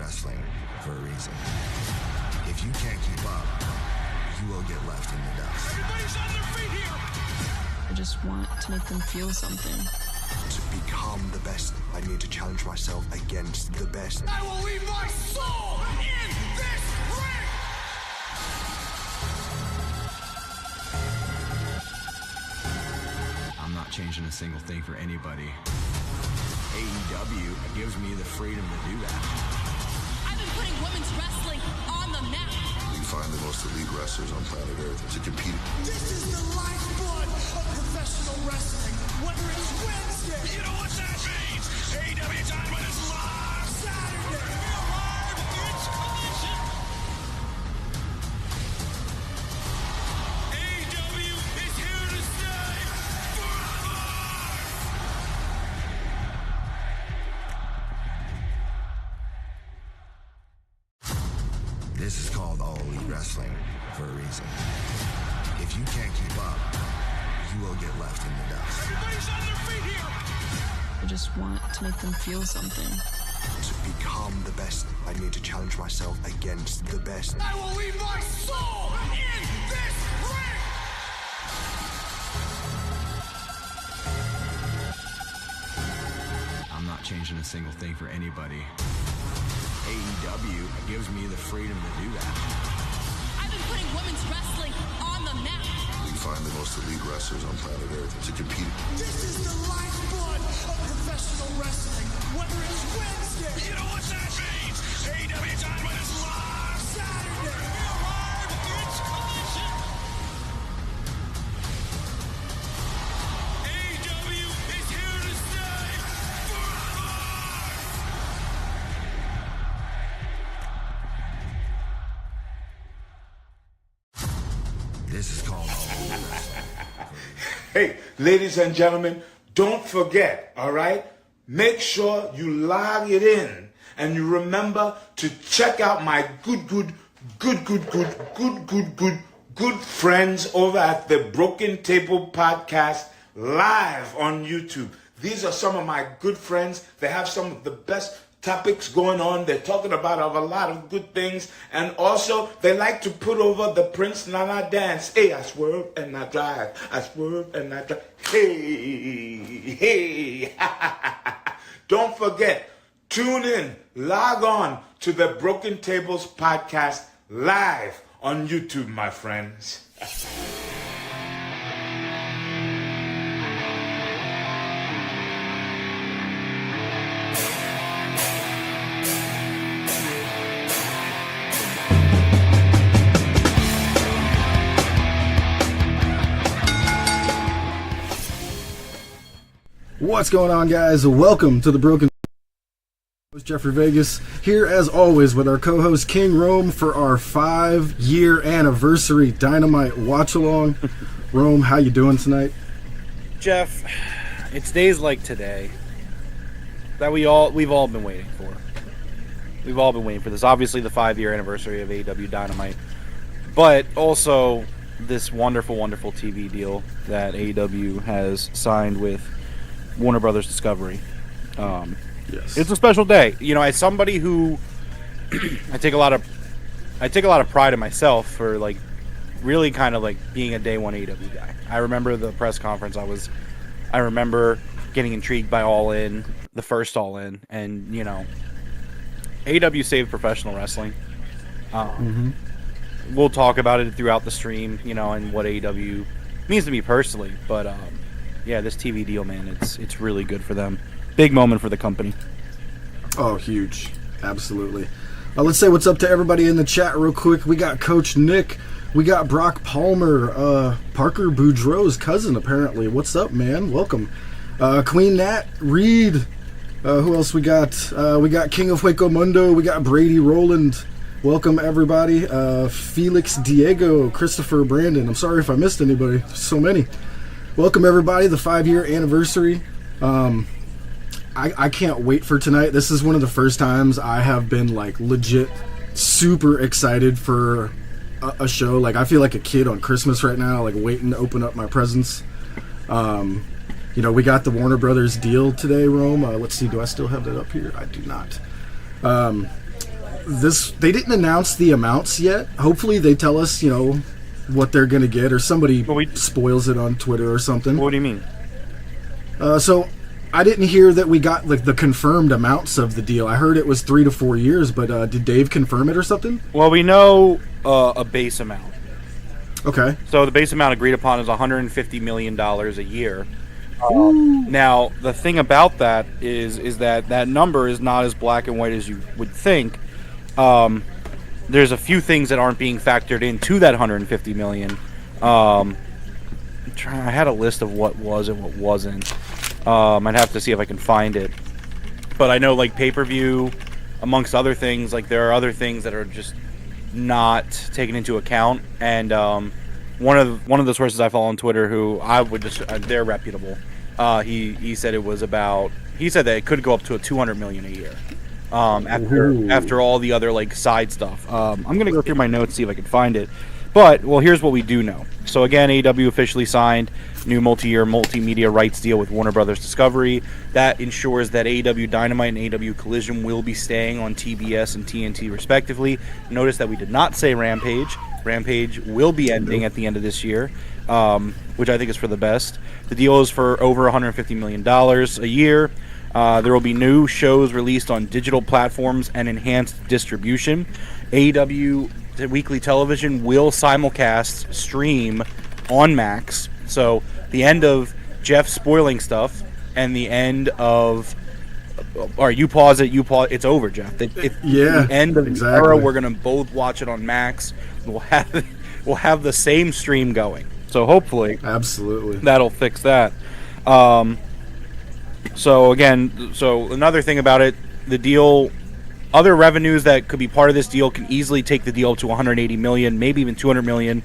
wrestling for a reason. If you can't keep up, you will get left in the dust. Everybody's on their feet here! I just want to make them feel something. To become the best, I need to challenge myself against the best. I will leave my soul in this ring! I'm not changing a single thing for anybody. AEW gives me the freedom to do that. I've been putting women's wrestling on the map. You find the most elite wrestlers on planet Earth to compete. This is the lifeblood of professional wrestling. Whether it's Wednesday, you know what that means? AEW Dynamite is live Saturday. Live, it's collision. AEW is here to stay forever. This is called All Elite Wrestling for a reason. If you can't keep up, you will get left in the dust. Everybody's on their feet here! I just want to make them feel something. To become the best, I need to challenge myself against the best. I will leave my soul in this ring! I'm not changing a single thing for anybody. AEW gives me the freedom to do that. I've been putting women's wrestling on the map. You find the most elite wrestlers on planet Earth to compete. This is the lifeblood of professional wrestling. Whether it's Wednesday, you know what that means? AEW Dynamite is live Saturday. Live, it's collision. AEW is here to stay forever. This is called All Elite Wrestling. Hey, ladies and gentlemen, don't forget, all right? Make sure you log it in and you remember to check out my good friends over at the Broken Table Podcast live on YouTube. These are some of my good friends. They have some of the best topics going on. They're talking about a lot of good things. And also, they like to put over the Prince Nana dance. Hey, I swerve and I drive. I swerve and I drive. Hey. Don't forget, tune in, log on to the Broken Tables Podcast live on YouTube, my friends. What's going on, guys? Welcome to the Broken. Host Jeffrey Vegas here, as always, with our co-host King Rome for our 5-year anniversary Dynamite watch-along. Rome, how you doing tonight? Jeff, it's days like today that we've all been waiting for. We've all been waiting for this. Obviously, the 5-year anniversary of AEW Dynamite, but also this wonderful, wonderful TV deal that AEW has signed with Warner Brothers Discovery. Yes. It's a special day. You know, as somebody who I take a lot of pride in myself for like really kind of like being a day one AEW guy. I remember the press conference. I remember getting intrigued by All In, the first All In, and you know, AEW saved professional wrestling. We'll talk about it throughout the stream, you know, and what AEW means to me personally. But yeah, this TV deal, man, it's really good for them. Big moment for the company. Oh, huge. Absolutely. Let's say what's up to everybody in the chat real quick. We got Coach Nick. We got Brock Palmer. Parker Boudreaux's cousin, apparently. What's up, man? Welcome. Queen Nat Reed. Who else we got? We got King of Hueco Mundo. We got Brady Rowland. Welcome, everybody. Felix Diego. Christopher Brandon. I'm sorry if I missed anybody. There's so many. Welcome, everybody. The 5-year anniversary. I can't wait for tonight. This is one of the first times I have been like legit super excited for a show. Like I feel like a kid on Christmas right now, like waiting to open up my presents. You know, we got the Warner Brothers deal today, Rome. Let's see, do I still have that up here? I do not. they didn't announce the amounts yet. Hopefully they tell us, what they're going to get, or somebody spoils it on Twitter or something. What do you mean? So I didn't hear that we got like the confirmed amounts of the deal. I heard it was 3 to 4 years, but did Dave confirm it or something? Well, we know a base amount. Okay. So the base amount agreed upon is $150 million a year. Now, the thing about that is that number is not as black and white as you would think. There's a few things that aren't being factored into that $150 million. I had a list of what was and what wasn't. I'd have to see if I can find it. But I know, like, pay-per-view, amongst other things, like, there are other things that are just not taken into account. And one of the sources I follow on Twitter, who I would just they're reputable. He said it was about. He said that it could go up to $200 million a year. After all the other like side stuff. I'm gonna go through my notes, see if I can find it. But well, here's what we do know. So again, AEW officially signed new multi-year multimedia rights deal with Warner Brothers Discovery. That ensures that AEW Dynamite and AEW Collision will be staying on TBS and TNT respectively. Notice that we did not say Rampage. Rampage will be ending at the end of this year, which I think is for the best. The deal is for over $150 million a year. There will be new shows released on digital platforms and enhanced distribution. AEW Weekly Television will simulcast stream on Max. So the end of Jeff spoiling stuff and the end of... All right, you pause it. It's over, Jeff. Yeah, the end of exactly. the era. We're going to both watch it on Max. We'll have the same stream going. So hopefully... Absolutely. That'll fix that. So another thing about it, the deal, other revenues that could be part of this deal can easily take the deal to $180 million, maybe even $200 million,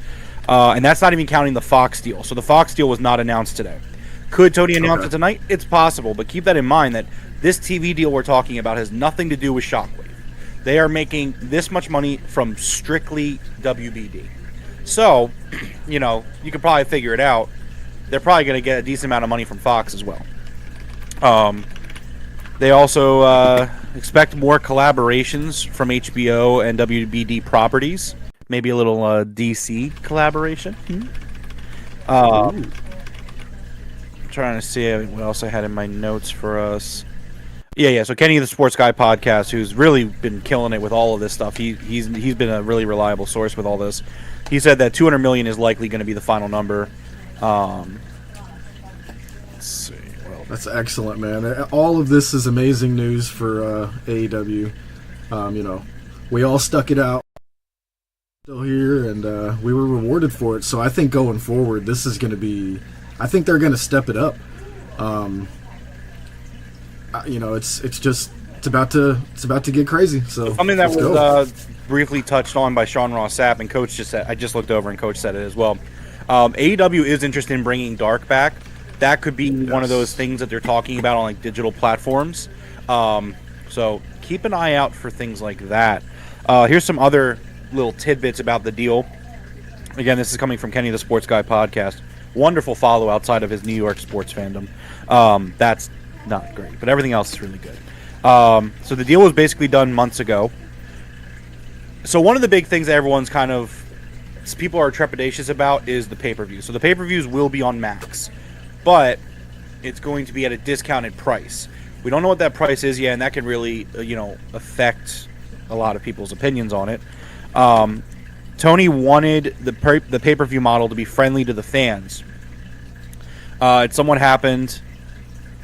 and that's not even counting the Fox deal. So the Fox deal was not announced today. Could Tony announce it tonight? It's possible, but keep that in mind that this TV deal we're talking about has nothing to do with Shockwave. They are making this much money from strictly WBD. So, you can probably figure it out. They're probably going to get a decent amount of money from Fox as well. They also expect more collaborations from HBO and WBD properties. Maybe a little DC collaboration. I'm trying to see what else I had in my notes for us. Yeah. So Kenny the Sports Guy podcast, who's really been killing it with all of this stuff. He's been a really reliable source with all this. He said that $200 million is likely going to be the final number. Let's see. That's excellent, man. All of this is amazing news for AEW. We all stuck it out. Still here, and we were rewarded for it. So I think going forward, this is going to be. I think they're going to step it up. It's about to get crazy. So something that was briefly touched on by Sean Ross Sapp, and Coach just said. I just looked over and Coach said it as well. AEW is interested in bringing Dark back. That could be one of those things that they're talking about on like digital platforms. So keep an eye out for things like that. Here's some other little tidbits about the deal. Again, this is coming from Kenny the Sports Guy podcast. Wonderful follow outside of his New York sports fandom. That's not great, but everything else is really good. So the deal was basically done months ago. So one of the big things that everyone's people are trepidatious about is the pay-per-view. So the pay-per-views will be on Max, but it's going to be at a discounted price. We don't know what that price is yet, and that can really, affect a lot of people's opinions on it. Tony wanted the pay-per-view model to be friendly to the fans. It somewhat happened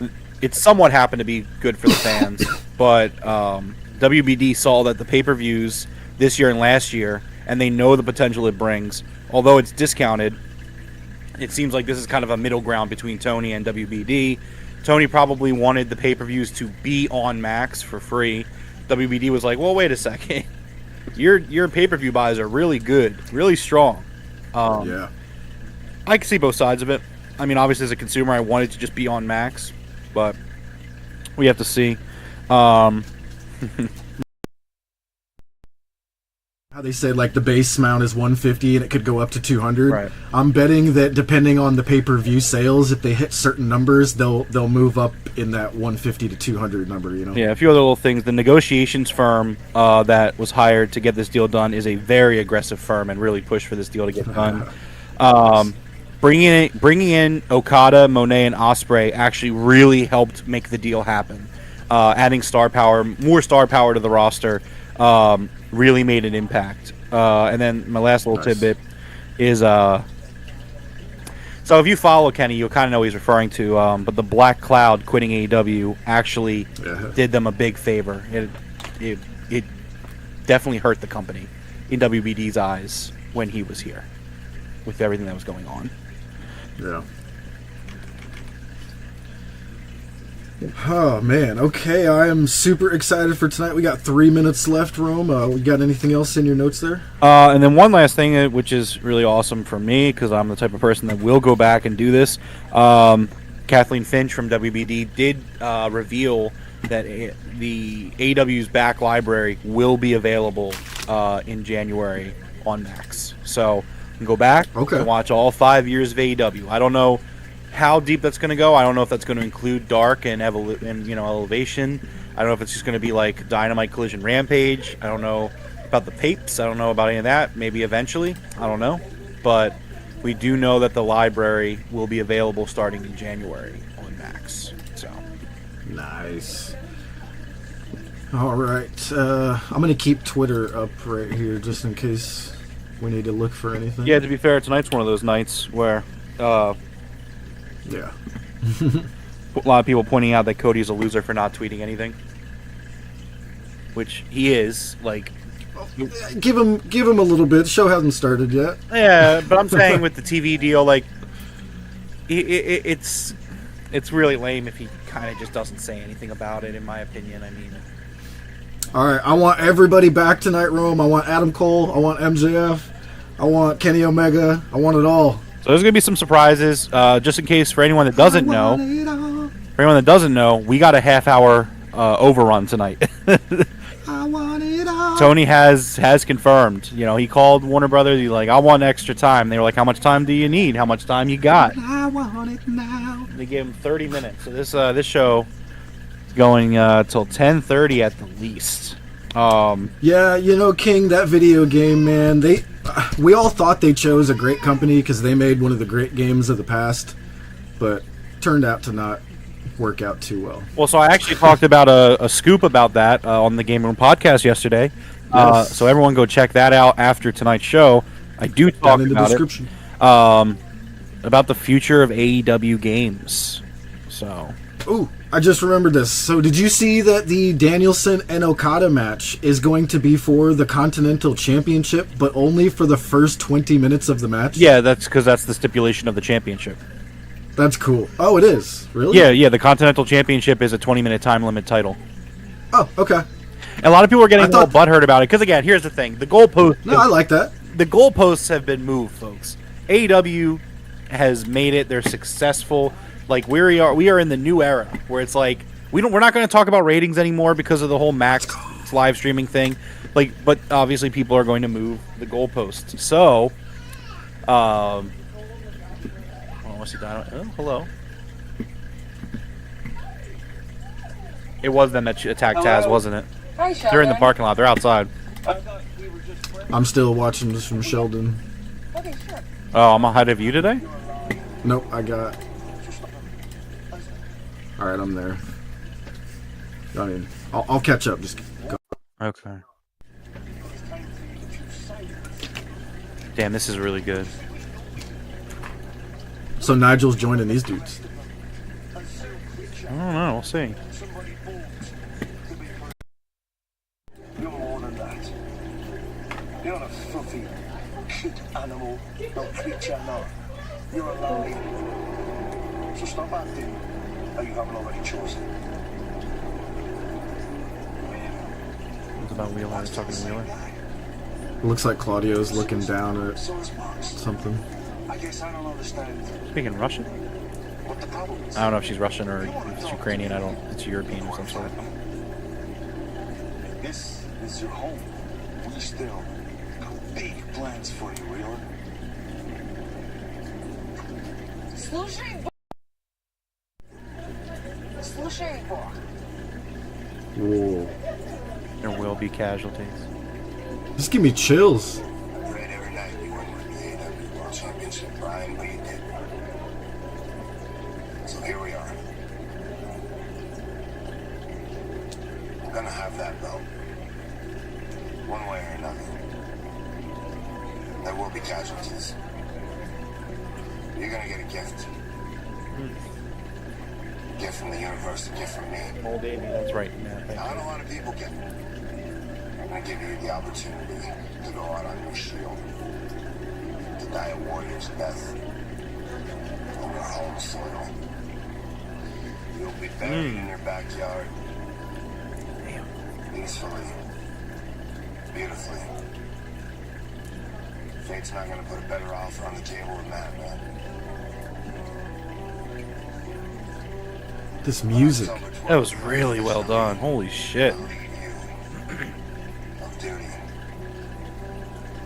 to be good for the fans, but WBD saw that the pay-per-views this year and last year, and they know the potential it brings. Although it's discounted, it seems like this is kind of a middle ground between Tony and WBD. Tony probably wanted the pay-per-views to be on Max for free. WBD was like, well, wait a second. Your pay-per-view buys are really good, really strong. Yeah. I can see both sides of it. I mean, obviously, as a consumer, I wanted to just be on Max, but we have to see. How they say like the base mount is 150 and it could go up to 200. Right. I'm betting that depending on the pay-per-view sales, if they hit certain numbers, they'll move up in that 150 to 200 number. You know. Yeah, a few other little things. The negotiations firm that was hired to get this deal done is a very aggressive firm and really pushed for this deal to get done. Bringing in Okada, Monet, and Ospreay actually really helped make the deal happen. Adding more star power to the roster. Really made an impact. And then my last little tidbit is so if you follow Kenny, you'll kind of know what he's referring to. But the Black Cloud quitting AEW actually did them a big favor. It definitely hurt the company in WBD's eyes when he was here with everything that was going on. Yeah. Oh, man. Okay, I am super excited for tonight. We got 3 minutes left, Rome. We got anything else in your notes there? And then one last thing, which is really awesome for me, because I'm the type of person that will go back and do this. Kathleen Finch from WBD did reveal that the AEW's back library will be available in January on Max. So you can go back and watch all 5 years of AEW. I don't know how deep that's going to go. I don't know if that's going to include Dark and Elevation. I don't know if it's just going to be like Dynamite, Collision, Rampage. I don't know about the papes. I don't know about any of that. Maybe eventually. I don't know. But we do know that the library will be available starting in January on Max. So nice. All right. I'm going to keep Twitter up right here just in case we need to look for anything. Yeah, to be fair, tonight's one of those nights where yeah. a lot of people pointing out that Cody's a loser for not tweeting anything, which he is. Like, give him a little bit. The show hasn't started yet. Yeah, but I'm saying with the TV deal, like, it's really lame if he kind of just doesn't say anything about it. In my opinion, I mean. All right, I want everybody back tonight, Rome. I want Adam Cole. I want MJF. I want Kenny Omega. I want it all. So there's going to be some surprises, just in case for anyone that doesn't know. For anyone that doesn't know, we got a half-hour overrun tonight. I want it all. Tony has confirmed. You know, he called Warner Brothers. He's like, I want extra time. They were like, how much time do you need? How much time you got? I want it now. They gave him 30 minutes. So this show is going till 10:30 at the least. Yeah, you know, King, that video game, man, we all thought they chose a great company because they made one of the great games of the past, but turned out to not work out too well. Well, so I actually talked about a scoop about that on the Game Room podcast yesterday. Yes. So everyone go check that out after tonight's show. I do talk in the about description. About the future of AEW games. So. Ooh, I just remembered this. So did you see that the Danielson and Okada match is going to be for the Continental Championship, but only for the first 20 minutes of the match? Yeah, that's because that's the stipulation of the championship. That's cool. Oh, it is? Really? Yeah, the Continental Championship is a 20-minute time limit title. Oh, okay. And a lot of people are getting all butthurt about it, because again, here's the thing. The goalposts... No, I like that. The goalposts have been moved, folks. AEW has made it. They're successful. Like, we are in the new era where it's like we're not going to talk about ratings anymore because of the whole Max live streaming thing. Like, but obviously people are going to move the goalposts. So, hello. It was them that attacked Taz, wasn't it? Hi, Sheldon. They're in the parking lot. They're outside. I'm still watching this from Sheldon. Okay, sure. Oh, I'm ahead of you today? Nope, I got... Alright, I'm there. I mean, I'll catch up. Just go. Okay. Damn, this is really good. So Nigel's joining these dudes. I don't know. We'll see. You're more than that. You're not a fluffy cute animal, no creature, no. You're a lion. So stop acting like you haven't already chosen. What's about Wheeler? I was talking to Wheeler. It looks like Claudio's looking down at something. I guess I don't understand Speaking Russian? what the problem is. I don't know if she's Russian or if it's Ukrainian. It's European of some sort. This is your home. We still big plans for you, Wheeler. Слушай, Бог. Whoa. There will be casualties. Just give me chills. I prayed every night you wouldn't win the AEW World Championship, Brian, but you did. So here we are. I'm gonna have that belt. One way or another. There will be casualties. You're gonna get a gift. A gift from the universe, a gift from me. Old Amy, that's right. Yeah, Not a lot of people get it. I'm gonna give you the opportunity to go out on your shield. To die a warrior's death. On your home soil. You'll be buried in your backyard. Peacefully. Beautifully. Fate's not gonna put a better offer on the table than that, man. This music. That was really well done. Holy shit. Of duty.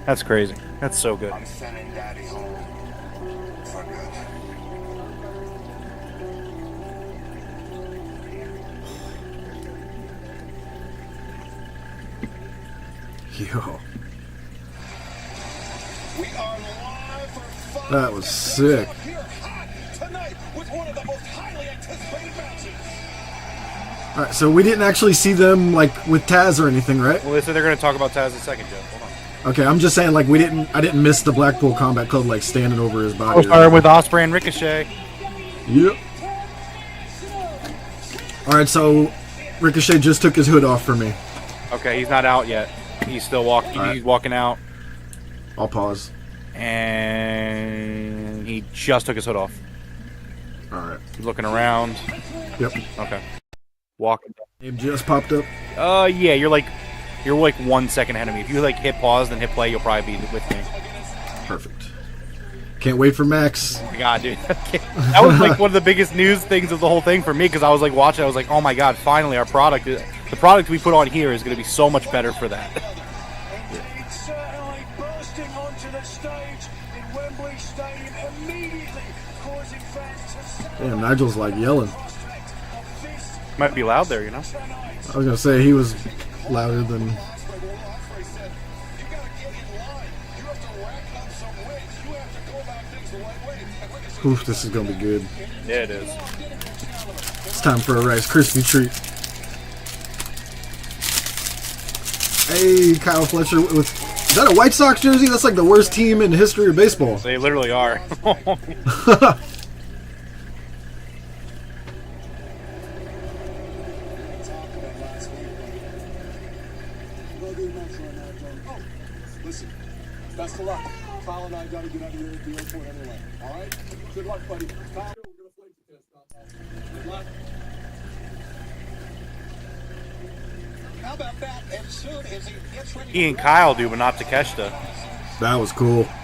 That's crazy. That's so good. I'm sending Daddy home for good. Yo. We are live for five. That was sick. Here hot tonight with one of the most highly anticipated matches. Alright, so we didn't actually see them like with Taz or anything, right? Well, they said they're going to talk about Taz in a second, Joe. Hold on. Okay, I'm just saying like I didn't miss the Blackpool Combat Club like standing over his body. We're starting with Ospreay and Ricochet. Yep. Alright, so Ricochet just took his hood off for me. Okay, he's not out yet. He's still walking. Right. He's walking out, I'll pause. and he just took his hood off. Alright. He's looking around. Yep. Okay. Walking. Name just popped up. Yeah, you're like 1 second ahead of me. If you like hit pause then hit play, you'll probably be with me. Perfect. Can't wait for Max. Oh my god, dude. That was like one of the biggest news things of the whole thing for me, because I was like watching. I was like, oh my god, finally our product, the product we put on here is going to be so much better for that. Indeed, certainly bursting onto the stage in Wembley Stadium immediately, causing fans to Damn, Nigel's like yelling. Might be loud there, you know. I was gonna say he was louder than. Oof, this is gonna be good. Yeah, it is. It's time for a Rice Krispie treat. Hey, Kyle Fletcher with. Is that a White Sox jersey? That's like the worst team in the history of baseball. They literally are. Listen, best of luck. Kyle and I gotta get out of here at the airport anyway. All right? Good luck, buddy. Kyle, we're gonna flight the test. Good luck. How about that? And soon as he gets ready, He and Kyle do, but not Takeshita. That was cool. we gotta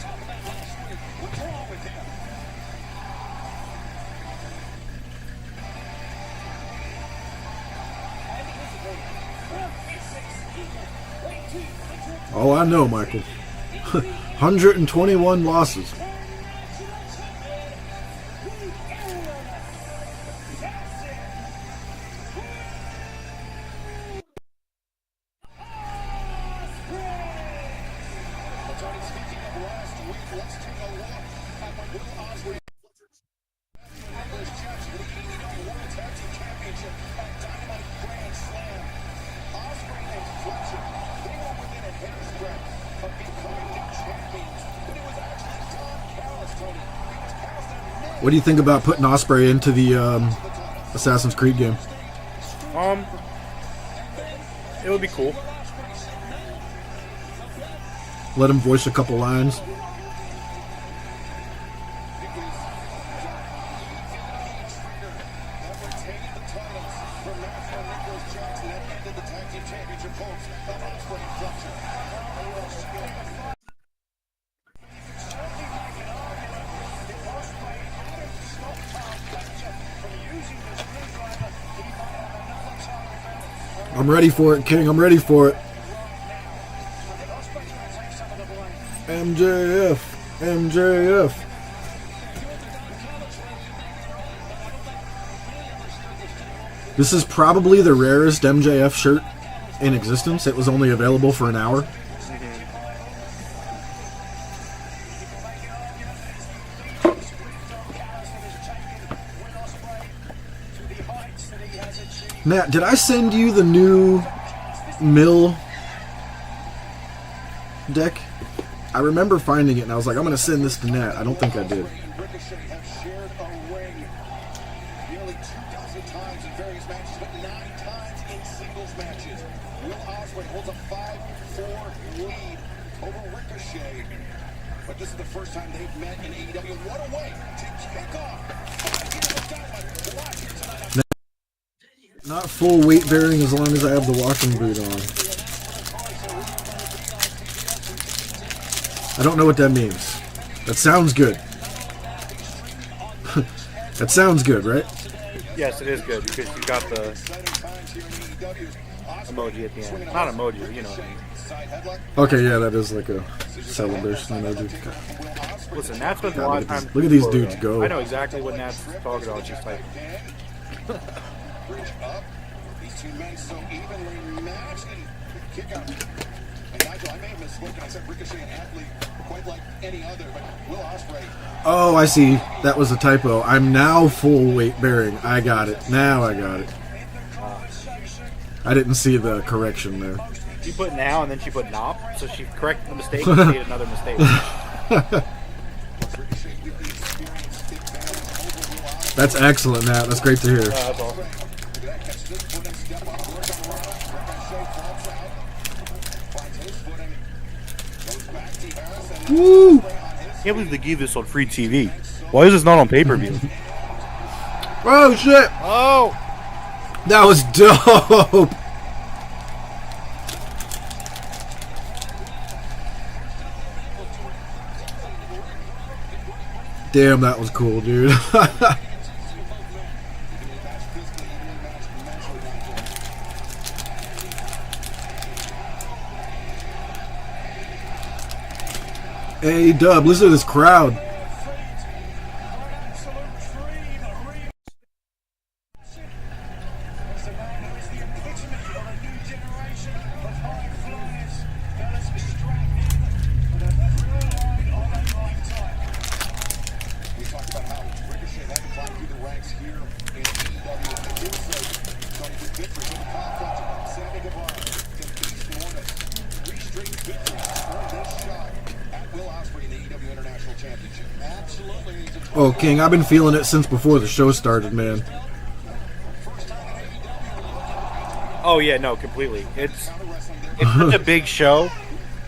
talk about last week. What's wrong with him? Oh, I know, Michael. 121 losses. What do you think about putting Ospreay into the Assassin's Creed game? It would be cool. Let him voice a couple lines. I'm ready for it, King. I'm ready for it. MJF. MJF. This is probably the rarest MJF shirt in existence. It was only available for an hour. Matt, did I send you the new Mill deck? I remember finding it and I was like, I'm going to send this to Nat. I don't think I did. Ricochet have shared a ring nearly 2,000 times in various matches, but 9 times in singles matches. Will Ospreay holds a 5-4 lead over Ricochet, but this is the first time they've met in AEW. What a way to kick off Dynamite to watch here tonight. Not full weight bearing as long as I have the walking boot on. I don't know what that means. That sounds good. That sounds good, right? Yes, it is good because you got the emoji at the end. Not emoji, you know what I mean. Okay, yeah, that is like a celebration emoji. Listen, Nat spends a lot of time. Look at these dudes go. I know exactly what Nat's talking about. She's like, Bridge up. These two men so evenly matched and kick out. And Nigel, I may have misspoken. I said Ricochet, an athlete quite like any other, but Will Ospreay. Oh, I see. That was a typo. I'm now full weight bearing. I got it. Now I got it. I didn't see the correction there. she put now and then she put nop, so she corrected the mistake and made another mistake. That's excellent, Nat. That's great to hear. That's awesome. Woo! I can't believe they gave this on free TV. Why is this not on pay-per-view? Oh, shit! Oh! That was dope! Damn, that was cool, dude. Hey, Dub, listen to this crowd. Oh, King, I've been feeling it since before the show started, man. Oh yeah, no, completely. It's such a big show,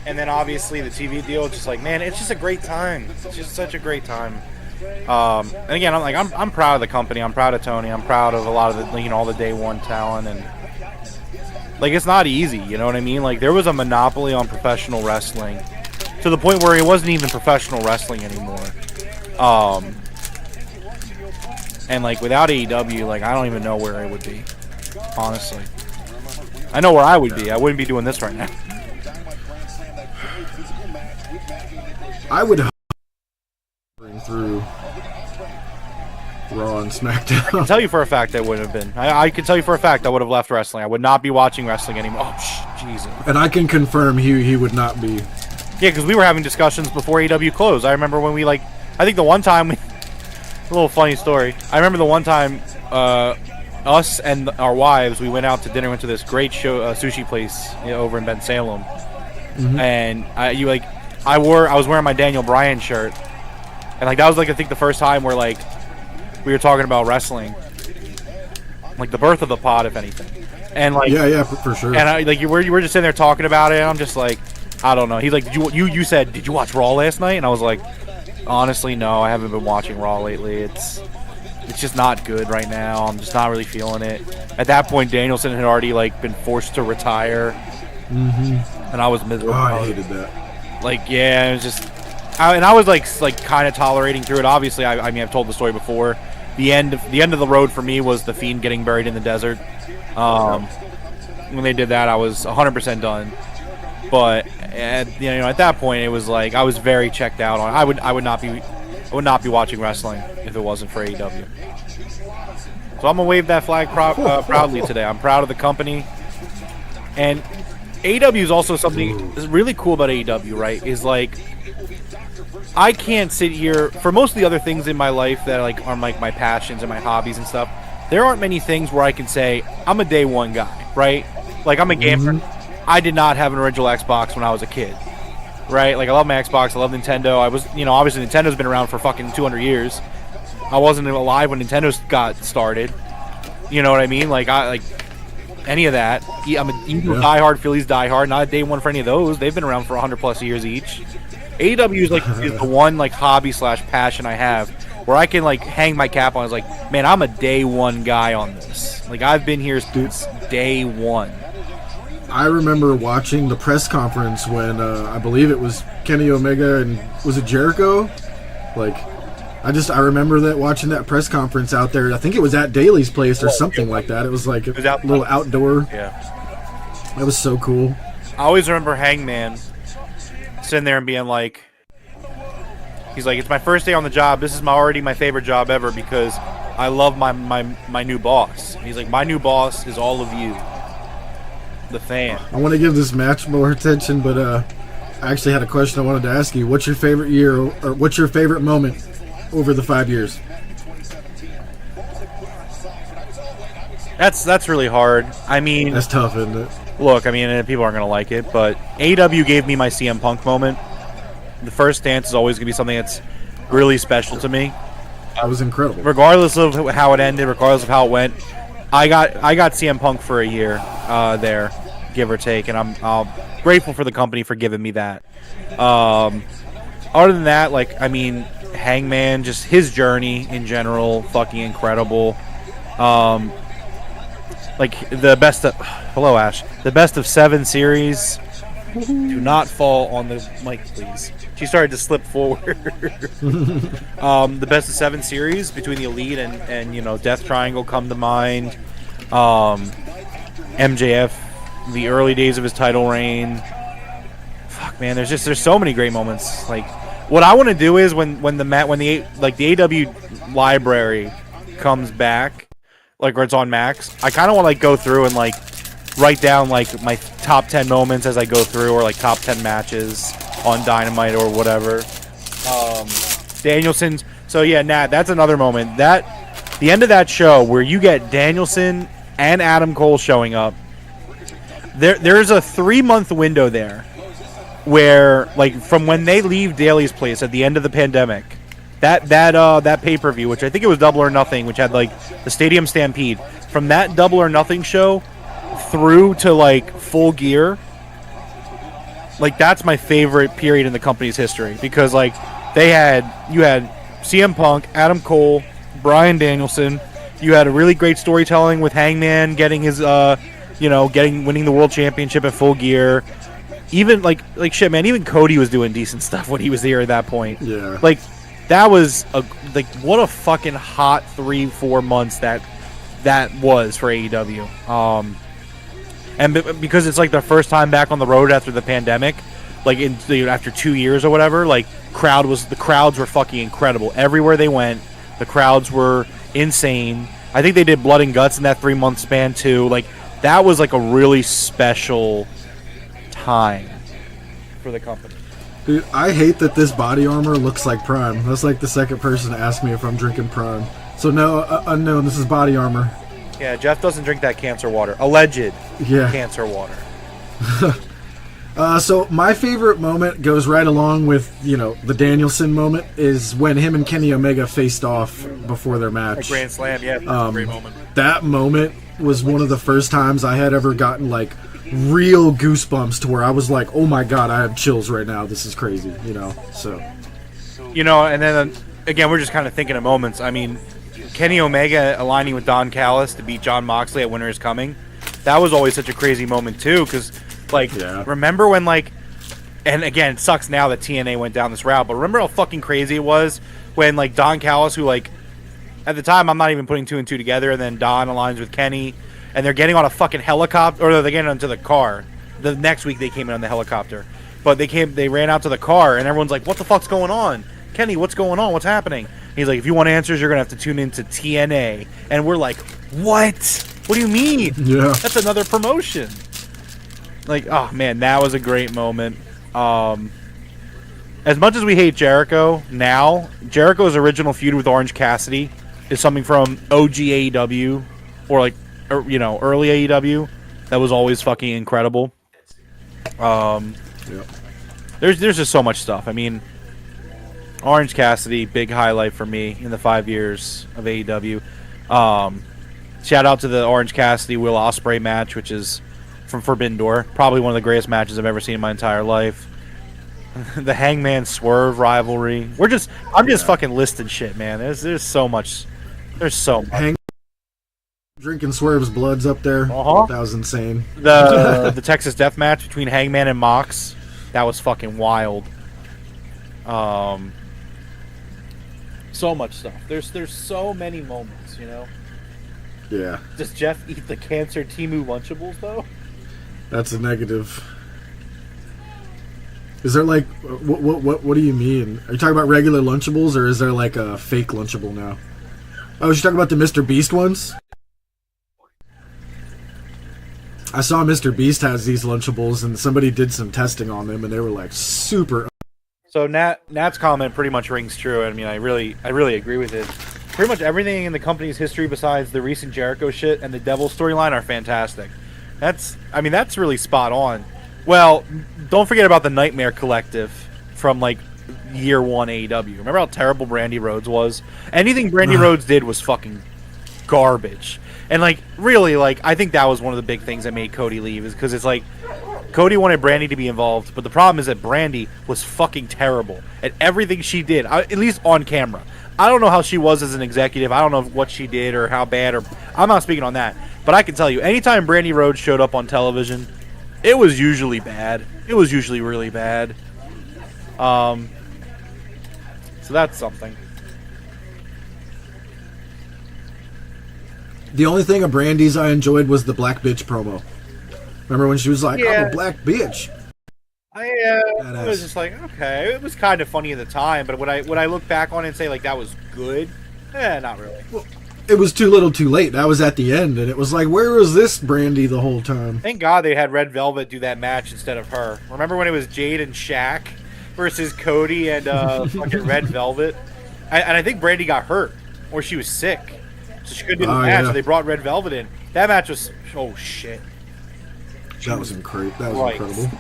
and then obviously the TV deal. Just like, man, it's just a great time. It's just such a great time. And again, I'm proud of the company. I'm proud of Tony. I'm proud of a lot of the all the day one talent, and like it's not easy. You know what I mean? Like there was a monopoly on professional wrestling to the point where it wasn't even professional wrestling anymore. And like without AEW, like I don't even know where I would be. Honestly, I know where I would be. I wouldn't be doing this right now. I would through Raw and SmackDown. I can tell you for a fact I wouldn't have been. I can tell you for a fact I would have left wrestling. I would not be watching wrestling anymore. Oh, Jesus. And I can confirm he would not be. Yeah, because we were having discussions before AEW closed. I remember when we I think the one time a little funny story. I remember the one time us and our wives, we went out to dinner, went to this great sushi place over in Ben Salem. Mm-hmm. And I was wearing my Daniel Bryan shirt. And that was I think the first time where we were talking about wrestling. Like the birth of the pod, if anything. And yeah, for sure. And you were just sitting there talking about it, and I'm just like, I don't know. He's like, you said, did you watch Raw last night? And I was like, honestly, no, I haven't been watching Raw lately. It's just not good right now. I'm just not really feeling it. At that point, Danielson had already been forced to retire, and I was miserable. Oh, I hated that. Yeah, it was just, I was kind of tolerating through it. Obviously, I mean, I've told the story before. The end of the road for me was the Fiend getting buried in the desert. When they did that, I was 100% done. But at that point, it was like I was very checked out on. I would not be watching wrestling if it wasn't for AEW. So I'm gonna wave that flag proudly today. I'm proud of the company, and AEW is also something that's really cool about AEW. Right? Is like I can't sit here for most of the other things in my life that like are like my passions and my hobbies and stuff. There aren't many things where I can say I'm a day one guy. Right? Like I'm a gamer. I did not have an original Xbox when I was a kid, right? Like I love my Xbox, I love Nintendo. I was, obviously Nintendo's been around for fucking 200 years. I wasn't alive when Nintendo got started. You know what I mean? Like any of that. I'm a Eagles diehard, Phillies diehard. Not a day one for any of those. They've been around for 100 plus years each. AEW is the one like hobby / passion I have where I can like hang my cap on. It's like, man, I'm a day one guy on this. Like I've been here since day one. I remember watching the press conference when I believe it was Kenny Omega and was it Jericho? Like, I remember that watching that press conference out there. I think it was at Daly's place or something like that. It was like a little outdoor. Yeah, that was so cool. I always remember Hangman sitting there and being like, he's like, it's my first day on the job. This is already my favorite job ever because I love my new boss. And he's like, my new boss is all of you. The fan. I want to give this match more attention, but I actually had a question I wanted to ask you. What's your favorite year, or what's your favorite moment over the 5 years? That's really hard. I mean, that's tough, isn't it? Look, I mean, people aren't gonna like it, but AEW gave me my CM Punk moment. The first dance is always gonna be something that's really special to me. That was incredible. Regardless of how it ended, regardless of how it went, I got CM Punk for a year there, give or take, and I'm grateful for the company for giving me that. Other than that, like, I mean, Hangman, just his journey in general, fucking incredible. Like the best of hello Ash, the best of 7 series. Do not fall on the mic, please. She started to slip forward. The best of 7 series between the Elite and Death Triangle come to mind. MJF, the early days of his title reign. Fuck, man, there's so many great moments. Like, what I want to do is when the AEW library comes back, like where it's on Max, I kind of want to like go through and like write down like my top 10 moments as I go through, or like top 10 matches on Dynamite or whatever. Danielson's. So yeah, Nat, that's another moment. That the end of that show where you get Danielson and Adam Cole showing up. There's a 3-month window there where, like, from when they leave Daly's place at the end of the pandemic, that pay-per-view, which I think it was Double or Nothing, which had like the Stadium Stampede, from that Double or Nothing show through to like Full Gear, like that's my favorite period in the company's history, because like you had CM Punk, Adam Cole, Bryan Danielson. You had a really great storytelling with Hangman getting his winning the world championship at Full Gear. Even like shit, man, even Cody was doing decent stuff when he was there at that point. Yeah. Like that was what a fucking hot 3-4 months that was for AEW. And because it's like the first time back on the road after the pandemic, like after 2 years or whatever, like the crowds were fucking incredible. Everywhere they went, the crowds were insane. I think they did Blood and Guts in that 3-month span too. Like that was like a really special time for the company. Dude, I hate that this body armor looks like Prime. That's like the second person to ask me if I'm drinking Prime. So no, unknown, this is body armor. Yeah, Jeff doesn't drink that cancer water. Alleged cancer water. So my favorite moment goes right along with, the Danielson moment, is when him and Kenny Omega faced off before their match. A Grand Slam, yeah. Great moment. That moment was one of the first times I had ever gotten, like, real goosebumps to where I was like, oh my god, I have chills right now. This is crazy, so. And then, again, we're just kind of thinking of moments. I mean, Kenny Omega aligning with Don Callis to beat Jon Moxley at Winter is Coming. That was always such a crazy moment, too, because, remember when, and again, it sucks now that TNA went down this route, but remember how fucking crazy it was when, Don Callis, who, at the time, I'm not even putting 2 and 2 together, and then Don aligns with Kenny, and they're getting on a fucking helicopter, or they're getting onto the car, The next week they came in on the helicopter. But they ran out to the car, and everyone's like, what the fuck's going on? Kenny, what's going on? What's happening? He's like, if you want answers, you're going to have to tune into TNA. And we're like, what? What do you mean? Yeah. That's another promotion. Like, oh, man, that was a great moment. As much as we hate Jericho now, Jericho's original feud with Orange Cassidy is something from OG AEW or early AEW that was always fucking incredible. There's just so much stuff. I mean, Orange Cassidy, big highlight for me in the 5 years of AEW. Shout out to the Orange Cassidy Will Ospreay match, which is from Forbidden Door. Probably one of the greatest matches I've ever seen in my entire life. The Hangman Swerve rivalry. I'm just fucking listing shit, man. There's so much. There's so much. Drinking Swerve's blood's up there. Uh-huh. That was insane. The Texas Death Match between Hangman and Mox. That was fucking wild. So much stuff. There's so many moments, you know. Yeah. Does Jeff eat the cancer Temu Lunchables though? That's a negative. Is there like what do you mean? Are you talking about regular Lunchables, or is there like a fake Lunchable now? Oh, you're talking about the Mr. Beast ones? I saw Mr. Beast has these Lunchables, and somebody did some testing on them, and they were like super. So Nat's comment pretty much rings true. I mean, I really agree with it. Pretty much everything in the company's history besides the recent Jericho shit and the Devil storyline are fantastic. That's really spot on. Well, don't forget about the Nightmare Collective from like year one AEW. Remember how terrible Brandy Rhodes was? Anything Brandy Rhodes did was fucking garbage. And like really, like I think that was one of the big things that made Cody leave, is because it's like Cody wanted Brandy to be involved, but the problem is that Brandy was fucking terrible at everything she did, at least on camera. I don't know how she was as an executive. I don't know what she did or how bad, or I'm not speaking on that. But I can tell you, anytime Brandy Rhodes showed up on television, it was usually bad. It was usually really bad. So that's something. The only thing of Brandy's I enjoyed was the black bitch promo. Remember when she was like, I'm a black bitch? I was just like, okay. It was kind of funny at the time, but would I look back on it and say like that was good? Not really. Well, it was too little too late. That was at the end, and it was like, where was this Brandy the whole time? Thank God they had Red Velvet do that match instead of her. Remember when it was Jade and Shaq versus Cody and fucking Red Velvet? And I think Brandy got hurt, or she was sick, so she couldn't do the match. Yeah. So they brought Red Velvet in. That match was shit. That was incredible. That was incredible.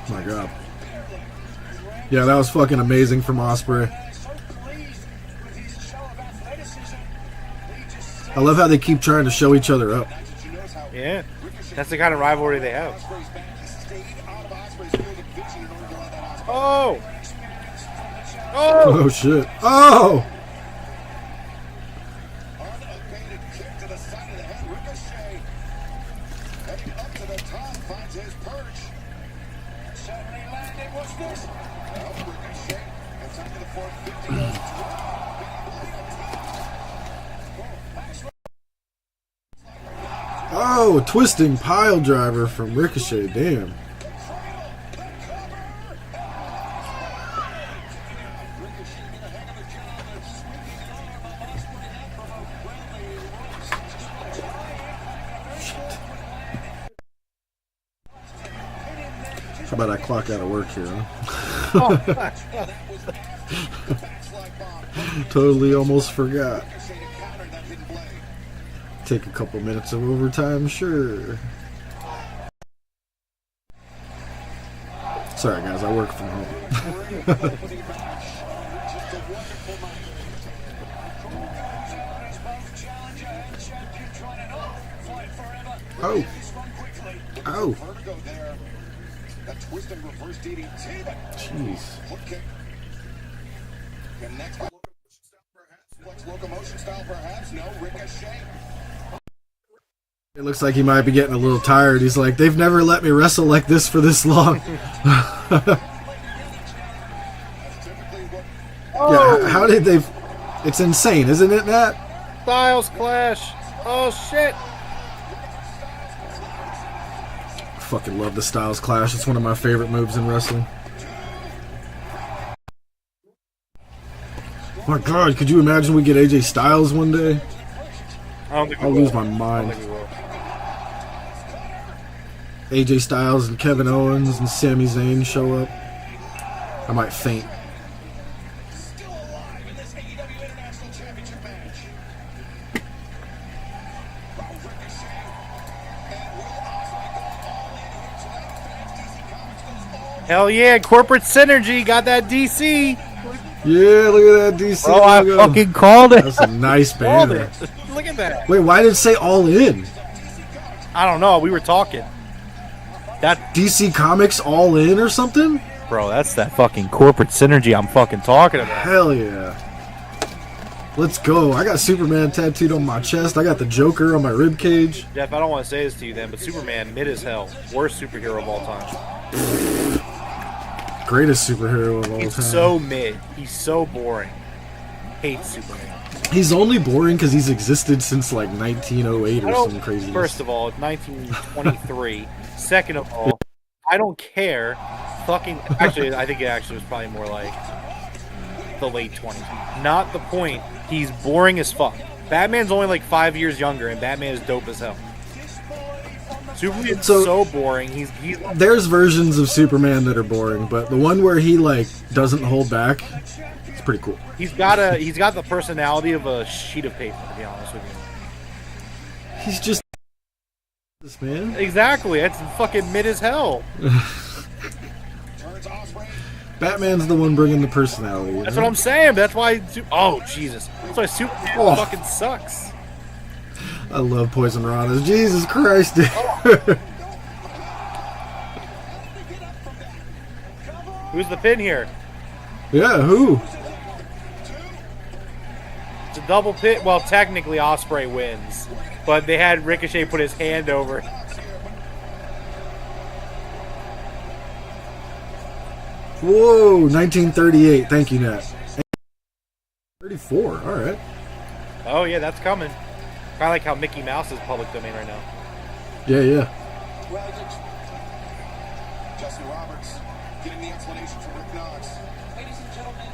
My God. Yeah, that was fucking amazing from Ospreay. I love how they keep trying to show each other up. Yeah, that's the kind of rivalry they have. Oh! Oh shit! Oh! Oh, twisting pile driver from Ricochet. Damn. How about I clock out of work here, huh? Totally almost forgot. Take a couple minutes of overtime, sure. Sorry guys, I work from home. Oh. Oh. Jeez. Locomotion style, perhaps. No, Ricochet. It looks like he might be getting a little tired. He's like, they've never let me wrestle like this for this long. Yeah, how did they... It's insane, isn't it, Matt? Styles Clash. Oh, shit. Fucking love the Styles Clash. It's one of my favorite moves in wrestling. My God, could you imagine we get AJ Styles one day? I don't think I'll we lose will. my I mind. don't think we will. AJ Styles and Kevin Owens and Sami Zayn show up. I might faint. Still alive in this AEW International Championship match. Hell yeah, corporate synergy. Got that DC. Yeah, look at that DC Bro, I logo. fucking called it. That's a nice Called banner. it. Look at that. Wait, why did it say All In? I don't know. We were talking. That, DC Comics All In or something? bro, that's that fucking corporate synergy I'm fucking talking about. Hell yeah. Let's go. I got Superman tattooed on my chest. I got the Joker on my rib cage. Jeff, I don't want to say this to you then, but Superman, mid as hell. Worst superhero of all time. Greatest superhero of all He's time. so mid. He's so boring. Hate Superman. He's only boring because he's existed since like 1908 I or don't, some crazy. first of all, it's 1923. Second of all, I don't care. Fucking, actually, I think it actually was probably more like the late 20s. Not the point. He's boring as fuck. Batman's only like 5 years younger, and Batman is dope as hell. Superman's so boring. He's There's versions of Superman that are boring, but the one where he like doesn't hold back, it's pretty cool. he's got the personality of a sheet of paper, to be honest with you. He's just this man. Exactly. That's fucking mid as hell. Batman's the one bringing the personality. That's what I'm saying. That's why. Oh Jesus. That's why Superman fucking sucks. I love Poison Ranas. Jesus Christ, dude. Who's the pin here? Yeah, who? It's a double pin. Well, technically Ospreay wins, but they had Ricochet put his hand over. Whoa, 1938. Thank you, Nat. 34. All right. Oh yeah, that's coming. Kind of like how Mickey Mouse is public domain right now. Yeah. Jesse Roberts getting the explanation from Rick Knox. Ladies and gentlemen,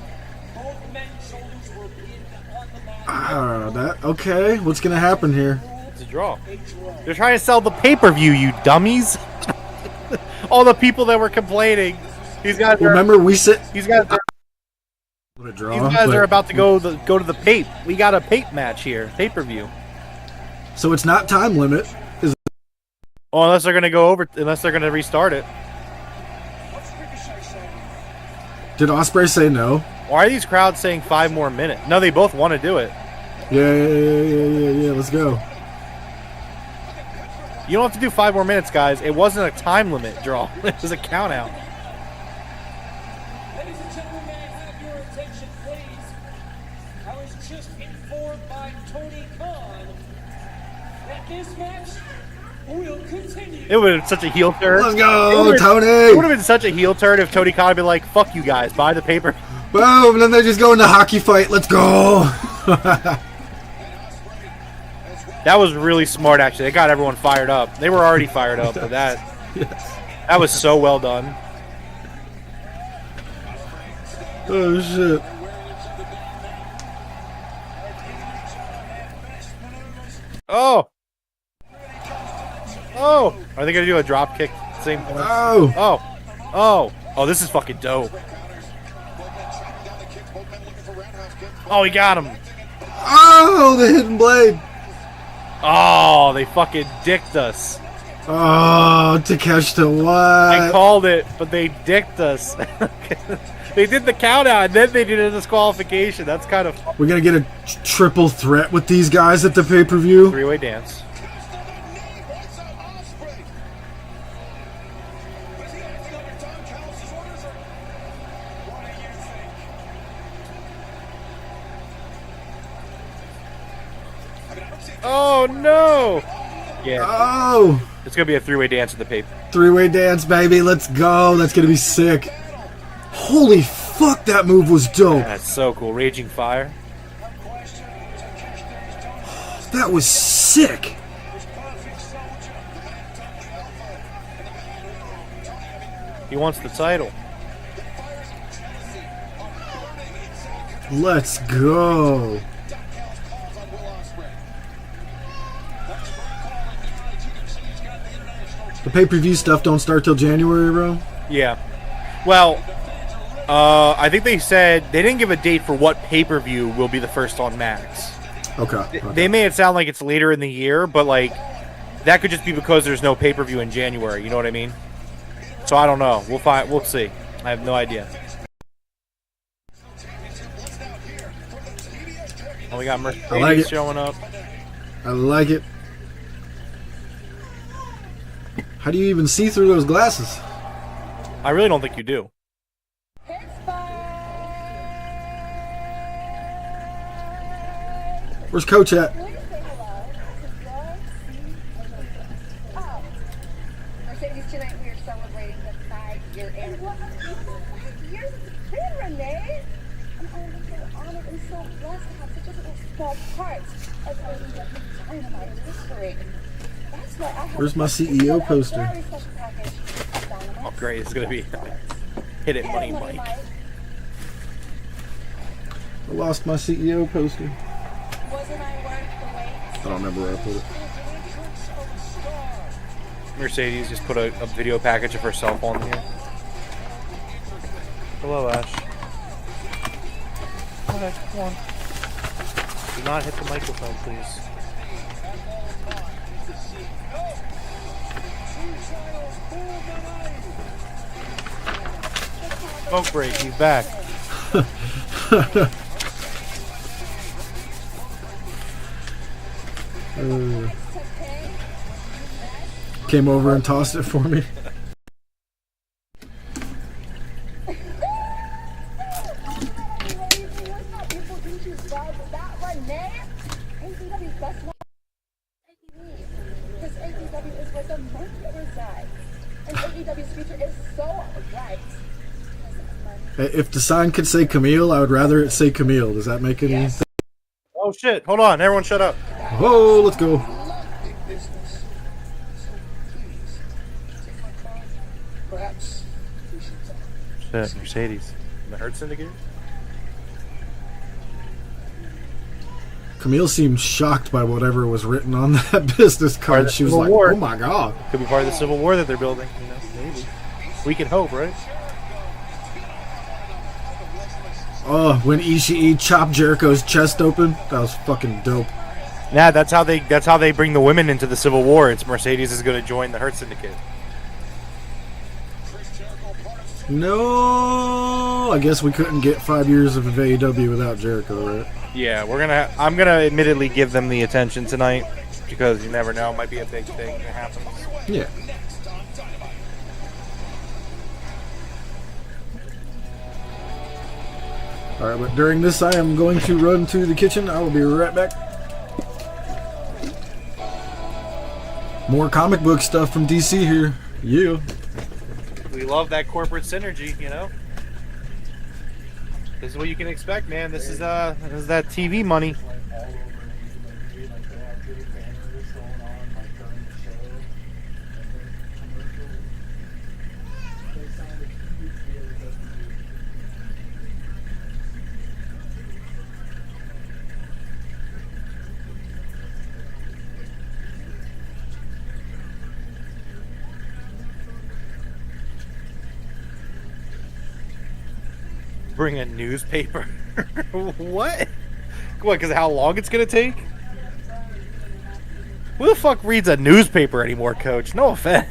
both men's shoulders were pinned on the mat. That okay. What's gonna happen here? It's a draw. They're trying to sell the pay-per-view, you dummies. All the people that were complaining. These guys are, Remember, we said these guys are, a draw. these guys but- are about to go to the pape. We got a pape match here, pay-per-view. So it's not time limit. Is Oh, unless they're gonna go over, unless they're gonna restart it. Did Ospreay say no? Why are these crowds saying 5 more minutes? No, they both want to do it. Yeah. Let's go. You don't have to do 5 more minutes, guys. It wasn't a time limit draw. It was a count out. Ladies and gentlemen, may I have your attention, please? I was just informed by Tony Khan that this match will continue. It would have been such a heel turn. Let's go, It Tony. would have been such a heel turn if Tony Khan had been like, "Fuck you guys, buy the paper." Boom! And then they just go into hockey fight. Let's go. That was really smart, actually. It got everyone fired up. They were already fired up, but that was so well done. Oh shit! Oh, are they gonna do a drop kick? Same point. Oh, This is fucking dope. Oh, he got him. oh, the hidden blade. Oh, they fucking dicked us. Oh, to catch the what? I called it, but they dicked us. They did the count out, and then they did a disqualification. That's kind of We're gonna get a triple threat with these guys at the pay-per-view. 3-way dance. Oh no! Yeah. Oh! It's going to be a three-way dance at the paper. Three-way dance, baby. Let's go. That's going to be sick. Holy fuck, that move was dope. That's so cool. Raging Fire. That was sick. He wants the title. Let's go. The pay-per-view stuff don't start till January, bro? Yeah. Well, I think they said they didn't give a date for what pay-per-view will be the first on Max. Okay. They made it sound like it's later in the year, but like that could just be because there's no pay-per-view in January. You know what I mean? So I don't know. We'll see. I have no idea. Oh, we got Mercedes showing up. I like it. How do you even see through those glasses? I really don't think you do. Where's Coach at? Mercedes, tonight we are celebrating the 5-year anniversary. 5 years? It's been, Renee! And I am so honored and so blessed to have such a little small part of AEW Dynamite history. That's why I have Where's my CEO poster? very special package of Dynamite. Oh, great. It's going to be Hit It Money Mike. I lost my CEO poster. Wasn't I worth the wait? I don't remember where I put it. Mercedes just put a video package of herself on here. Hello, Ash. Okay, come on. Do not hit the microphone, please. Smoke break, he's back. Came over and tossed it for me. If the sign could say Camille, I would rather it say Camille. Does that make any sense? Oh shit, hold on, everyone shut up. Oh, let's go. Perhaps we should talk. Shit, Mercedes. The Hurt Syndicate? Camille seemed shocked by whatever was written on that business card. She was like, War. oh my god. Could be part of the Civil War that they're building. You know, maybe. We can hope, right? Oh, when Ishii chopped Jericho's chest open, that was fucking dope. Yeah, that's how they bring the women into the Civil War. It's Mercedes is going to join the Hurt Syndicate. No, I guess we couldn't get 5 years of AEW without Jericho, right? Yeah, I'm gonna admittedly give them the attention tonight because you never know, it might be a big thing that happens. Yeah. Alright, but during this I am going to run to the kitchen. I will be right back. More comic book stuff from DC here. Yeah. We love that corporate synergy, you know. This is what you can expect, man. This is that TV money. Bring a newspaper. What? What, because of how long it's going to take? Who the fuck reads a newspaper anymore, Coach? No offense.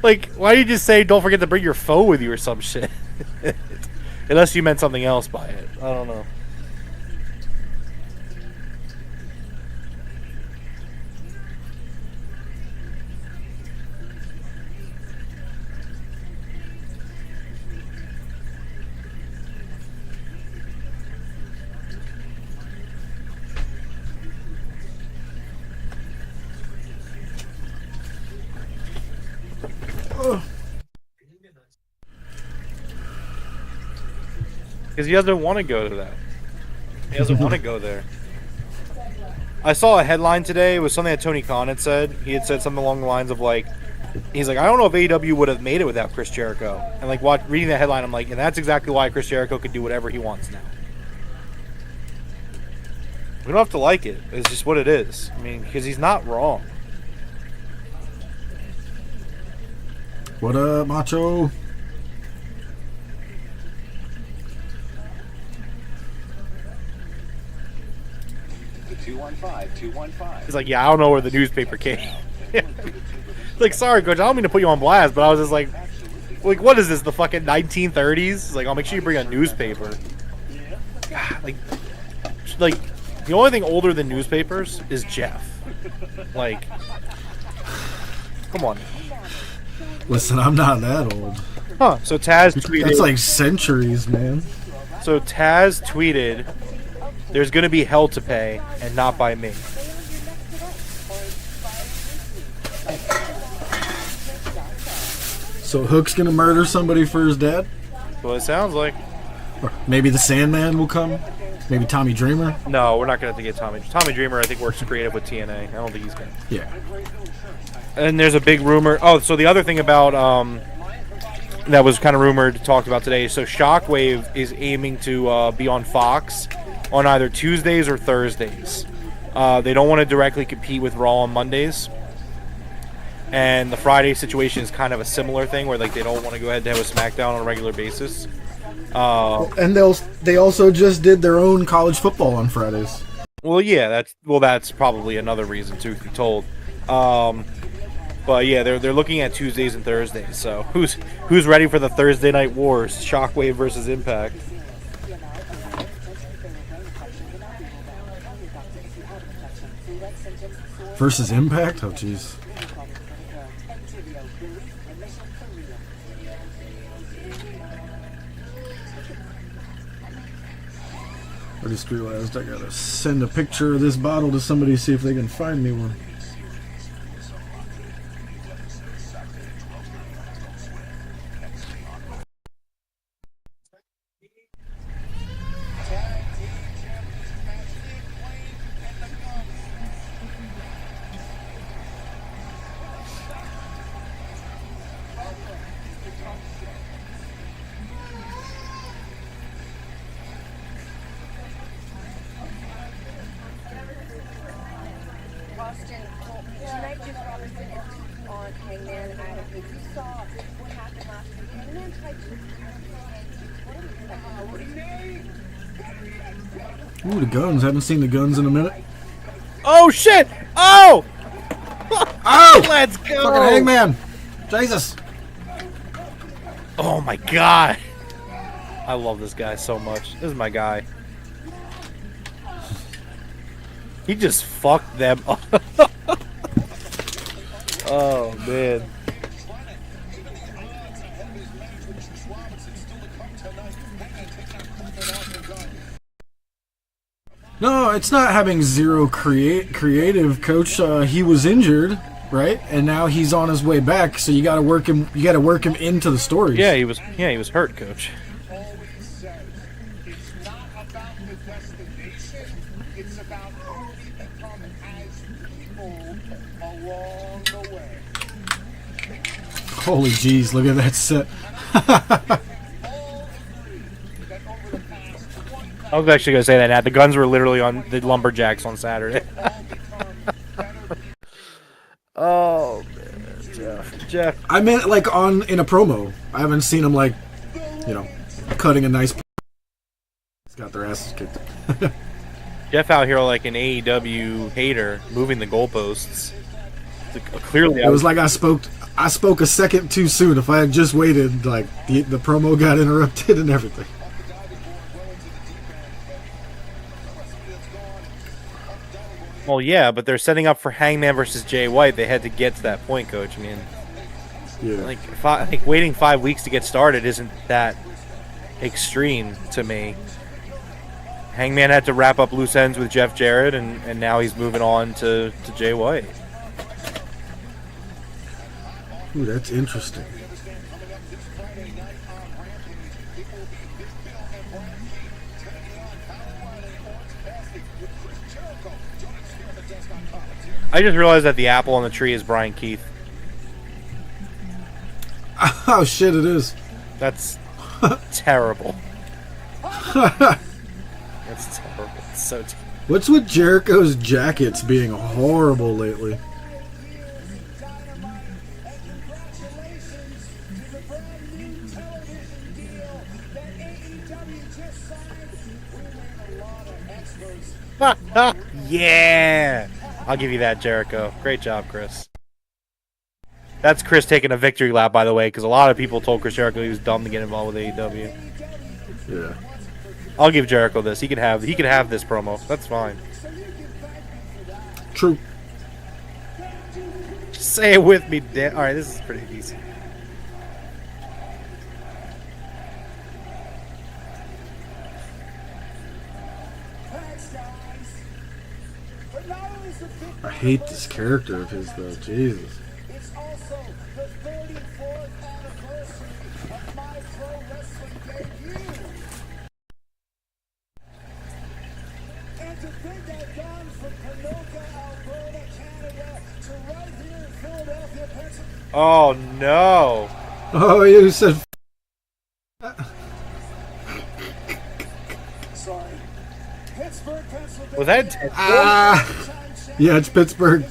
Like, why do you just say don't forget to bring your phone with you or some shit? Unless you meant something else by it. I don't know. Because he doesn't want to go to that. He doesn't want to go there. I saw a headline today. It was something that Tony Khan had said. He had said something along the lines of like, he's like, I don't know if AEW would have made it without Chris Jericho. And like, reading that headline, I'm like, and that's exactly why Chris Jericho could do whatever he wants now. We don't have to like it. It's just what it is. I mean, because he's not wrong. What up, Macho? The 215. He's like, yeah, I don't know where the newspaper came. Like, sorry, coach, I don't mean to put you on blast, but I was just like, what is this, the fucking 1930s? Like, I'll make sure you bring a newspaper. Like, the only thing older than newspapers is Jeff. Like, come on. Listen, I'm not that old. Huh, so Taz tweeted... That's like centuries, man. So Taz tweeted, there's going to be hell to pay, and not by me. So Hook's gonna murder somebody for his dad? That's what it sounds like. Or maybe the Sandman will come? Maybe Tommy Dreamer? No, we're not going to have to get Tommy. Tommy Dreamer, I think, works creative with TNA. I don't think he's going to. Yeah. And there's a big rumor. Oh, so the other thing about that was kind of rumored, talked about today. So Shockwave is aiming to be on Fox on either Tuesdays or Thursdays. They don't want to directly compete with Raw on Mondays. And the Friday situation is kind of a similar thing where like they don't want to go ahead and have a SmackDown on a regular basis. And they also just did their own college football on Fridays. Well, yeah, that's probably another reason, truth be told. But yeah, they're looking at Tuesdays and Thursdays. So who's ready for the Thursday Night Wars? Shockwave versus Impact. Versus Impact? Oh, jeez. I just realized I gotta send a picture of this bottle to somebody, see if they can find me one. Austin, tonight Juice Robinson is on Hangman Adam. If you saw what happened last week, Hangman tried to... Ooh, the guns. Haven't seen the guns in a minute. Oh, shit! Oh! Oh! Let's go! Fucking Hangman! Jesus! Oh, my God. I love this guy so much. This is my guy. He just fucked them up. Oh, man. No, it's not having zero creative, coach. He was injured, right? And now he's on his way back, so you got to work him. You got to work him into the stories. Yeah, he was hurt, coach. Holy jeez, look at that set. I was actually going to say that, Nat. The guns were literally on the Lumberjacks on Saturday. Oh, man. Jeff. I meant like in a promo. I haven't seen him like, cutting a nice. He's got their asses kicked. Jeff out here like an AEW hater, moving the goalposts. Clearly, it was like I spoke a second too soon. If I had just waited, like the promo got interrupted and everything. Well, yeah, but they're setting up for Hangman versus Jay White. They had to get to that point, coach. I mean, yeah. Waiting 5 weeks to get started isn't that extreme to me. Hangman had to wrap up loose ends with Jeff Jarrett, and now he's moving on to Jay White. Ooh, that's interesting. I just realized that the apple on the tree is Brian Keith. Oh shit! It is. That's terrible. That's terrible. It's so terrible. What's with Jericho's jackets being horrible lately? Congratulations to the brand new television deal that AEW just signed. We made a lot of experts. Yeah! I'll give you that, Jericho. Great job, Chris. That's Chris taking a victory lap, by the way, because a lot of people told Chris Jericho he was dumb to get involved with AEW. Yeah. I'll give Jericho this. He can have this promo. That's fine. True. Just say it with me, Dan. All right, this is pretty easy. I hate this character of his though. Jesus. It's also the 34th anniversary of my pro wrestling debut. And to think I've gone from Panoka, Alberta, Canada to right here in Philadelphia, Pennsylvania. Oh no! Oh, you said. Sorry. Pittsburgh, Pennsylvania. Was that? Yeah, it's Pittsburgh.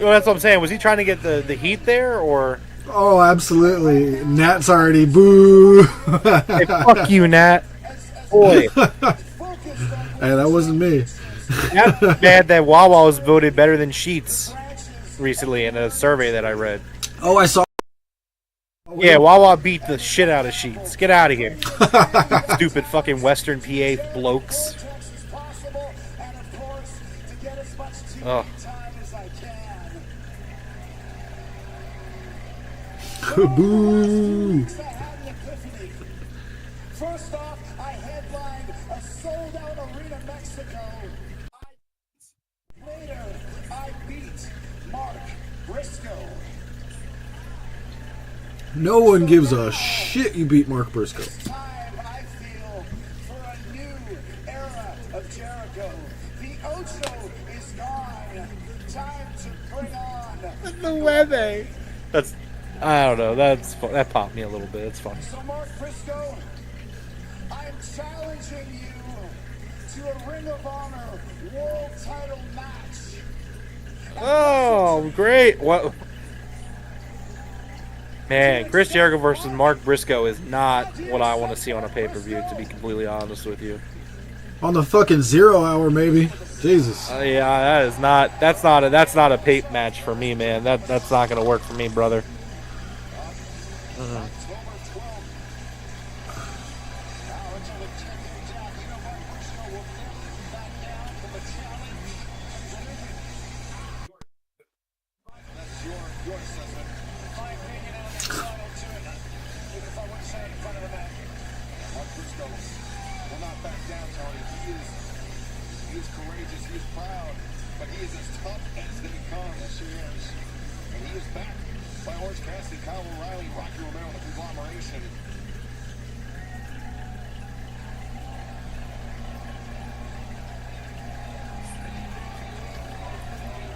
Well, that's what I'm saying. Was he trying to get the heat there, or? Oh, absolutely. Nat's already boo. Hey, fuck you, Nat. Boy. Hey, that wasn't me. That's bad that Wawa was voted better than Sheets recently in a survey that I read. Oh, I saw. Yeah, Wawa beat the shit out of Sheets. Get out of here. Stupid fucking Western PA blokes. Oh. Boo. First off, I headlined a sold-out Arena Mexico. Later, I beat Mark Briscoe. No one gives a shit you beat Mark Briscoe. Time, I feel, for a new era of Jericho. The Ocho is gone. Time to bring on The weather. That's, I don't know. That popped me a little bit. It's funny. So Mark Briscoe, I'm challenging you to a Ring of Honor World Title match. Oh, great! What? Man, Chris Jericho versus Mark Briscoe is not what I want to see on a pay-per-view. To be completely honest with you. On the fucking 0 hour, maybe. Jesus. Yeah, that's not a pape match for me, man. That's not gonna work for me, brother.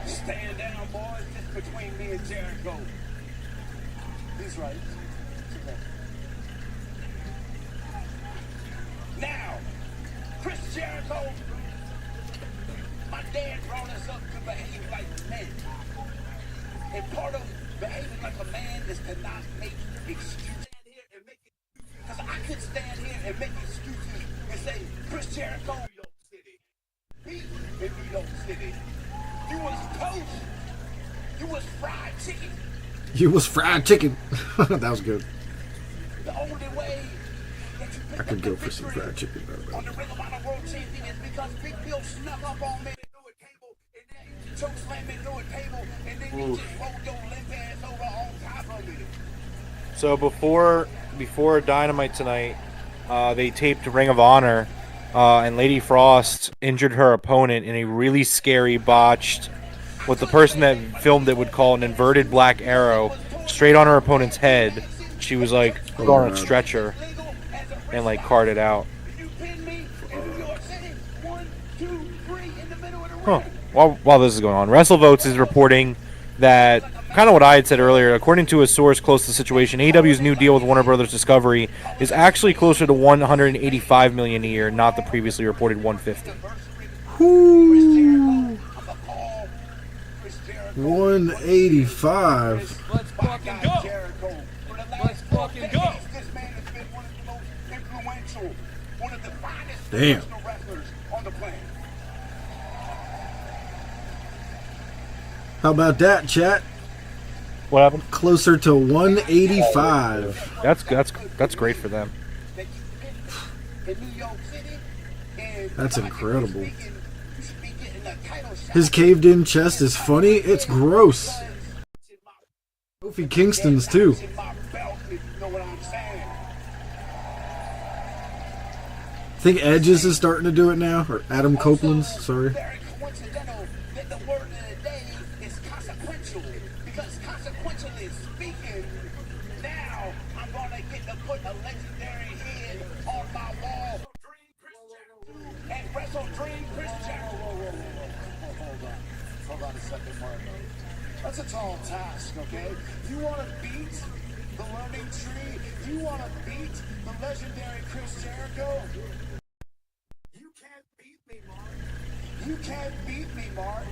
Stand down, boys, just between me and Jericho. He's right. Now, Chris Jericho, my dad brought us up to behave like men. And part of behaving like a man is to not make excuses. Because I could stand here and make excuses and say, Chris Jericho, New York City. Me in New York City. You was toast. You was fried chicken. You was fried chicken. That was good. The only way that you I could go for some fried chicken. on the Ring of Honor World Champion is because Big Bill snuck up on me through a table, and then you choke slam me through a table, and then you just rolled your limp ass over on top of me. So before Dynamite tonight, they taped Ring of Honor, and Lady Frost injured her opponent in a really scary botched, what the person that filmed it would call an inverted black arrow, straight on her opponent's head. She was like on a stretcher and like carted out. You pinned me in New York City. 1, 2, 3 in the middle of the ring. Huh. while this is going on, WrestleVotes is reporting that kind of what I had said earlier. According to a source close to the situation, AEW's new deal with Warner Brothers Discovery is actually closer to $185 million a year, not the previously reported $150. Whoo. 185. Let's fucking go. Let's fucking go. Damn. How about that, chat? What happened? Closer to 185. That's great for them. That's incredible. His caved-in chest is funny. It's gross. Kofi Kingston's too. I think Edge's is starting to do it now, or Adam Copeland's. Sorry. That's a tall task, okay? You want to beat the learning tree? You want to beat the legendary Chris Jericho? You can't beat me, Mark. You can't beat me, Mark.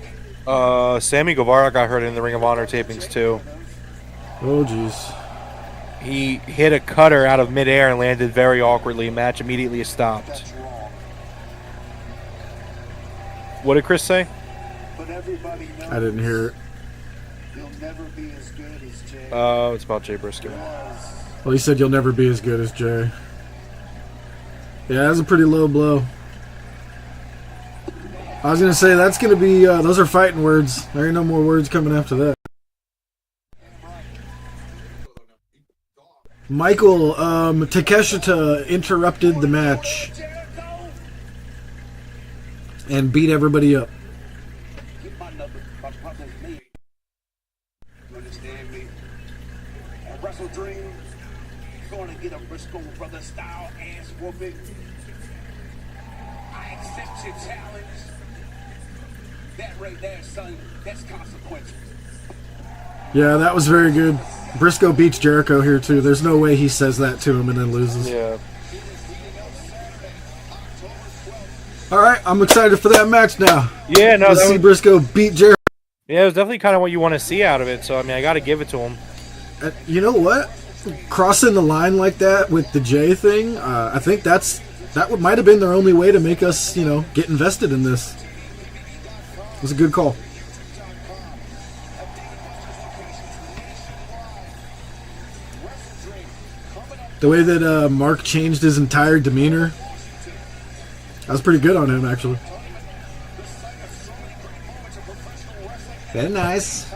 Sammy Guevara got hurt in the Ring of Honor tapings too. Oh, jeez. He hit a cutter out of midair and landed very awkwardly. Match immediately stopped. What did Chris say? I didn't hear it. Never be as good as Jay. It's about Jay Briscoe. Well, he said you'll never be as good as Jay. Yeah, that's a pretty low blow. I was going to say, that's going to be, those are fighting words. There ain't no more words coming after that. Michael, Takeshita interrupted the match and beat everybody up. Dream, going to get a Briscoe brother style ass whooping. I accept your challenge. That right there, son, that's consequential. Yeah, that was very good. Briscoe beats Jericho here too. There's no way he says that to him and then loses. Yeah. All right, I'm excited for that match now. Yeah, no. Let's see Briscoe beat Jericho. Yeah, it was definitely kind of what you want to see out of it. So I mean, I got to give it to him. You know what? Crossing the line like that with the J thing, I think that might have been their only way to make us, get invested in this. It was a good call. The way that Mark changed his entire demeanor, that was pretty good on him, actually. Very nice.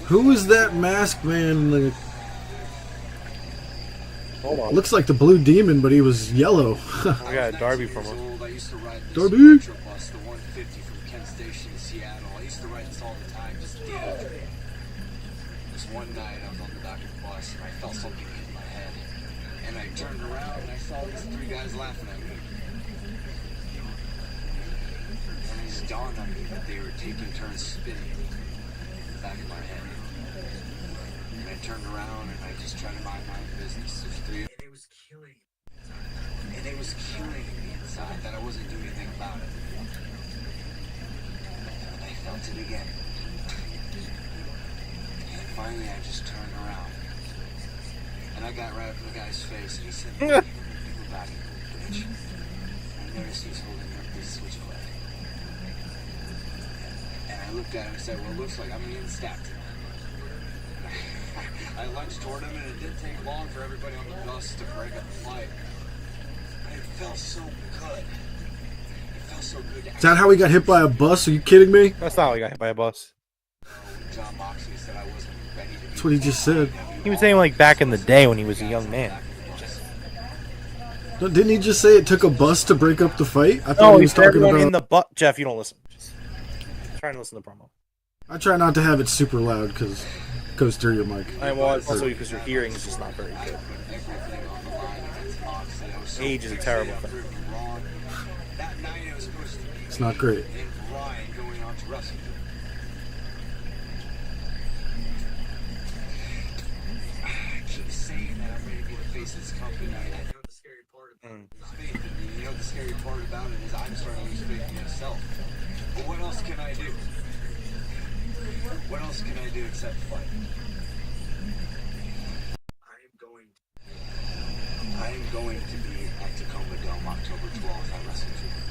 Who is that masked man? Hold on. Looks like the Blue Demon, but he was yellow. I got Darby from him. Darby! The 150 from Kent Station to Seattle. I used to ride this all the time, just This one night I was on the doctor bus and I felt something hit my head. And I turned around and I saw these three guys laughing at me. And it just dawned on me that they were taking turns spinning in the back of my head. And I turned around and I just tried to mind my own business. There's three of them. And it was killing me. And it was killing me inside that I wasn't doing anything about it. And I felt it again. And finally I just turned around. And I got right up in the guy's face and he said, "Go back, bitch." And I noticed he was holding up this switchblade. And I looked at him and said, "Well, it looks like I'm getting stabbed tonight." I lunged toward him and it didn't take long for everybody on the bus to break up the fight. But it felt so good. It felt so good. Is that how he got hit by a bus? Are you kidding me? That's not how he got hit by a bus. John Moxley said I wasn't ready to be. That's what he just said. He was saying like back in the day when he was a young man. Didn't he just say it took a bus to break up the fight? I thought No, he he was said talking everyone about. in the butt. Jeff, you don't listen. Just trying to listen to the promo. I try not to have it super loud because it goes through your mic. I well, also because your hearing is just not very good. Age is a terrible thing. It's not great. You know the scary part about it is I'm starting to lose faith in myself. But what else can I do? What else can I do except fight? I am going to be at Tacoma Dome October 12th at WrestleMania.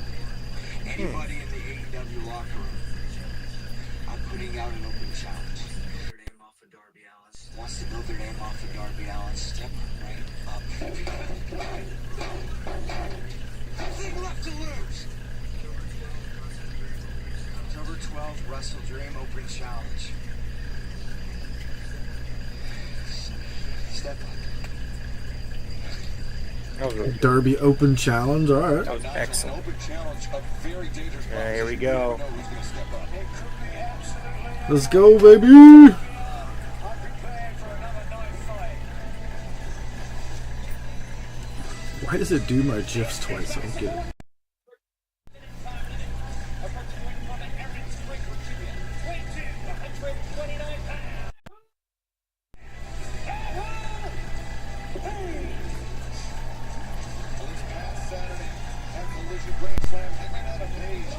Anybody in the AEW locker room, I'm putting out an open challenge. Their name off of Darby Allin. Wants to build their name off of Darby Allin. Step right up. Nothing left to lose. October 12th, Wrestle Dream Open Challenge. Step up. Derby Open Challenge. All right. That was excellent. Yeah, here we go. Let's go, baby. Why does it do my GIFs twice? I don't get it.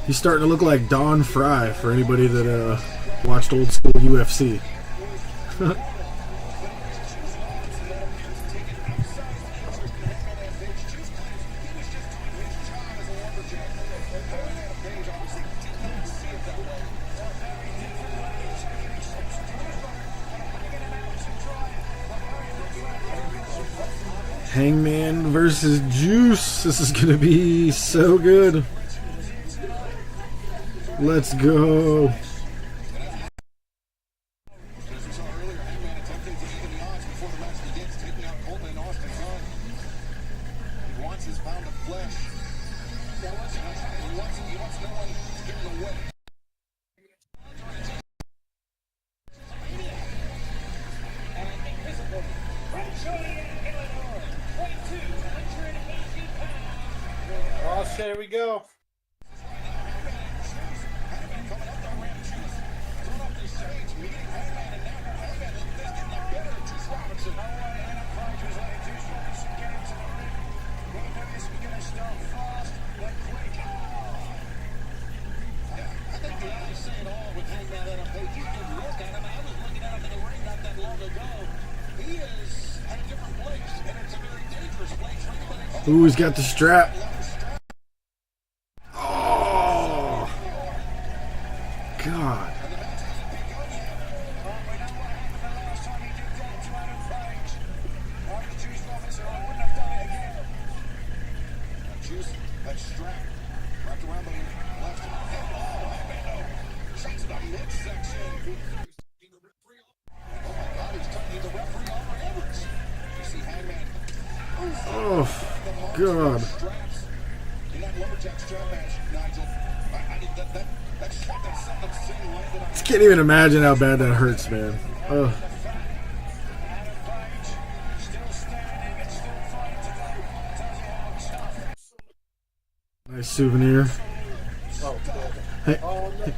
He's starting to look like Don Fry for anybody that watched old school UFC. Hangman versus Juice. This is going to be so good. Let's go. Oh shit, here we go. Ooh, he's got the strap. Oh, God. Oh, God. I can't even imagine how bad that hurts, man. Ugh. Nice souvenir.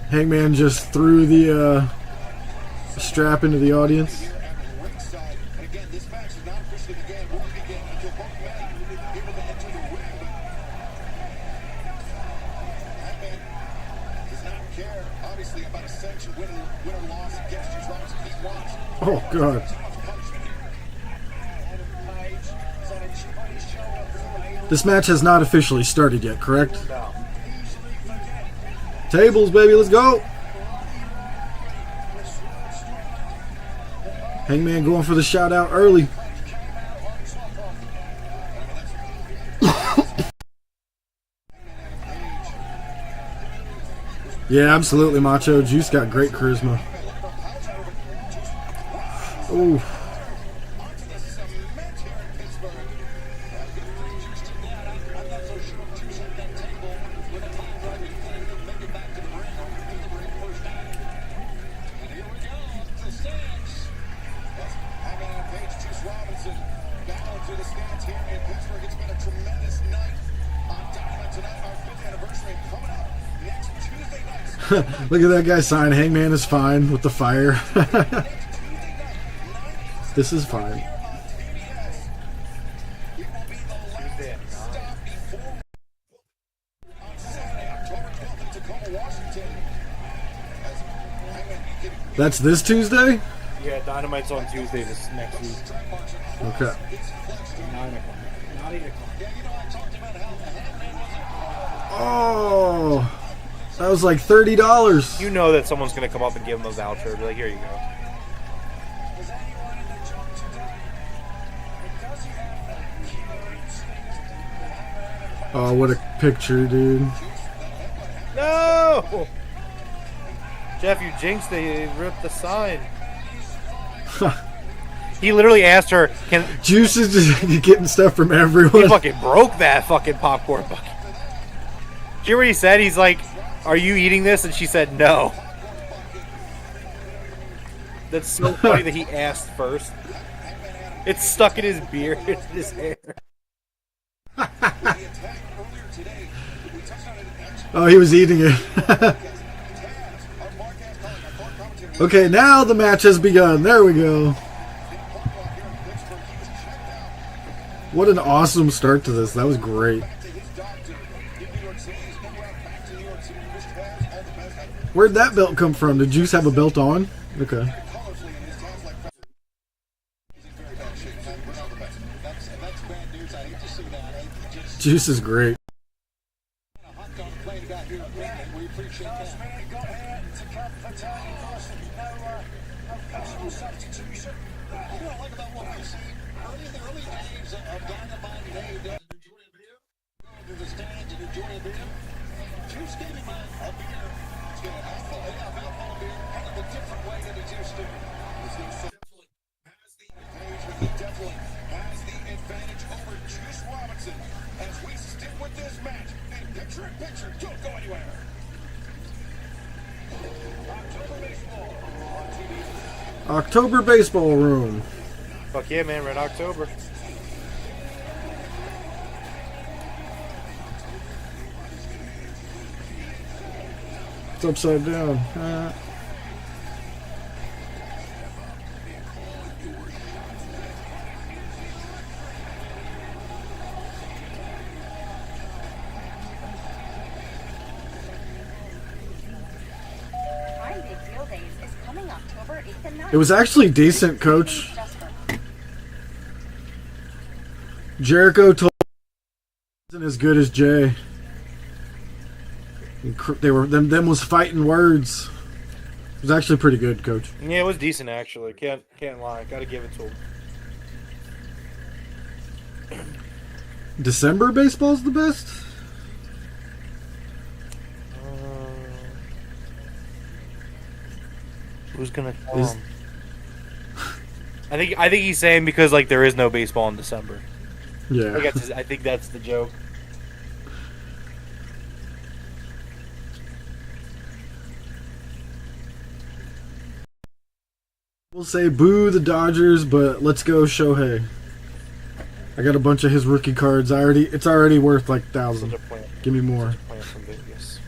Hangman just threw the strap into the audience. Oh, God. This match has not officially started yet, correct? Tables, baby, let's go. Hangman going for the shout out early. Yeah, absolutely, Macho. Juice got great charisma. Ooh. Look at that guy sign. Hangman is fine with the fire. This is fine. That's this Tuesday? Yeah, Dynamite's on Tuesday this next week. Okay. 9 o'clock. Not 8 o'clock. Oh, that was like $30. You know that someone's going to come up and give him a voucher. Be like, here you go. Oh, what a picture, dude. No! Jeff, you jinxed it. They ripped the sign. He literally asked her, "Can Juice is just getting stuff from everyone." He fucking broke that fucking popcorn bucket. Did you hear what he said? He's like, "Are you eating this?" And she said, "No." That's so funny that he asked first. It's stuck in his beard and his hair. Oh, he was eating it. Okay, now the match has begun. There we go. What an awesome start to this. That was great. Where'd that belt come from? Did Juice have a belt on? Okay. Juice is great. October Baseball Room. Fuck yeah, man. Red October. It's upside down. It was actually decent, Coach. Jericho told me wasn't as good as Jay. They were them was fighting words. It was actually pretty good, Coach. Yeah, it was decent actually. Can't lie. Got to give it to him. December baseball's the best. Who's gonna tell him? I think he's saying because like there is no baseball in December. Yeah. I think that's the joke. We'll say boo the Dodgers, but let's go Shohei. I got a bunch of his rookie cards. It's already worth like 1,000. Give me more. From Vegas.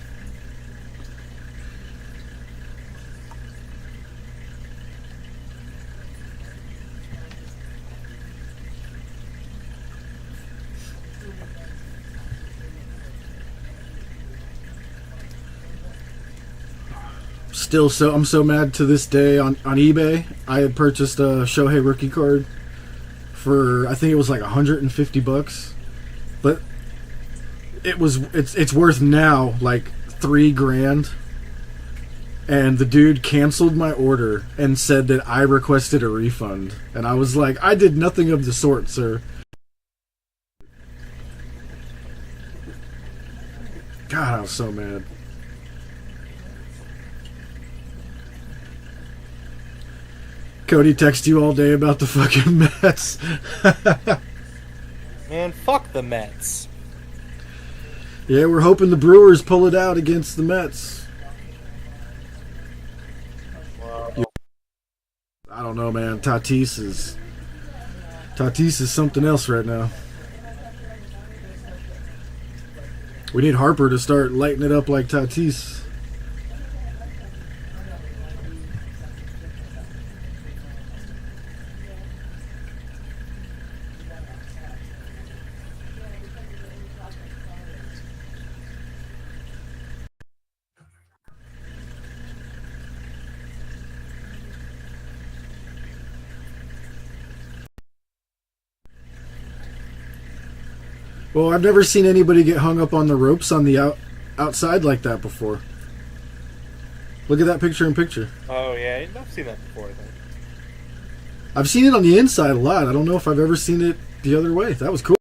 I'm so mad to this day on eBay. I had purchased a Shohei rookie card for I think it was like $150, but it's worth now like $3,000. And the dude canceled my order and said that I requested a refund, and I was like, I did nothing of the sort, sir. God, I was so mad. Cody texted you all day about the fucking Mets. Man, fuck the Mets. Yeah, we're hoping the Brewers pull it out against the Mets. Wow. I don't know, man. Tatis is something else right now. We need Harper to start lighting it up like Tatis. Well, I've never seen anybody get hung up on the ropes on the outside like that before. Look at that picture in picture. Oh, yeah. I've seen that before, I think. I've seen it on the inside a lot. I don't know if I've ever seen it the other way. That was cool.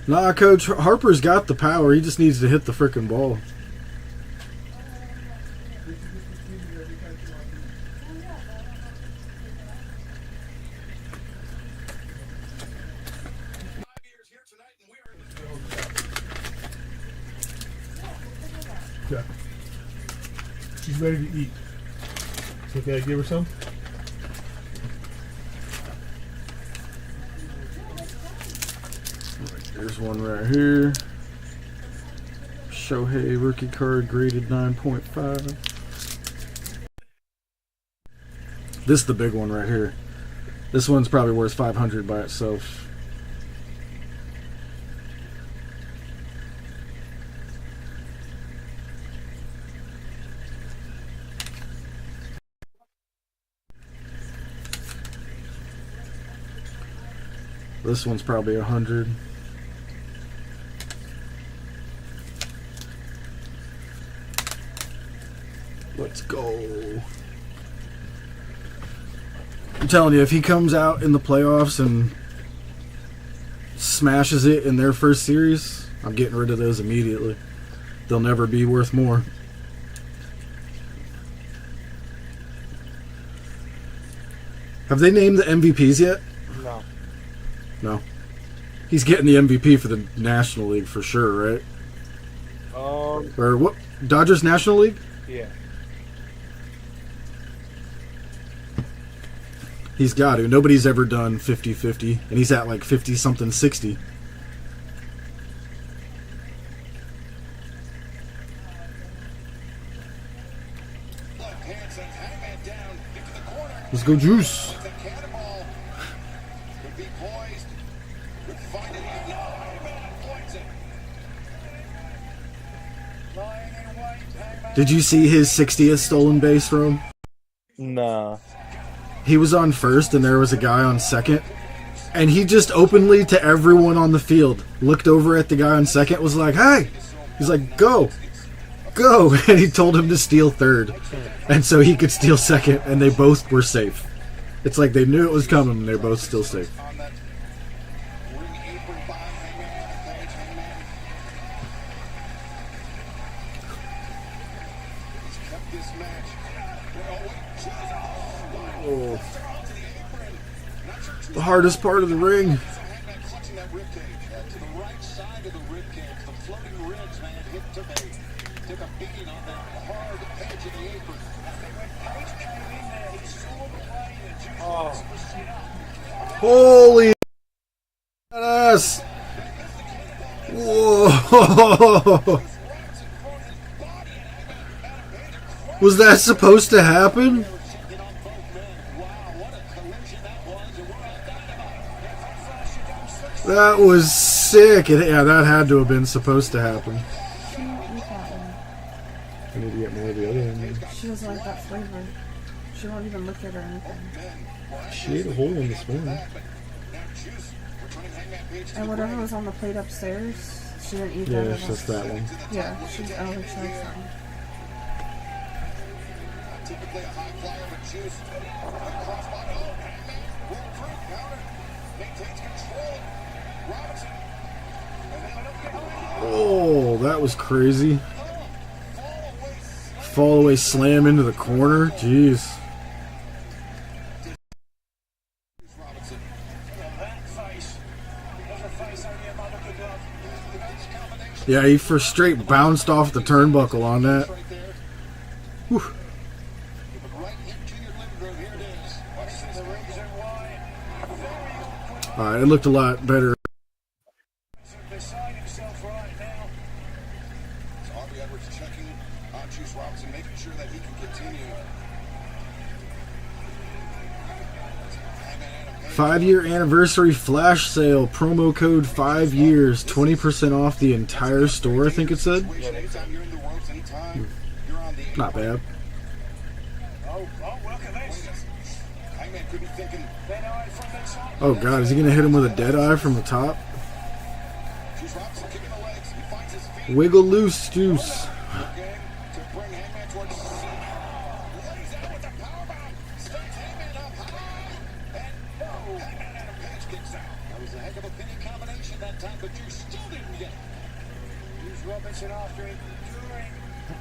Nah, Coach, Harper's got the power. He just needs to hit the frickin' ball. Okay. She's ready to eat. So okay, I give her some? There's one right here. Shohei rookie card graded 9.5. This is the big one right here. This one's probably worth 500 by itself. This one's probably 100. Let's go. I'm telling you, if he comes out in the playoffs and smashes it in their first series, I'm getting rid of those immediately. They'll never be worth more. Have they named the MVPs yet? No. No. He's getting the MVP for the National League for sure, right? Or what? Dodgers National League? Yeah. He's got to. Nobody's ever done 50-50, and he's at like 50-something, 60. Let's go, Juice. Did you see his 60th stolen base from him? Nah. He was on first, and there was a guy on second. And he just openly, to everyone on the field, looked over at the guy on second, was like, hey! He's like, go! Go! And he told him to steal third. And so he could steal second, and they both were safe. It's like they knew it was coming, and they're both still safe. Oh. The hardest part of the ring. Holy ass! Whoa! Was that supposed to happen? That was sick. Yeah, that had to have been supposed to happen. She didn't eat that one. I need to get more of the other one. She doesn't like that flavor. She won't even look at it or anything. She ate a whole one this morning. And whatever was on the plate upstairs, she didn't eat that. Yeah, it's just that one. Yeah, she's always tried something. Oh, that was crazy. Fall away slam into the corner. Jeez. Yeah, he for straight bounced off the turnbuckle on that. Whew. Alright, it looked a lot better. Five-year anniversary flash sale, promo code 5 years, 20% off the entire store, I think it said. Not bad. Oh, look at this. Hangman could be thinking, dead eye from the top. Oh god, is he gonna hit him with a dead eye from the top? Juice Robinson kicking the legs. He finds his feet. Wiggle loose, Juice. Again to bring Hangman towards the seat. Lays out with the powerbomb. Spins Hangman up high. And Hangman Adam Page kicks out. That was a heck of a pinning combination that time, but Juice still didn't get it. Juice Robinson after enduring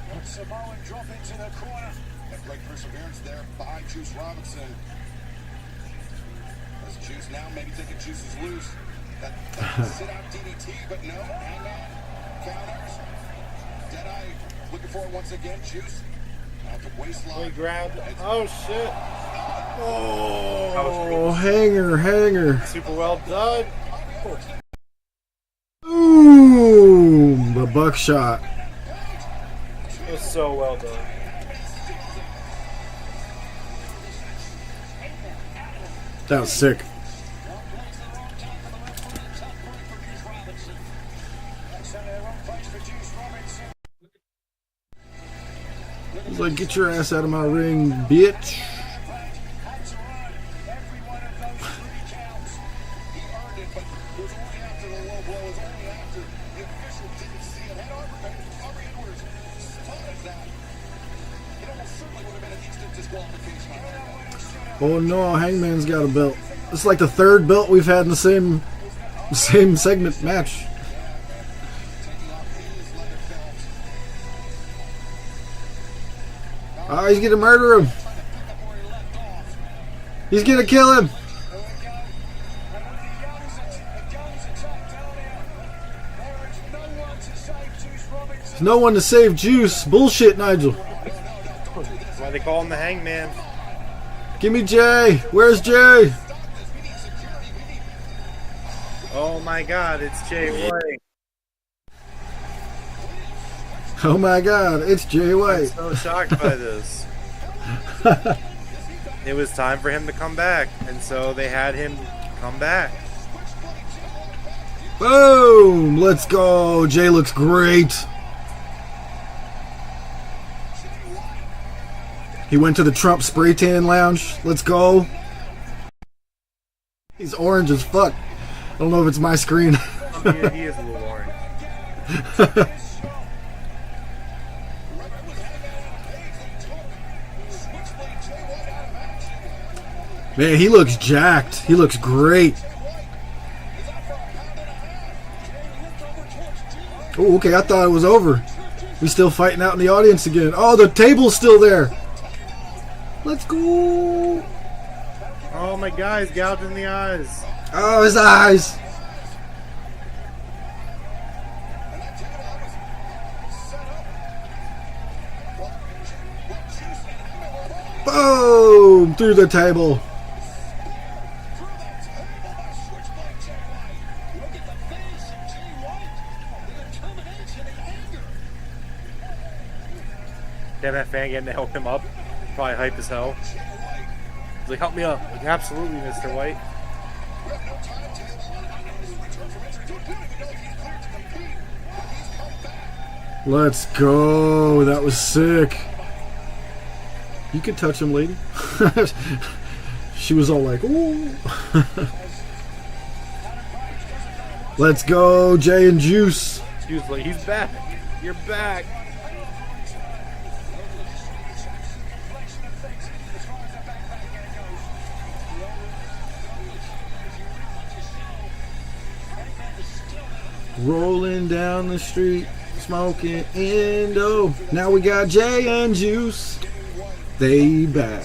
that Samoan drop into the corner. And great perseverance there behind Juice Robinson. As Juice now maybe thinking Juice is loose. That sit out DDT, but no. Hangman counters. Deadeye looking for it once again. Juice. Now to waistline. He grabbed. Oh shit. Oh, hanger. Super well done. Boom! The buckshot. It was so well done. That was sick. He's like, get your ass out of my ring, bitch. Oh no, Hangman's got a belt. It's like the third belt we've had in the same segment match. Oh, he's gonna murder him. He's gonna kill him. There's no one to save Juice. Bullshit, Nigel. That's why they call him the Hangman. Give me Jay. Where's Jay? Oh my god, it's Jay White. Oh my god, it's Jay White. I'm so shocked by this. It was time for him to come back, and so they had him come back. Boom! Let's go. Jay looks great. He went to the Trump spray tan lounge. Let's go. He's orange as fuck. I don't know if it's my screen. Yeah, he is a little orange. Man, he looks jacked. He looks great. Oh, okay. I thought it was over. We still fighting out in the audience again. Oh, the table's still there. Let's go. Oh my god, he's gouged in the eyes. Oh, his eyes. Boom! Through the table. Damn, that fan getting to help him up. Probably hype as hell. He's like, help me up. Like, absolutely, Mr. White. Let's go. That was sick. You can touch him, lady. She was all like, ooh. Let's go, Jay and Juice. He was like, he's back. You're back. Rolling down the street, smoking Indo. Now we got Jay and Juice. They back.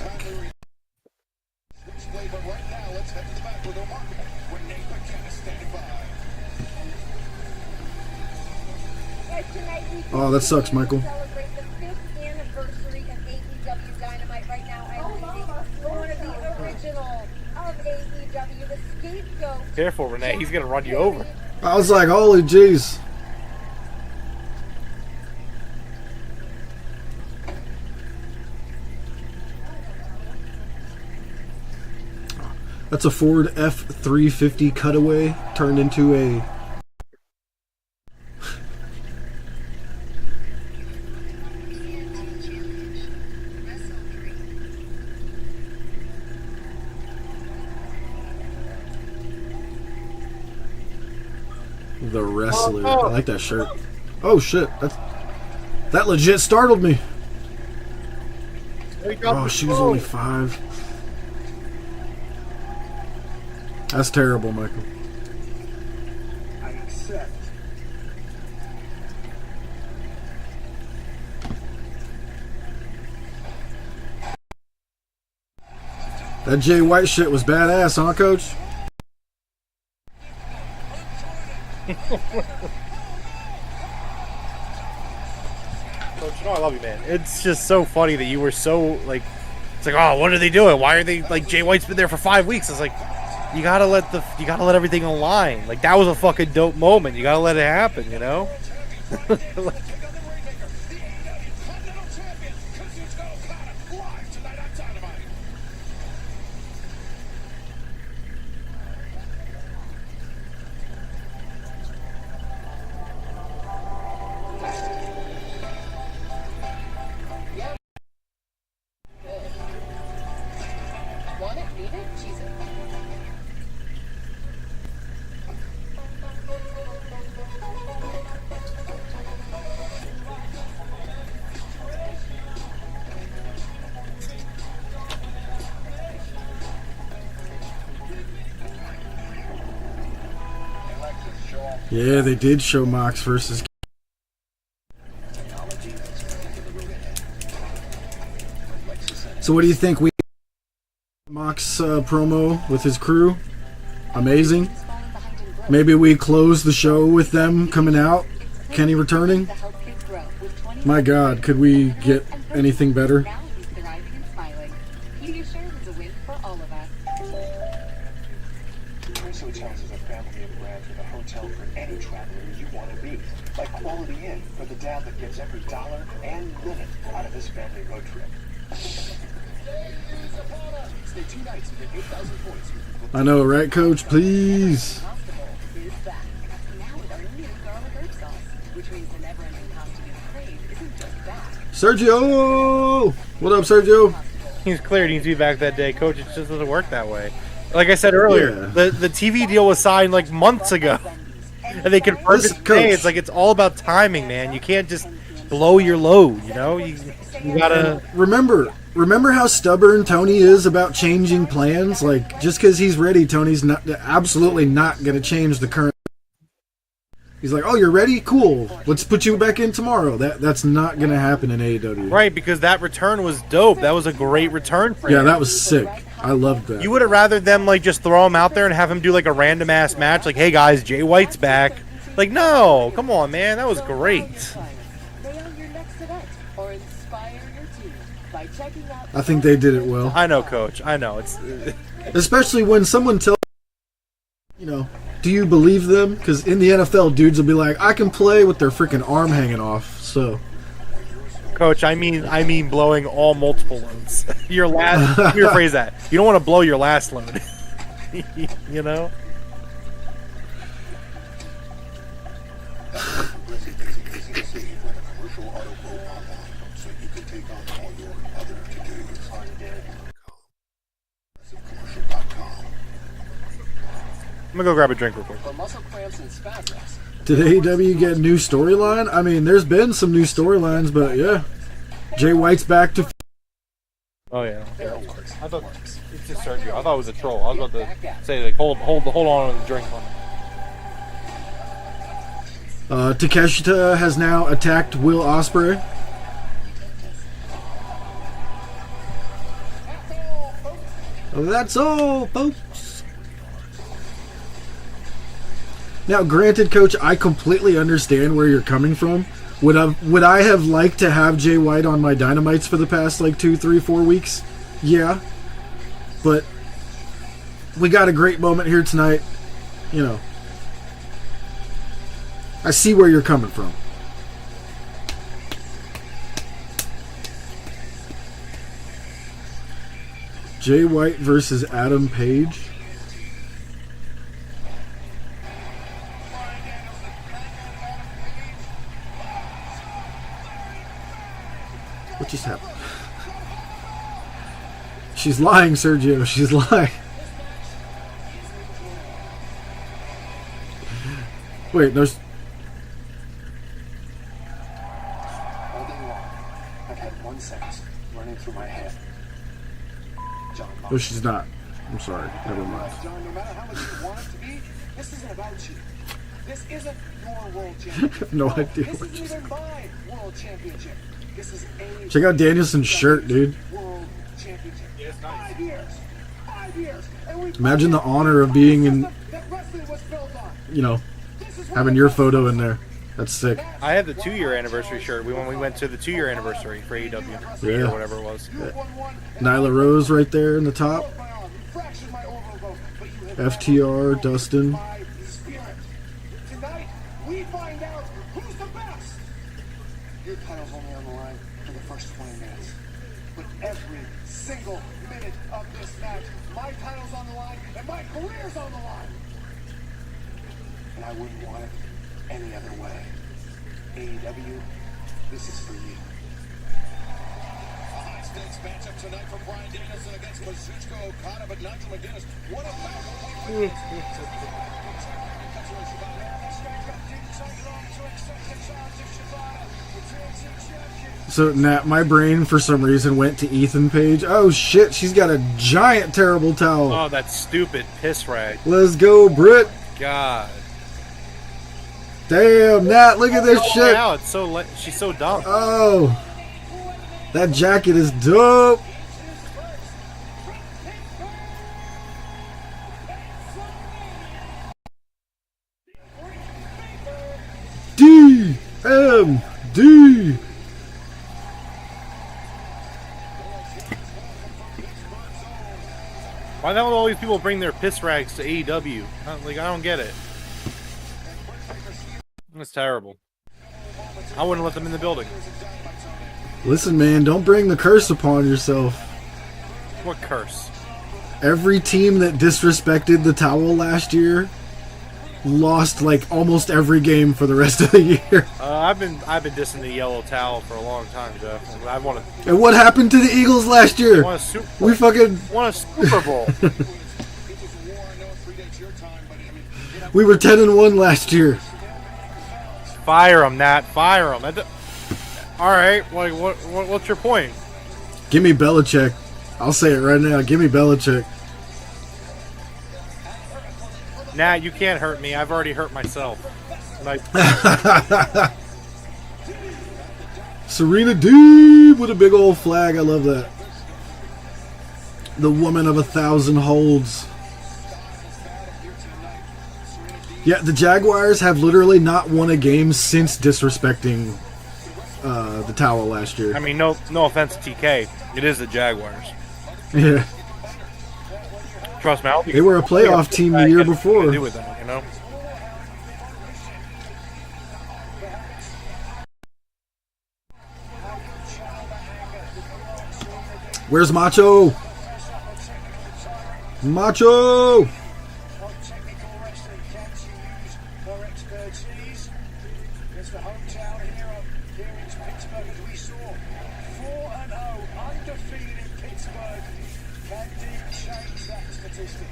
Oh, that sucks, Michael. Celebrate the 5th anniversary of AEW Dynamite. Right now, I'm meeting one of the original of AEW, the Scapegoat. Careful, Renee. He's going to run you over. I was like, holy jeez. That's a Ford F-350 cutaway turned into a... The wrestler. I like that shirt. Oh shit! That legit startled me. Oh, she was only 5. That's terrible, Michael. I accept. That Jay White shit was badass, huh, Coach? Coach, you know I love you, man. It's just so funny that you were so, like, it's like, oh, what are they doing? Why are they, like, Jay White's been there for 5 weeks. It's like, you gotta let everything align. Like, that was a fucking dope moment. You gotta let it happen, you know? Like, Want it? Need it? Cheese it. Yeah, they did show Mox versus. So what do you think? We Mox promo with his crew, amazing. Maybe we close the show with them coming out, Kenny returning. My God, could we get anything better? Now he's thriving and smiling. He assures is a win for all of us. Prince Hotels is a family of brands with a hotel for any traveler you want to be. Like Quality Inn for the dad that gets every dollar and minute out of his family road trip. Stay 2 nights and get 8,000 points. I know, right, Coach? Please. Is back. Now with our new garlic herb sauce, which means the never-ending pasta you crave isn't just back. Sergio! What up, Sergio? he's cleared. He needs to be back that day. Coach, it just doesn't work that way. Like I said earlier, the TV deal was signed like months ago. And they confirmed it today. It's like, it's all about timing, man. You can't just blow your load, you know? You gotta... Remember how stubborn Tony is about changing plans? Like, just because he's ready, Tony's absolutely not going to change the current... He's like, oh, you're ready? Cool. Let's put you back in tomorrow. That's not going to happen in AEW. Right, because that return was dope. That was a great return for him. Yeah, that was sick. I loved that. You would have rather them, like, just throw him out there and have him do, like, a random-ass match. Like, hey, guys, Jay White's back. Like, no. Come on, man. That was great. I think they did it well. I know, Coach. I know. It's especially when someone tells you know, do you believe them? Because in the NFL, dudes will be like, I can play with their freaking arm hanging off. So, Coach, I mean blowing all multiple loads. Your last. Let me rephrase that. You don't want to blow your last load. You know. I'm gonna go grab a drink real quick. Did AEW get a new storyline? I mean, there's been some new storylines, but yeah. Jay White's back to... Oh, yeah. I thought it's just Sergio. I thought it was a troll. I was about to say, like, hold on to the drink on me. Takeshita has now attacked Will Ospreay. That's all, folks. Now, granted, Coach, I completely understand where you're coming from. Would I have liked to have Jay White on my Dynamites for the past, like, 2, 3, 4 weeks? Yeah. But we got a great moment here tonight. You know. I see where you're coming from. Jay White versus Adam Page. What just happened? She's lying, Sergio. She's lying. Wait, there's. All day long, I've had one sentence running through my head. John, No, she's not. I'm sorry. Never mind. John, no matter how much you want it to be, this isn't about you. This isn't your world championship. No idea This what isn't she's even my world championship. This is a Check out Danielson's shirt, dude. world championship. 5 years. 5 years. And we Imagine the honor of being in, that wrestling was built on. you know, having your photo in there. That's sick. I had the 2-year anniversary shirt. When we went to the 2-year anniversary for AEW, Yeah. or whatever it was. Nyla Rose right there in the top. Fractured my overvote, but you have FTR, Dustin. my spirit. Tonight, we find out who's the best. Your title's only on the line for the first 20 minutes. But every single minute of this match, my title's on the line and my career's on the line. And I wouldn't want it any other way. AEW, this is for you. A high-stakes matchup tonight for Bryan Danielson against Kazuchika Okada, but Nigel McGuinness, what a So, Nat, my brain for some reason went to Ethan Page. Oh shit, she's got a giant terrible towel. Oh, that stupid piss rag. Let's go, Britt. God. Damn, Nat, look at this shit. Now it's so she's so dumb. Oh, that jacket is dope. DMD. Why don't all these people bring their piss rags to AEW? Like, I don't get it. That's terrible. I wouldn't let them in the building. Listen, man, don't bring the curse upon yourself. What curse? Every team that disrespected the towel last year lost like almost every game for the rest of the year. I've been dissing the yellow towel for a long time, Jeff. I want to. And what happened to the Eagles last year? We fucking won a Super Bowl. We were 10-1 last year. Fire him, Nat. Fire him. All right. Like, what's your point? Give me Belichick. I'll say it right now. Give me Belichick. Nat, you can't hurt me. I've already hurt myself. Like, Serena Deeb with a big old flag. I love that. The woman of 1,000 holds. Yeah, the Jaguars have literally not won a game since disrespecting the towel last year. I mean, no offense to TK. It is the Jaguars. Yeah. Trust me. They were a playoff team the year before. Do with that, you know? Where's Macho? Macho! It's the hometown hero here in Pittsburgh, as we saw. 4-0, undefeated in Pittsburgh. Can Dean change that statistic?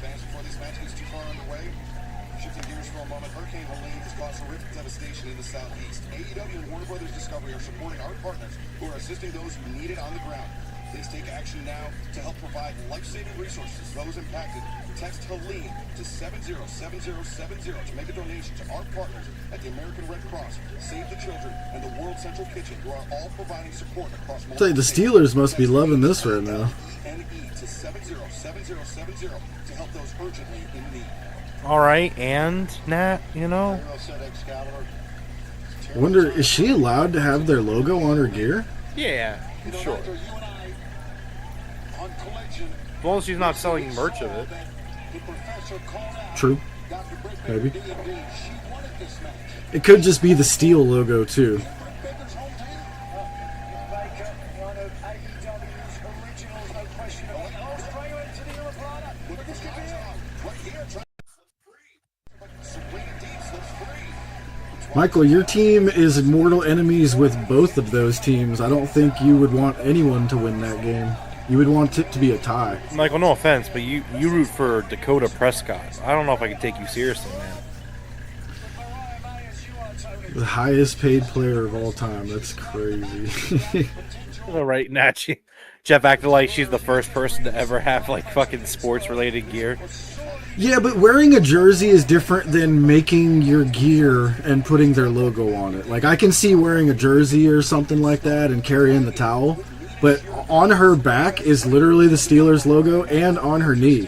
Fans, before this match gets too far underway, shifting gears for a moment, Hurricane Helene has caused horrific devastation in the southeast. AEW and Warner Brothers Discovery are supporting our partners who are assisting those who need it on the ground. Please take action now to help provide life-saving resources to those impacted. Text Helene to 707070 to make a donation to our partners at the American Red Cross, Save the Children, and the World Central Kitchen, who are all providing support across multiple Tell you, the Steelers must be loving this right now. ENE to 707070 to help those urgently in need. All right, and Nat, you know. I wonder, is she allowed to have their logo on her gear? Yeah, sure. As long as she's not selling merch of it. True. Maybe. It could just be the Steel logo, too. Michael, your team is mortal enemies with both of those teams. I don't think you would want anyone to win that game. You would want it to be a tie. Michael, no offense, but you root for Dakota Prescott. I don't know if I can take you seriously, man. The highest paid player of all time. That's crazy. All right, Nachi. Jeff acted like she's the first person to ever have like fucking sports related gear. Yeah, but wearing a jersey is different than making your gear and putting their logo on it. Like, I can see wearing a jersey or something like that and carrying the towel, but on her back is literally the Steelers logo and on her knee.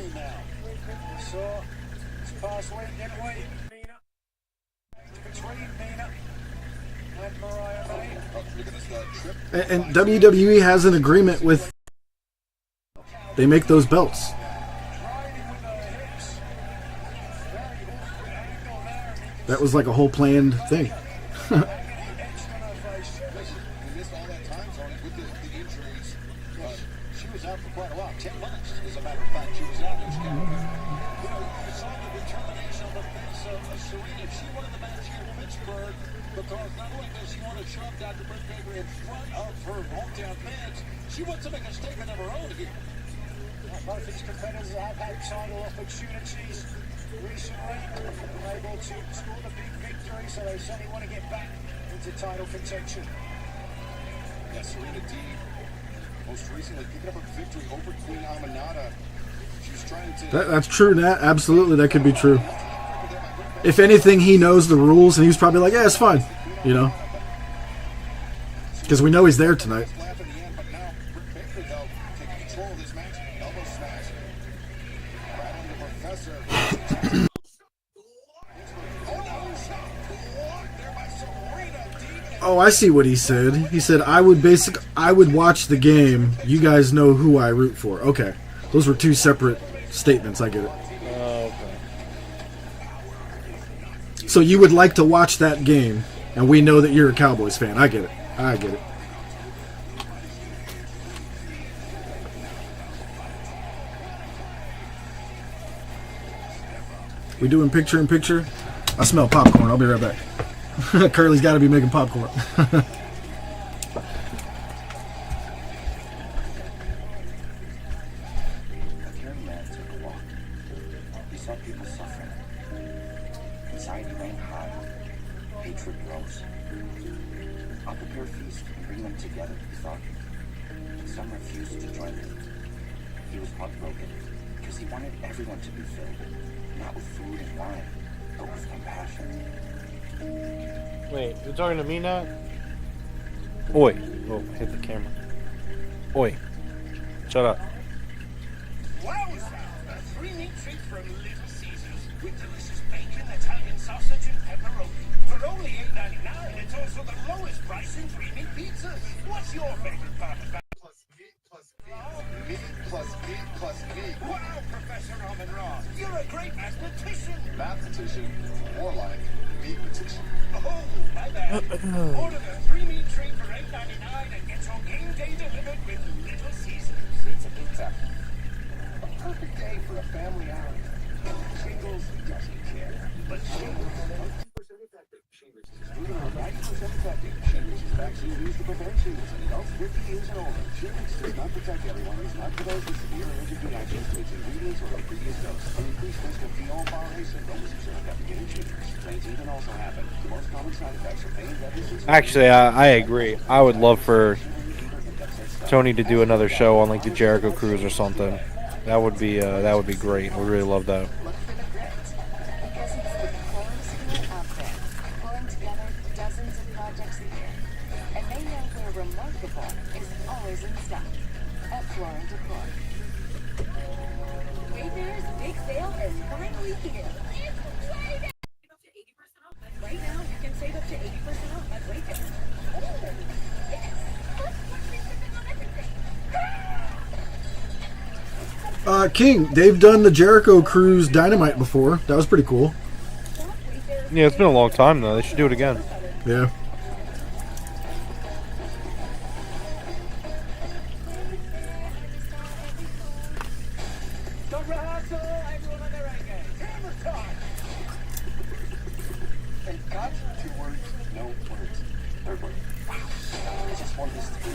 And WWE has an agreement with... They make those belts. That was like a whole planned thing. She was out for quite a while, 10 months, as a matter of fact. She was out. You saw the determination of the face of Serena. She wanted the match here in Pittsburgh because not only does she want to shove Dr. Britt Baker in front of her hometown fans, she wants to make a statement of her own here. Both these competitors have had title opportunities recently, able to score the big victory, so they certainly want to get back into title contention. Yes, Serena Deeb, most recently picking up a victory over Queen Aminata. She's trying to... That's true, Nat. Absolutely, that could be true. If anything, he knows the rules, and he's probably like, yeah, it's fine. You know? Because we know he's there tonight. Oh, I see what he said. He said, I would watch the game. You guys know who I root for. Okay. Those were two separate statements. I get it. Okay. So you would like to watch that game, and we know that you're a Cowboys fan. I get it. I get it. We doing picture-in-picture? I smell popcorn. I'll be right back. Curly's got to be making popcorn. Anxiety ran high. Hatred rose. I'll prepare feast and bring them together, he thought. Some refused to join him. He was heartbroken because he wanted everyone to be filled, not with food and wine, but with compassion. Wait, you're talking to me now? Oi. Oh, hit the camera. Oi. Shut up. Wowza! A 3-meat treat from Little Caesars with delicious bacon, Italian sausage, and pepperoni. For only $8.99, it's also the lowest price in 3-meat pizzas. What's your favorite part of that? Plus meat, plus meat. Meat plus meat plus meat. Wow, Professor Amin-Ra, you're a great mathematician. Mathematician? More like meat-matician. Oh, my bad. Order the 3-meat treat for $8.99 and get your game day delivered with Little Caesars. Pizza, pizza. A perfect day for a family outing. Shingles doesn't care. But Shingles is 90% effective. Shingles is 90% effective. Shingles is vaccine used to prevent shingles in adults 50 years and older. Shingles does not protect everyone. It's not for those with severe allergic reactions to its ingredients or a previous dose. An increased risk of Guillain-Barré syndrome is observed after getting shingles. Planes can also happen. The most common side effects are pain, redness, and... Actually, I agree. I would love for Tony to do another show on like the Jericho Cruise or something. That would be great. I would really love that. Because it's the coolest group out there, pulling together dozens of projects a year. And they know where remarkable is always in stock at Floor & Decor. Wayfarer's big sale is finally here. It's Wayfair! Right now, you can save up to 80% off at Wayfair. Oh, yes! Plus 1% on everything. King, they've done the Jericho Cruise Dynamite before. That was pretty cool. Yeah, it's been a long time though. They should do it again. Yeah. Don't rehearsal, everyone on their right game. Hammer time! And cut 2 words, no words. 3rd word. Wow. I just want this to be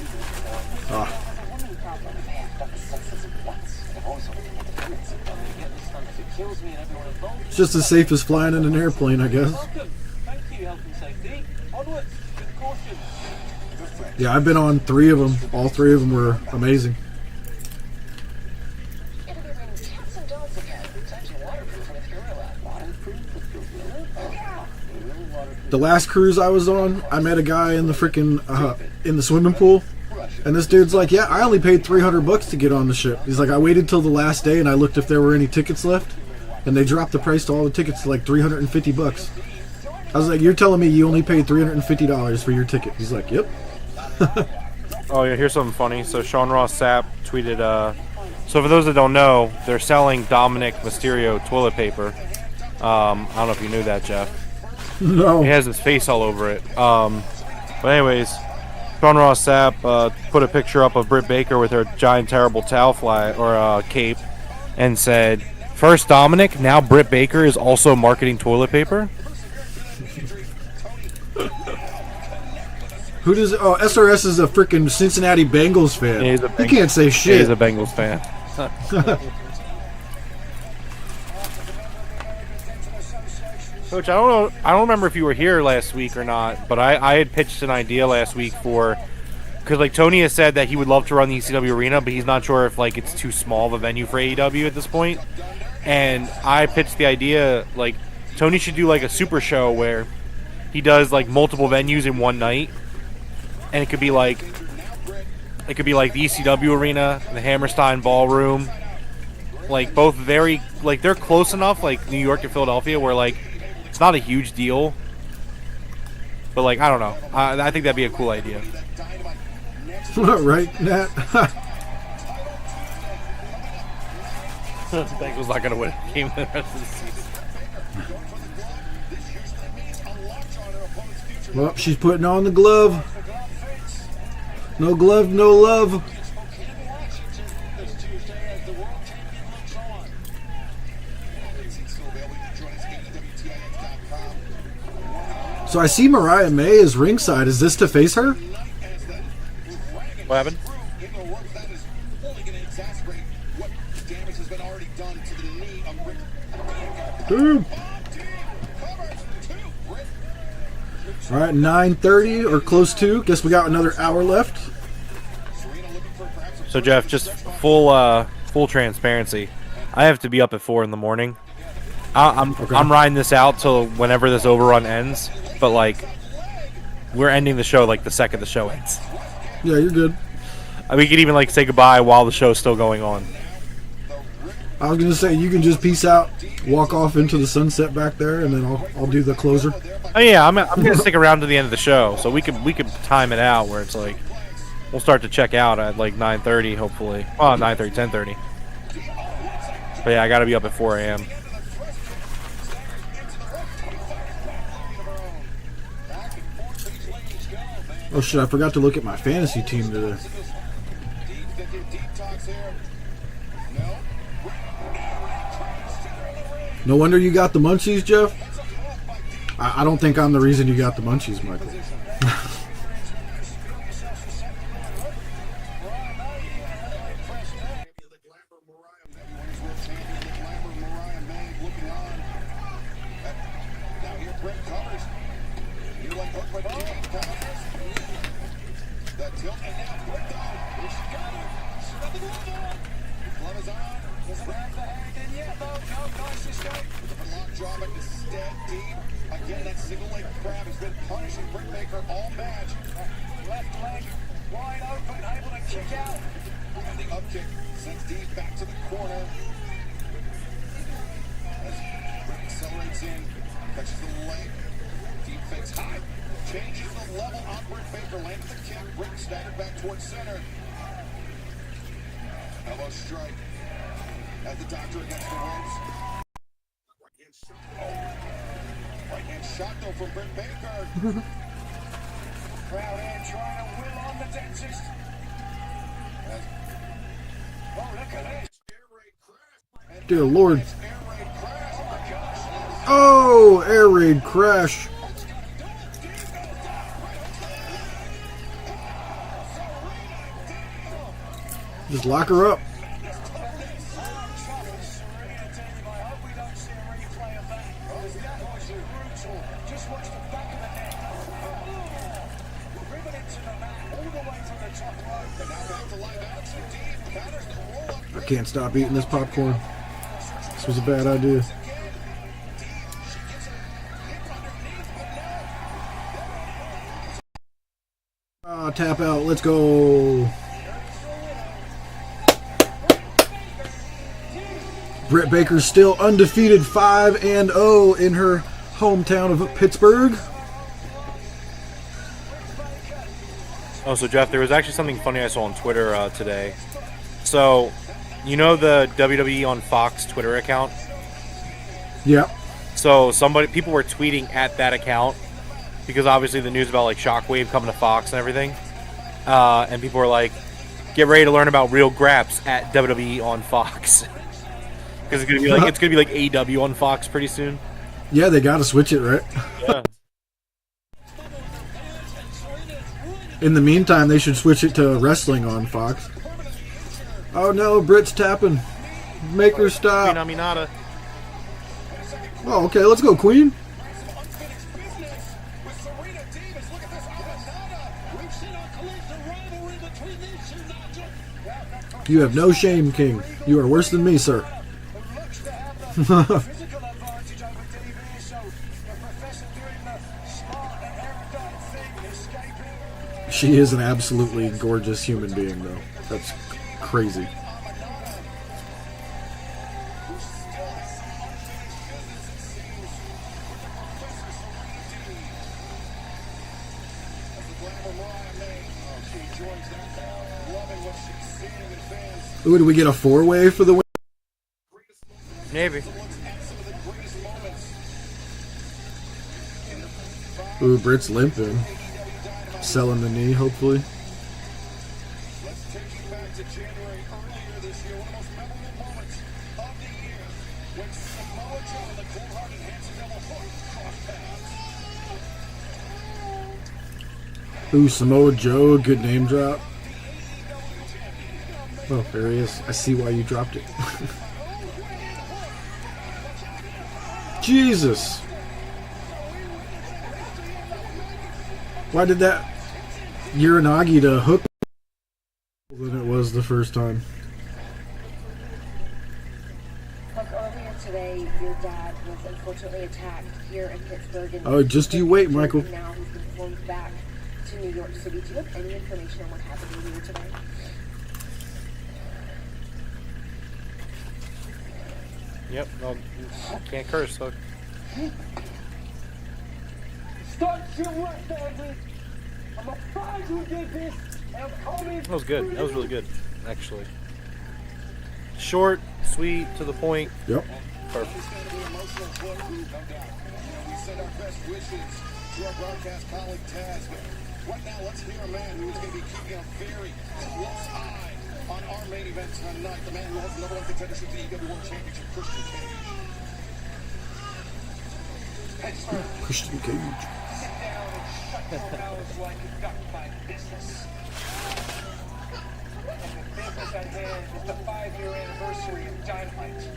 Ah. woman problem, man. Got the sexes at once. I've always wanted to get the minutes of them. Yet this time, if it kills me and everyone involved... It's just as safe as flying in an airplane, I guess. Welcome. Thank you, Health and Safety. Yeah, I've been on 3 of them. All 3 of them were amazing. It'll be raining cats and dogs again. Time to waterproof with Gorilla. Waterproof with Gorilla? Yeah. The last cruise I was on, I met a guy in the freaking in the swimming pool, and this dude's like, "Yeah, I only paid $300 to get on the ship." He's like, "I waited till the last day and I looked if there were any tickets left, and they dropped the price to all the tickets to like $350." I was like, "You're telling me you only paid $350 for your ticket?" He's like, "Yep." Oh yeah, here's something funny. So Sean Ross Sapp tweeted, so for those that don't know, they're selling Dominic Mysterio toilet paper. I don't know if you knew that, Jeff. No. He has his face all over it. But anyways, Sean Ross Sapp put a picture up of Britt Baker with her giant terrible towel flag or cape, and said, "First Dominic, now Britt Baker is also marketing toilet paper." Who does? Oh, SRS is a freaking Cincinnati Bengals fan. Yeah, he can't say shit. He's a Bengals fan. Coach, I don't remember if you were here last week or not, but I had pitched an idea last week for, because like Tony has said that he would love to run the ECW arena, but he's not sure if like it's too small of a venue for AEW at this point. And I pitched the idea like Tony should do like a super show where he does like multiple venues in one night. And it could be like the ECW arena, the Hammerstein Ballroom, like both very like they're close enough, like New York and Philadelphia, where like it's not a huge deal. But like I don't know, I think that'd be a cool idea. Right, Nat? Bengals not gonna win a game the rest of the season. Well, she's putting on the glove. No glove, no love. So I see Mariah May is ringside. Is this to face her? What happened? Dude. All right, 9:30 or close to. Guess we got another hour left. So Jeff, just full transparency. I have to be up at 4 in the morning. I'm riding this out till whenever this overrun ends. But like, we're ending the show like the second the show ends. Yeah, you're good. We could even like say goodbye while the show's still going on. I was gonna say you can just peace out, walk off into the sunset back there, and then I'll do the closer. Oh yeah, I'm gonna stick around to the end of the show, so we could time it out where it's like we'll start to check out at like 9:30, hopefully. Oh, 9:30, 10:30. But yeah, I gotta be up at 4 a.m. Oh shit! I forgot to look at my fantasy team today. No wonder you got the munchies, Jeff. I don't think I'm the reason you got the munchies, Michael. Dear Lord. Oh, air raid crash. Just lock her up. I can't stop eating this popcorn. This was a bad idea. Tap out. Let's go. Britt Baker's still undefeated 5-0 in her hometown of Pittsburgh. Oh, so Jeff, there was actually something funny I saw on Twitter today. So, you know the WWE on Fox Twitter account? Yeah. So people were tweeting at that account because obviously the news about like Shockwave coming to Fox and everything, and people were like, "Get ready to learn about real graps at WWE on Fox," because it's gonna be like AEW on Fox pretty soon. Yeah, they got to switch it, right? Yeah. In the meantime, they should switch it to wrestling on Fox. Oh no, Britt's tapping. Make her stop. Queen Aminata. Oh, okay, let's go, Queen. You have no shame, King. You are worse than me, sir. She is an absolutely gorgeous human being, though. That's crazy. Ooh, do we get a four-way for the win? Maybe. Ooh, Britt's limping. Selling the knee, hopefully. Ooh, Samoa Joe, good name drop. Oh, there he is. I see why you dropped it. Jesus! Why did that Uranagi to hook than it was the first time? Look, earlier today, your dad was unfortunately attacked here in Pittsburgh. Oh, just you wait, Michael. Now he's been flown back to New York City. Do you have any information on what happened here today? Yep. No, can't curse. So. Start your work, Andy. I'm gonna find who did this and call me. That was good. That was really good, actually. Short, sweet, to the point. Yep. Perfect. We send our best wishes to our broadcast colleague Taz. But right now, let's hear a man who is going to be keeping a very close eye on our main event tonight. The man who holds the number one contendership to the AEW World Championship, Christian Cage. Hey, sir. Christian Cage. Sit down and shut your mouths while I conduct my business. And the business at hand is the 5-year anniversary of Dynamite.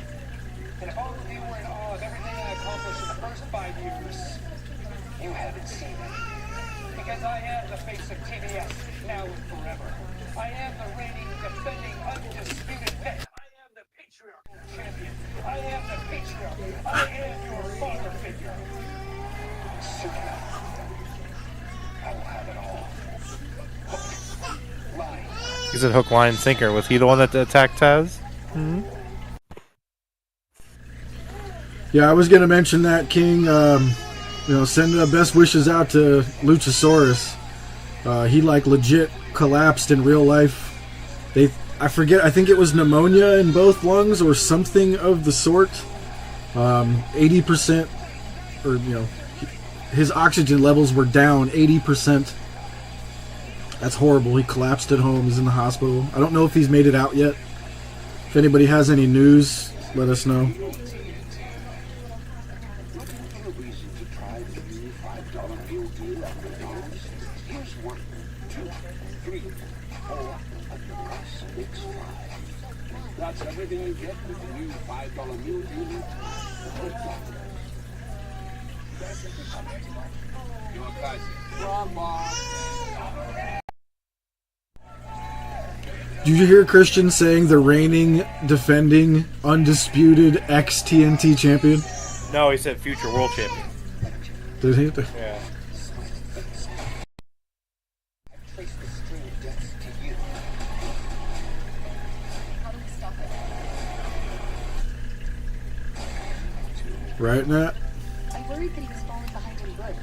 And if all of you were in awe of everything I accomplished in the first 5 years, you haven't seen it. Because I am the face of TBS, now and forever. I am the reigning, defending, undisputed vet. I am the patriarchal champion. I am the patriarch. I am your father figure. Soon enough, I will have it all. Hook, line. He said hook, line, and sinker. Was he the one that attacked Taz? Mm-hmm. Yeah, I was going to mention that, King. Send best wishes out to Luchasaurus. He legit collapsed in real life. I think it was pneumonia in both lungs or something of the sort. 80%, his oxygen levels were down 80%. That's horrible. He collapsed at home. He's in the hospital. I don't know if he's made it out yet. If anybody has any news, let us know. That's everything you get with the new $5 meal deal. Your cousin. Did you hear Christian saying the reigning, defending, undisputed ex-TNT champion? No, he said future world champion. Did he? Yeah. Right, Nat? I worried that he was falling behind in blood.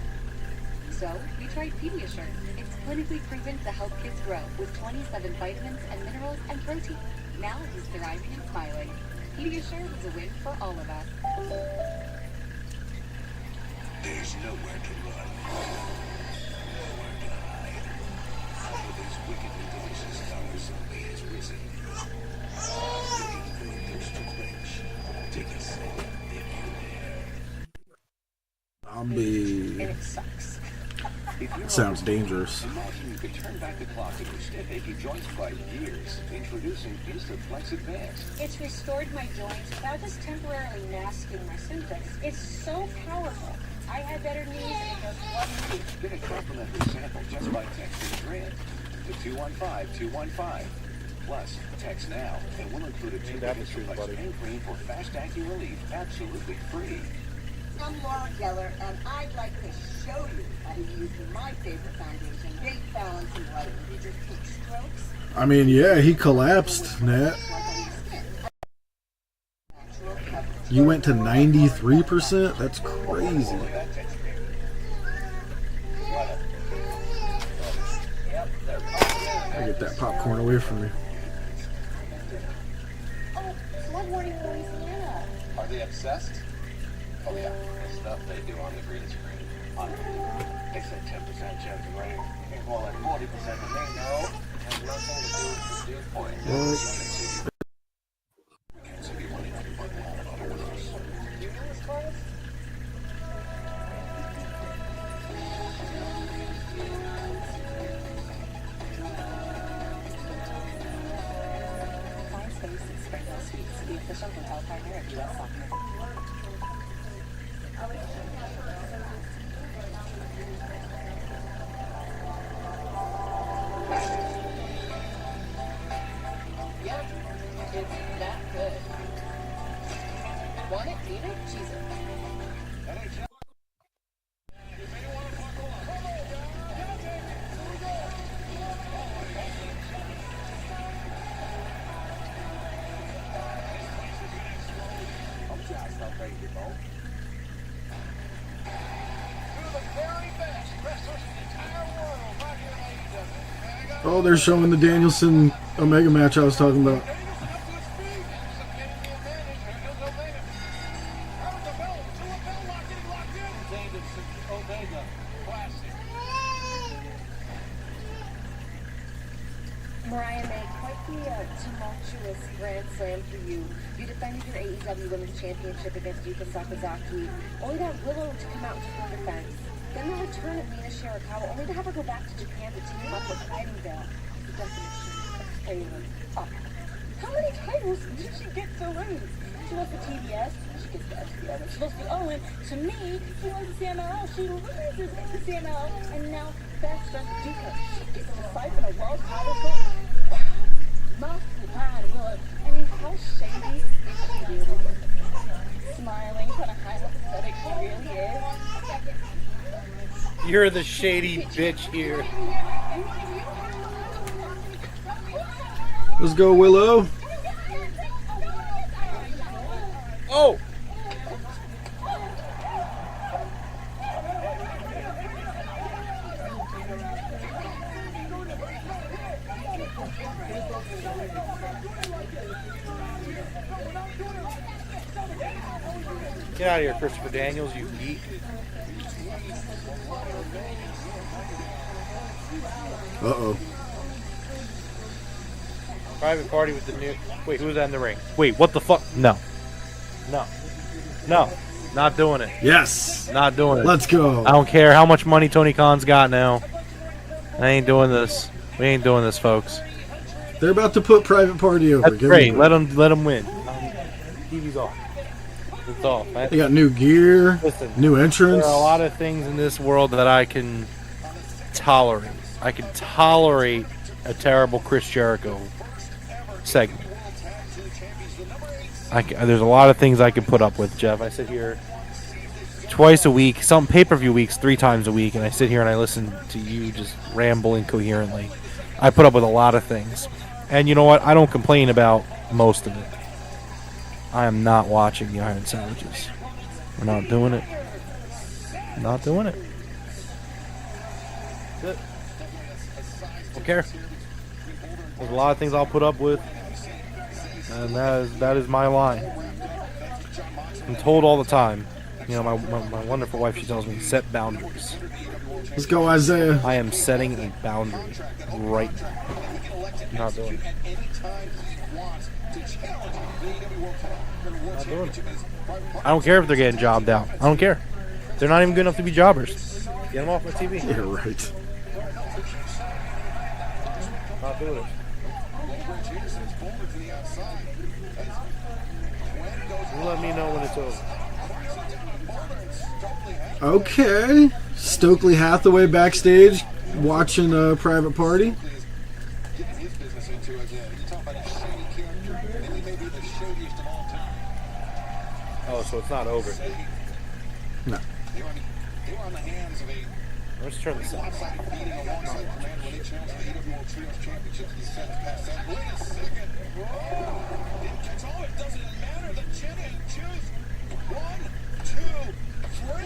So, we tried Pediasure. It's clinically proven to help kids grow with 27 vitamins and minerals and protein. Now he's thriving and smiling. Pediasure was a win for all of us. There's nowhere to run. Nowhere to hide. All of these wickedly delicious colors of me has risen. Looking for a thirst to quench. Take a sip. Zombie. And it sucks. Sounds dangerous. Imagine you could turn back the clock and your stiff achy joints by years. Introducing Instaflex Advanced. It's restored my joints without just temporarily masking my symptoms. It's so powerful. I had better knees in just 1 week. Get a complimentary sample just by texting GRID to 215-215. Plus, text now and we'll include a 2 Instaflex pain cream for fast acne relief absolutely free. I'm Laura Geller, and I'd like to show you how to use my favorite foundation, Big Balance and White. You just take strokes. I mean, yeah, he collapsed, Nat. You went to 93%? That's crazy. I get that popcorn away from me. Oh, flood warning for Louisiana. Are they obsessed? Oh yeah, the stuff they do on the green screen. They said 10% chance of rain. It's more like 40% that they know. Has nothing to do with the dew point. You know this class? Find space at Springhill Suites, the official hotel partner of U.S. Soccer. Yep, it's that good. Want it, need it, cheese it. Oh, they're showing the Danielson Omega match I was talking about. Mariah May, quite the tumultuous Grand Slam for you. You defended your AEW Women's Championship against Yuka Sakazaki, only to have Willow to come out to full defense. Then the return of Mina Shirakawa, only to have her go back to Japan to team up with Nightingale. The definition of failure. Oh. How many titles did she get to lose? She lost to TBS, she gets the SPO. She lost to Owen. To me, she wins the CMLL. She loses the CMLL. And now, best friend Duka. She gets to siphon a world title shot. Multiple pride Willow. I mean, how shady is she really? Smiling, kind of high pathetic she really is. You're the shady bitch here. Let's go, Willow. Oh! Get out of here, Christopher Daniels, you geek. Uh-oh. Private party with the new... Wait, who's that in the ring? Wait, what the fuck? No. No. No. Not doing it. Yes. Not doing it. Let's go. I don't care how much money Tony Khan's got now. I ain't doing this. We ain't doing this, folks. They're about to put Private Party over. That's great. Let them win. TV's off. It's off. They got new gear, Listen, new entrance. There are a lot of things in this world that I can tolerate. I can tolerate a terrible Chris Jericho segment. There's a lot of things I could put up with, Jeff. I sit here twice a week, some pay-per-view weeks 3 times a week, and I sit here and I listen to you just ramble incoherently. I put up with a lot of things. And you know what? I don't complain about most of it. I am not watching the Iron Savages. We're not doing it. Not doing it. That's it. Don't care. There's a lot of things I'll put up with. And that is my line. I'm told all the time. You know, my wonderful wife, she tells me, set boundaries. Let's go, Isaiah. I am setting a boundary right now. I'm not doing it. Not doing it. I don't care if they're getting jobbed out. I don't care. They're not even good enough to be jobbers. Get them off my TV. You're right. Not doing it. You let me know when it's over. Okay. Stokely Hathaway backstage watching a private party. Oh, so it's not over. No. Let's turn this on.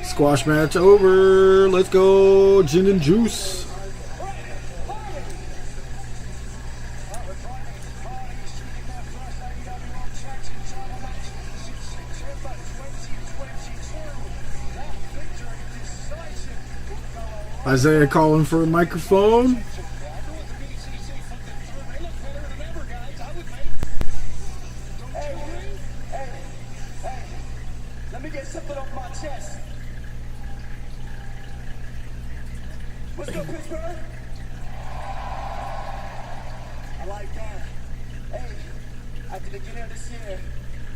Squash match over. Let's go, gin and juice. Isaiah calling for a microphone. Hey, let me get something off my chest. What's up, Pittsburgh? I like that. Hey, at the beginning of this year,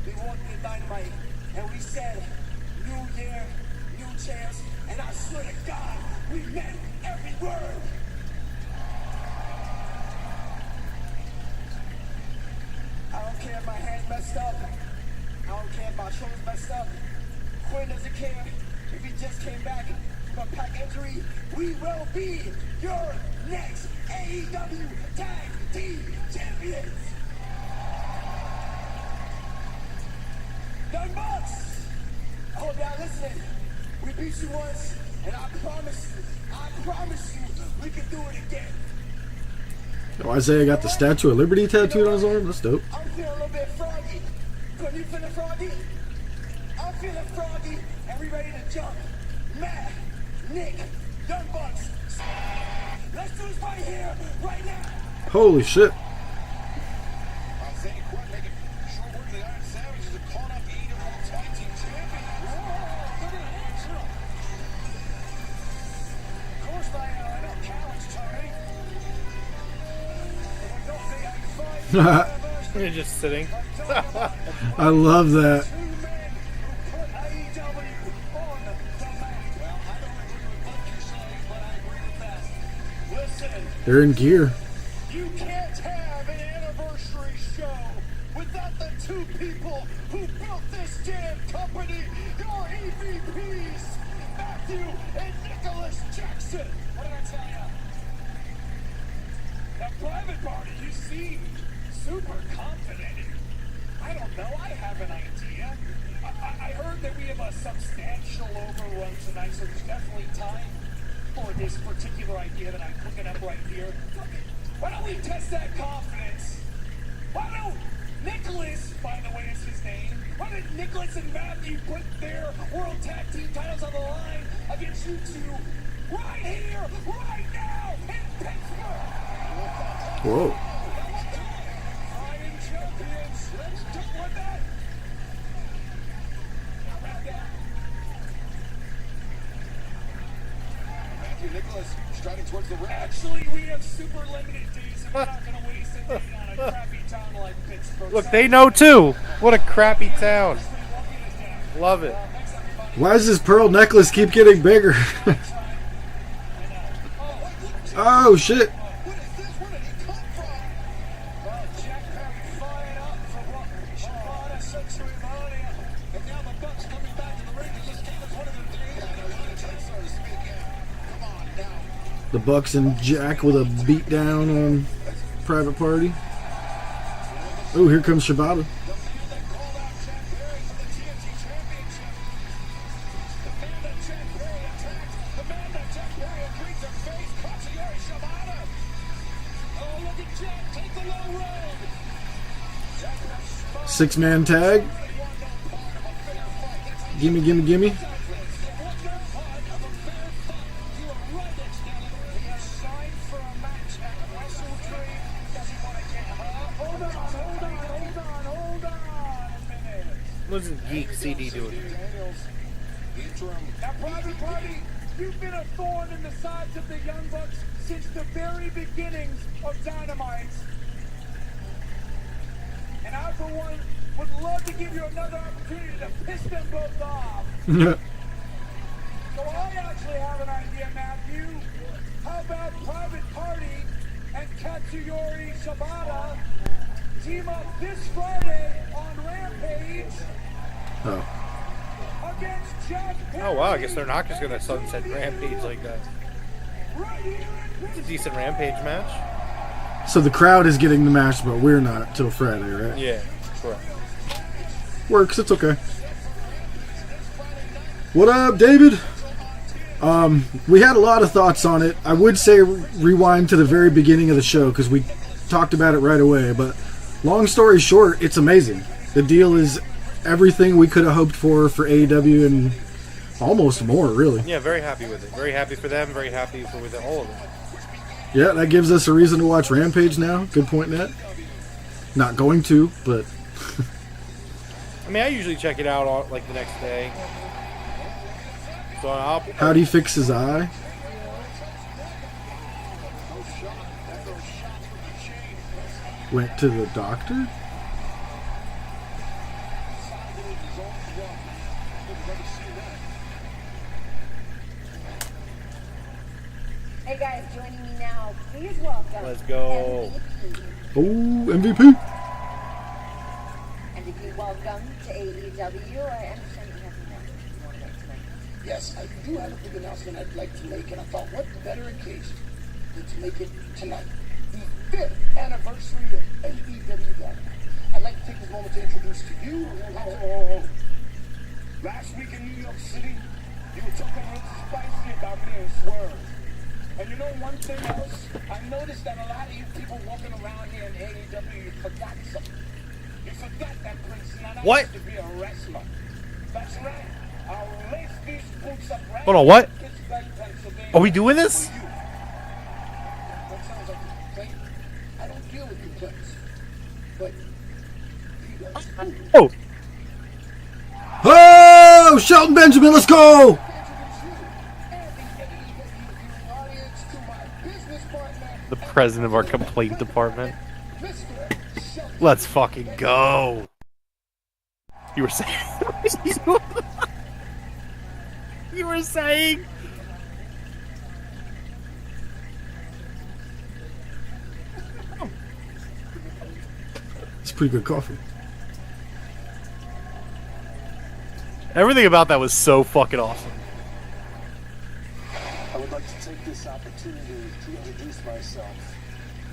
we won the Dynamite, and we said, new year, new chance, and I swear to God, we meant every word. I don't care if my hand's messed up. I don't care if my shoulder's messed up. Quinn doesn't care if he just came back from a pack injury. We will be your next AEW Tag Team Champions. Young Bucks, I hope y'all listening. We beat you once, and I promise you, we can do it again. Oh, Isaiah got the Statue of Liberty tattooed on his arm. That's dope. I'm feeling a little bit froggy. Are you feeling froggy? I'm feeling froggy, and we ready to jump. Matt, Nick, Young Bucks. Let's do this right here, right now. Holy shit. You're just sitting. I love that. They're in gear. You can't have an anniversary show without the two people who built this damn company, your EVPs, Matthew and Nicholas Jackson. What did I tell you? That private party, you seem super confident. I don't know, I have an idea. I heard that we have a substantial overrun tonight, so there's definitely time for this particular idea that I'm cooking up right here. Why don't we test that confidence? Why don't Nicholas, by the way is his name, why don't Nicholas and Matthew put their World Tag Team titles on the line against you two right here, right now, in Pittsburgh? Whoa. Iron champions, let's go with that. Matthew Nicholas striding towards the ring. Actually, we have super limited days, and we're not going to waste a day on a crappy town like Pittsburgh. Look, they know too. What a crappy town. Love it. Why does this pearl necklace keep getting bigger? Oh, shit. The Bucks and Jack with a beat down on Private Party. Oh, here comes Shibata. Six-man tag. Gimme, gimme, gimme. What's this geek CD doing? Now, Private Party, you've been a thorn in the sides of the Young Bucks since the very beginnings of Dynamite. And I, for one, would love to give you another opportunity to piss them both off. So I actually have an idea, Matthew. How about Private Party and Katsuyori Shibata team up this Friday on Rampage against Jeff Perry? Oh wow, I guess they're not just gonna sunset Rampage like that. It's a decent Rampage match. So the crowd is getting the match, but we're not till Friday, right? Yeah, correct. Works, it's okay. What up, David? We had a lot of thoughts on it. I would say rewind to the very beginning of the show because we talked about it right away, but long story short, it's amazing. The deal is everything we could have hoped for AEW and almost more, really. Yeah, very happy with it. Very happy for them. Very happy with all of it. Yeah, that gives us a reason to watch Rampage now. Good point, Nat. Not going to, but... I mean, I usually check it out like the next day. So how'd he fix his eye? Went to the doctor? Hey guys, joining me now, please welcome. Let's go. Oh, MVP. And if you welcome to AEW, I understand you have more to make tonight. Yes, I do have a big announcement I'd like to make, and I thought, what better occasion than to make it tonight? The 5th anniversary of AEW Dynamite. I'd like to take this moment to introduce to you. Last week in New York City, you were talking real spicy about me and Swerve. And you know one thing else? I noticed that a lot of you people walking around here in AEW, you forgot something. You forgot that Prince Nana used to be a wrestler. That's right. I'll lace these boots up right. Hold on, what? Are we doing this? That sounds like a complaint. I don't deal with complaints. But oh. Oh, Shelton Benjamin, let's go! The president of our complaint department. Let's fucking go. You were saying. You were saying. It's pretty good coffee. Everything about that was so fucking awesome. I would like to take this opportunity to introduce myself.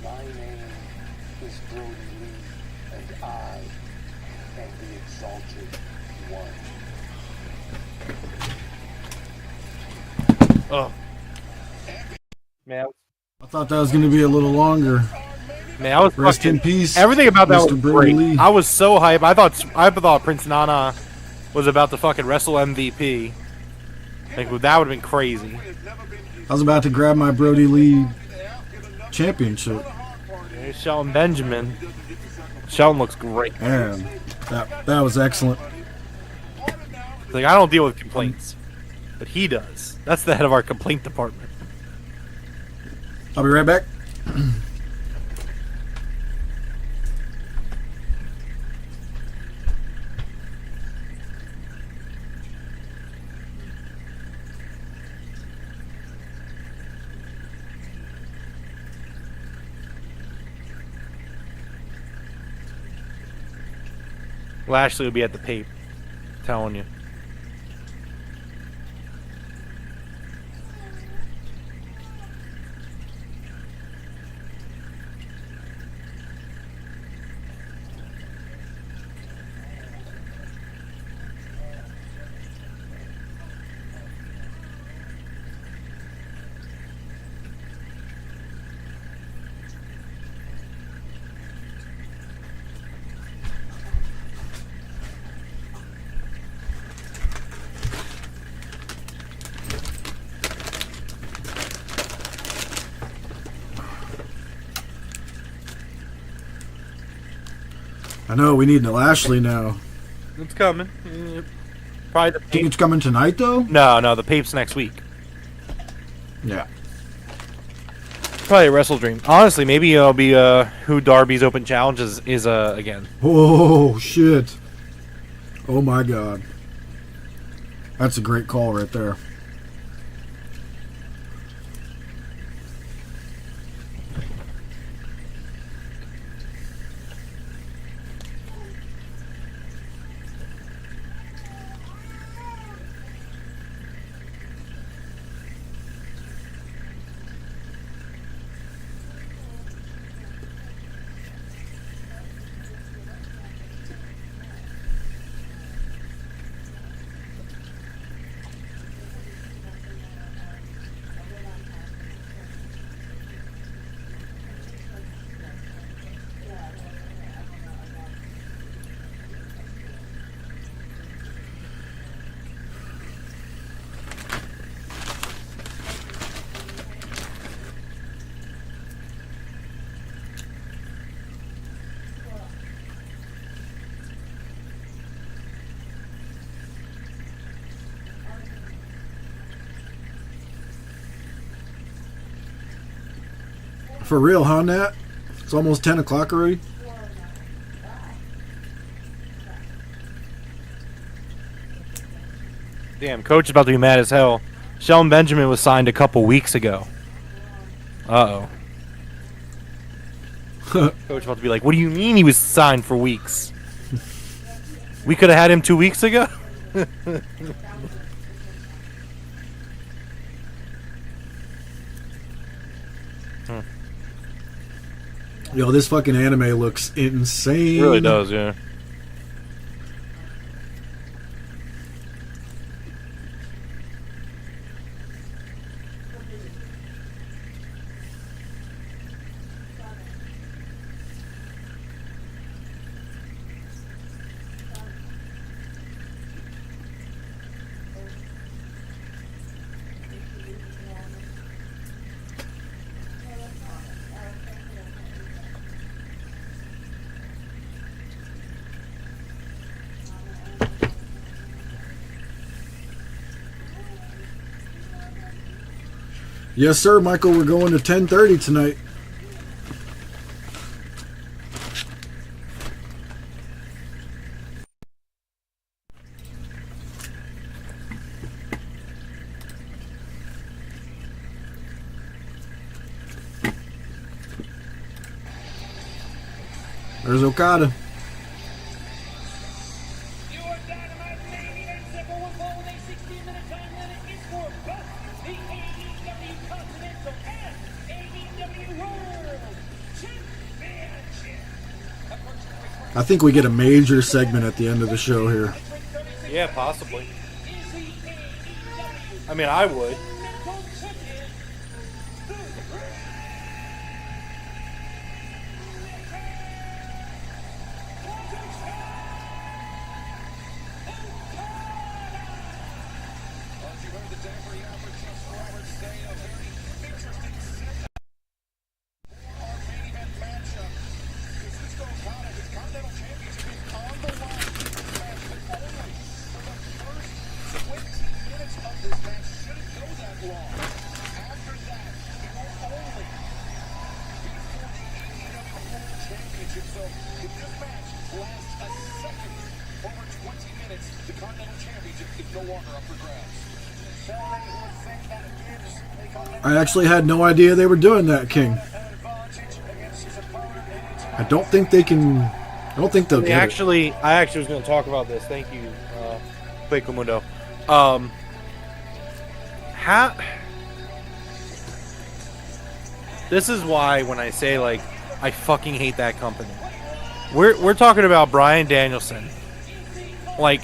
My name is Brody Lee, and I am the Exalted One. Oh. Man. I thought that was going to be a little longer. Man, I was Rest fucking, in peace, everything about that Mr. was Brody great. Lee. I was so hyped. I thought Prince Nana was about to fucking wrestle MVP. Like, that would have been crazy. I was about to grab my Brody Lee championship. Here's Shelton Benjamin. Shelton looks great. Man, that was excellent. Like, I don't deal with complaints, but he does. That's the head of our complaint department. I'll be right back. Lashley will be at the Pape. Telling you. I know, we need Lashley now. It's coming. Probably the Think it's coming tonight, though? No, the Pape's next week. Yeah. Probably a Wrestle Dream. Honestly, maybe it'll be who Darby's Open Challenge is again. Oh, shit. Oh, my God. That's a great call right there. For real, huh, Nat? It's almost 10 o'clock already. Damn, Coach is about to be mad as hell. Shelton Benjamin was signed a couple weeks ago. Uh-oh. Coach about to be like, what do you mean he was signed for weeks? We could have had him 2 weeks ago? Yo, this fucking anime looks insane. It really does, yeah. Yes, sir, Michael. We're going to 10:30 tonight. There's Okada. I think we get a major segment at the end of the show here. Yeah, possibly. I mean, I would. I actually had no idea they were doing that, King. I don't think they can. I don't think they'll get I actually was going to talk about this. Thank you, Quaco Mundo. This is why when I say, like, I fucking hate that company. We're talking about Bryan Danielson, like,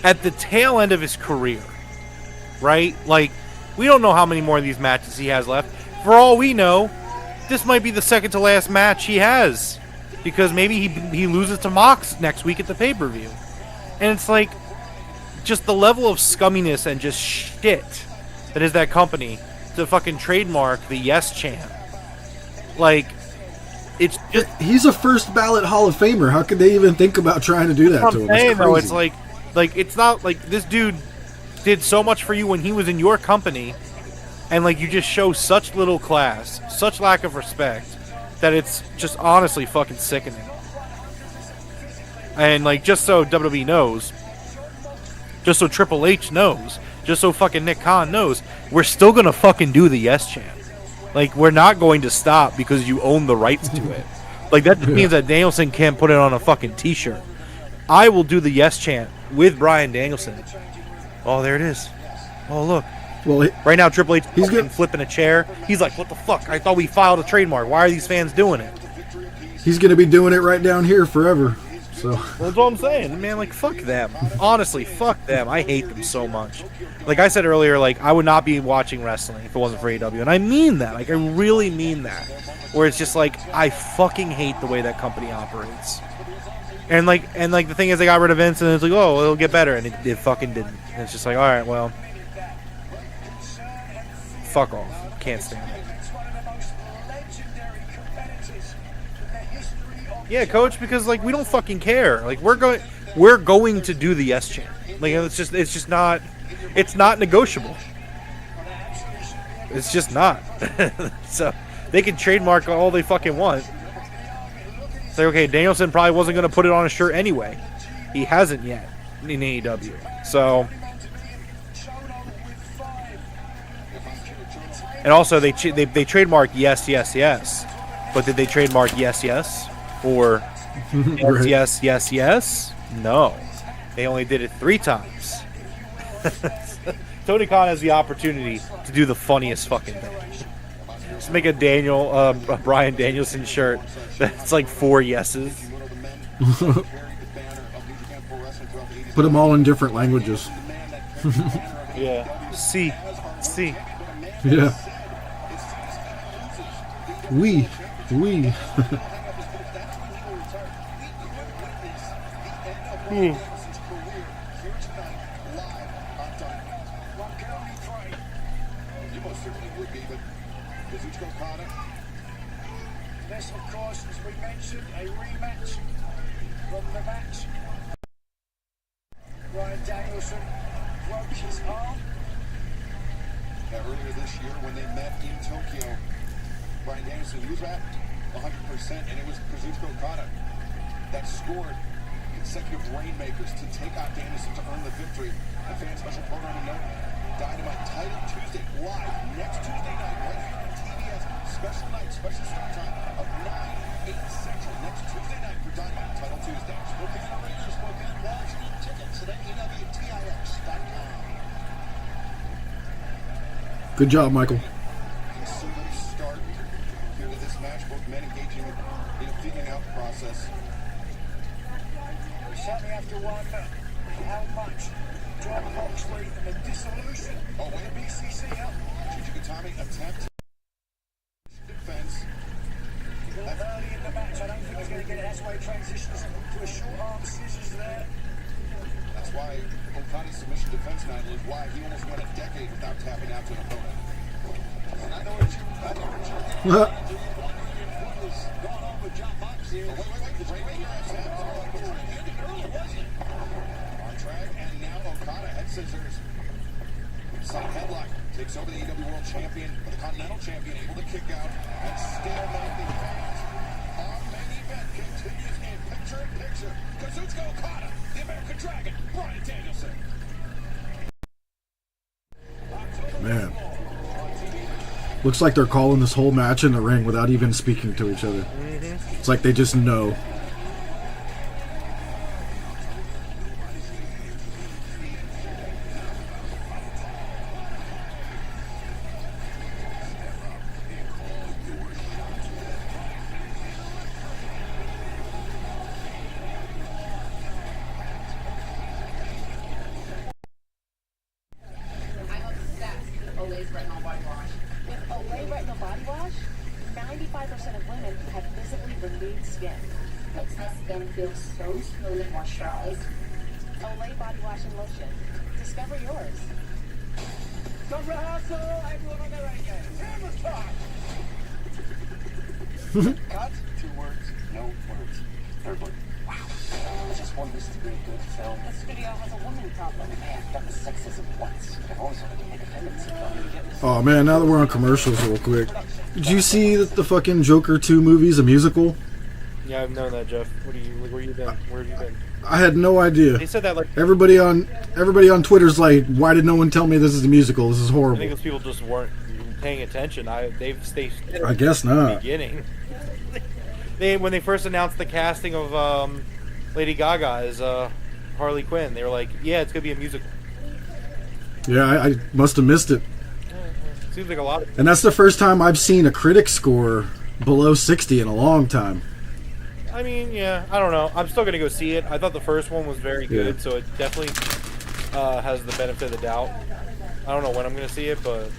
at the tail end of his career, right? Like, we don't know how many more of these matches he has left. For all we know, this might be the second to last match he has, because maybe he loses to Mox next week at the pay-per-view. And it's like, just the level of scumminess and just shit that is that company to fucking trademark the Yes Chant. Like, it's just, he's a first ballot Hall of Famer. How could they even think about trying to do that to him? Saying, though, it's like it's not like this dude did so much for you when he was in your company, and like you just show such little class, such lack of respect, that it's just honestly fucking sickening. And like, just so WWE knows, just so Triple H knows, just so fucking Nick Khan knows, we're still gonna fucking do the yes chant. Like, we're not going to stop because you own the rights to it. Like, that means that Danielson can't put it on a fucking t-shirt. I will do the yes chant with Bryan Danielson. Oh, there it is. Oh, look. Well, right now, Triple H is flipping a chair. He's like, what the fuck? I thought we filed a trademark. Why are these fans doing it? He's going to be doing it right down here forever. So. Well, that's what I'm saying. Man, like, fuck them. Honestly, fuck them. I hate them so much. Like I said earlier, like, I would not be watching wrestling if it wasn't for AEW. And I mean that. Like, I really mean that. Where it's just like, I fucking hate the way that company operates. And like the thing is, they got rid of Vince, and it's like, oh, it'll get better. And it fucking didn't. And it's just like, alright, well. Fuck off. Can't stand it. Yeah, coach, because like we don't fucking care. Like we're going to do the yes chant. Like it's not negotiable. It's just not. So they can trademark all they fucking want. Say, okay, Danielson probably wasn't going to put it on a shirt anyway. He hasn't yet in AEW. So, and also they trademarked yes, yes, yes. But did they trademark yes, yes? Or yes, Right. yes? No. They only did it 3 times. Tony Khan has the opportunity to do the funniest fucking thing. Just make a Bryan Danielson shirt that's like 4 yeses. Put them all in different languages. Yeah. See. Yeah. We. This, of course, as we mentioned, a rematch from the match. Bryan Danielson broke his arm. Earlier this year, when they met in Tokyo, Bryan Danielson, he was at 100%, and it was Kazuchika Okada that scored consecutive rainmakers to take out Danielson to earn the victory. A fan special programming note: Dynamite title Tuesday live next Tuesday night right here on TBS. Special night, special start time of 9/8 Central next Tuesday night for Dynamite title Tuesday. Spokane Arena, Spokane Watch, tickets at AEWTIX.com. Good job, Michael. Start here to this match, both men engaging in a figuring out process. We certainly have to wonder how much John Moxley and the dissolution of the BCCL. Tommy attempt defense. Early in the match, I don't think he's going to get it. That's why he transitions to a short arm scissors there. That's why Okada's submission defense now is why he almost went a decade without tapping out to an opponent. And I know what you're going on with John Moxley. Wait, the Rainmaker attempt. On track, and now Okada head scissors. Side headlock takes over the AEW World Champion, the Continental Champion, able to kick out and stalemate the fans. Our main event continues in picture-in-picture. Kazuchika Okada, the American Dragon, Bryan Danielson. Man. Looks like they're calling this whole match in the ring without even speaking to each other. It's like they just know. Olay's retinol body wash. With Olay retinol body wash, 95% of women have visibly renewed skin. Makes my skin feel so smooth and moisturized. Olay body wash and lotion. Discover yours. From rehearsal, everyone on their A game. Hammer time! Cut. 2 words. No words. 3rd word. Wow. I just want this to be a good film. This video has a woman problem. I have done sexism once, but I've always wanted to make a feminism film. Oh man, now that we're on commercials real quick. Did you see that the fucking Joker 2 movie's a musical? Yeah, I've known that, Jeff. Where you been? Where have you been? I had no idea. They said that like everybody on Twitter's like, why did no one tell me this is a musical? This is I horrible. think those people just weren't paying attention. They've stayed. I guess not. Beginning. When they first announced the casting of Lady Gaga as Harley Quinn, they were like, "Yeah, it's gonna be a musical." Yeah, I must have missed it. Seems like a lot. And that's the first time I've seen a critic score below 60 in a long time. I mean, yeah, I don't know. I'm still gonna go see it. I thought the first one was very good, Yeah. so it definitely has the benefit of the doubt. I don't know when I'm gonna see it, but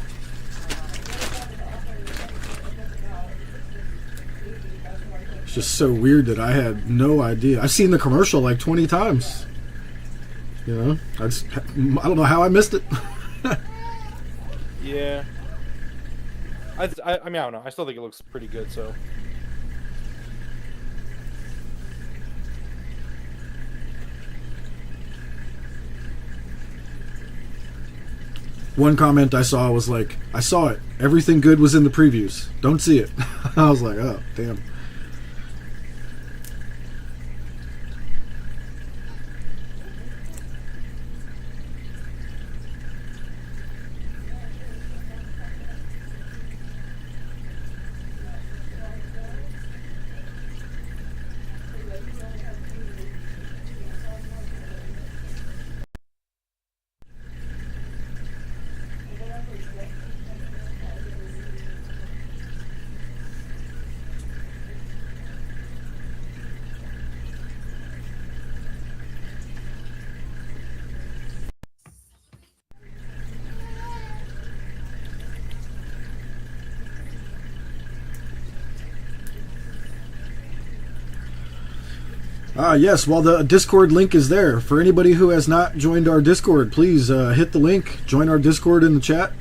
It's just so weird that I had no idea. I've seen the commercial like 20 times. You know, I don't know how I missed it. yeah. I mean, I don't know. I still think it looks pretty good, so. One comment I saw was like, I saw it. Everything good was in the previews. Don't see it. I was like, oh, damn. Yes, well, the Discord link is there. For anybody who has not joined our Discord, please hit the link. Join our Discord in the chat.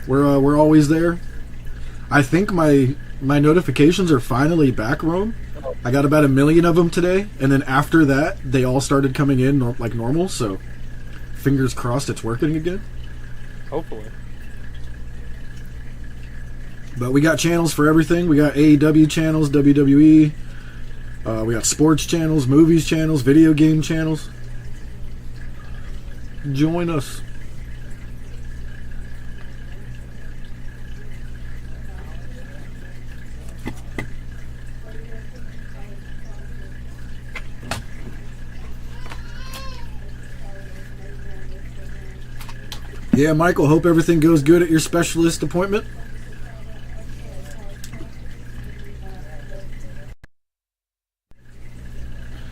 We're always there. I think my notifications are finally back, Rome. I got about 1 million of them today, and then after that, they all started coming in like normal, so fingers crossed it's working again. Hopefully. But we got channels for everything. We got AEW channels, WWE. We got sports channels, movies channels, video game channels. Join us. Yeah, Michael, hope everything goes good at your specialist appointment.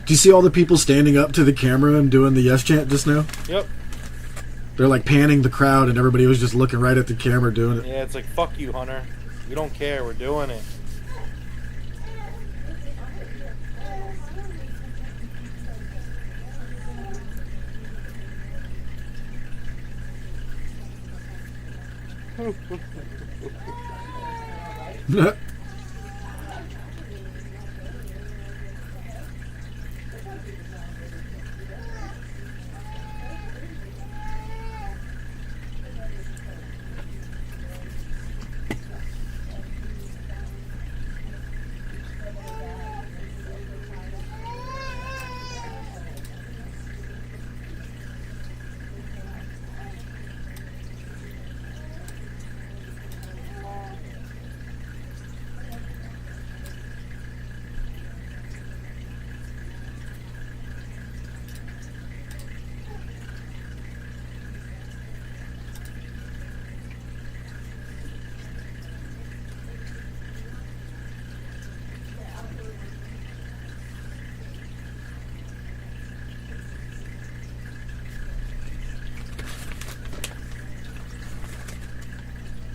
Do you see all the people standing up to the camera and doing the yes chant just now? Yep. They're like panning the crowd and everybody was just looking right at the camera doing it. Yeah, it's like, fuck you, Hunter. We don't care. We're doing it.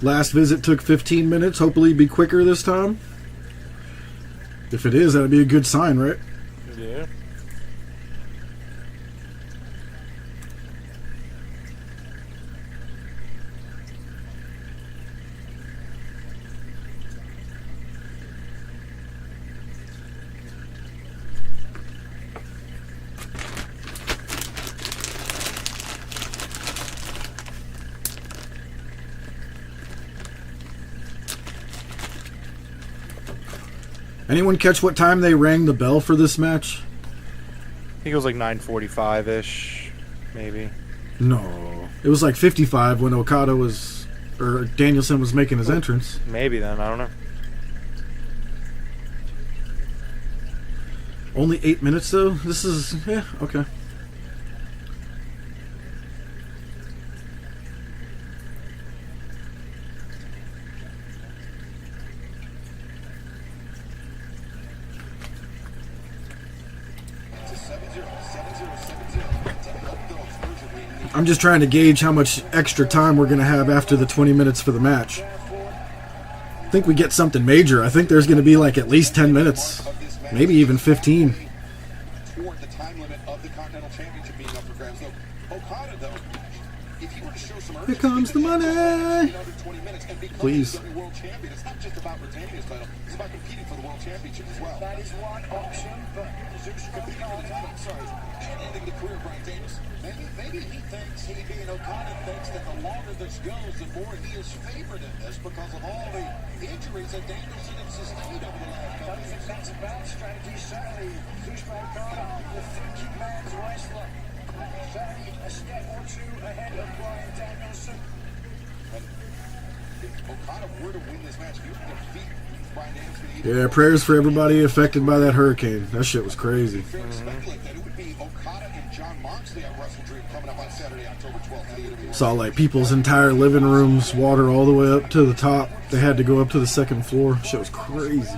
Last visit took 15 minutes. Hopefully be quicker this time. If it is, that'd be a good sign, right? Yeah. Anyone catch what time they rang the bell for this match? I think it was like 9:45-ish, maybe. No. It was like 55 when Okada was... or Danielson was making his entrance. Maybe then, I don't know. Only 8 minutes, though? This is... okay. I'm just trying to gauge how much extra time we're going to have after the 20 minutes for the match. I think we get something major. I think there's going to be like at least 10 minutes. Maybe even 15. Toward the time limit of the Continental Championship being up for grabs. So, Okada, though, if he were to show some urgency, Here comes the money! Please. World champion, it's not just about retaining his title, it's about competing for the World Championship as well. That is one option, but Zeus competing for the title, sorry, and ending the career of Bryan Danielson. Maybe he thinks, he being Okada thinks that the longer this goes, the more he is favored in this because of all the injuries that Danielson has sustained over the last couple of years. I don't think that's a bad strategy, certainly. Zeus Okada, the thinking man's wrestler. Certainly a step or two ahead of Bryan Danielson. And if Okada were to win this match, if he were to defeat Bryan Danielson... Yeah, prayers for everybody affected by that hurricane. That shit was crazy. Saw like people's entire living rooms water all the way up to the top. They had to go up to the second floor. Shit was crazy.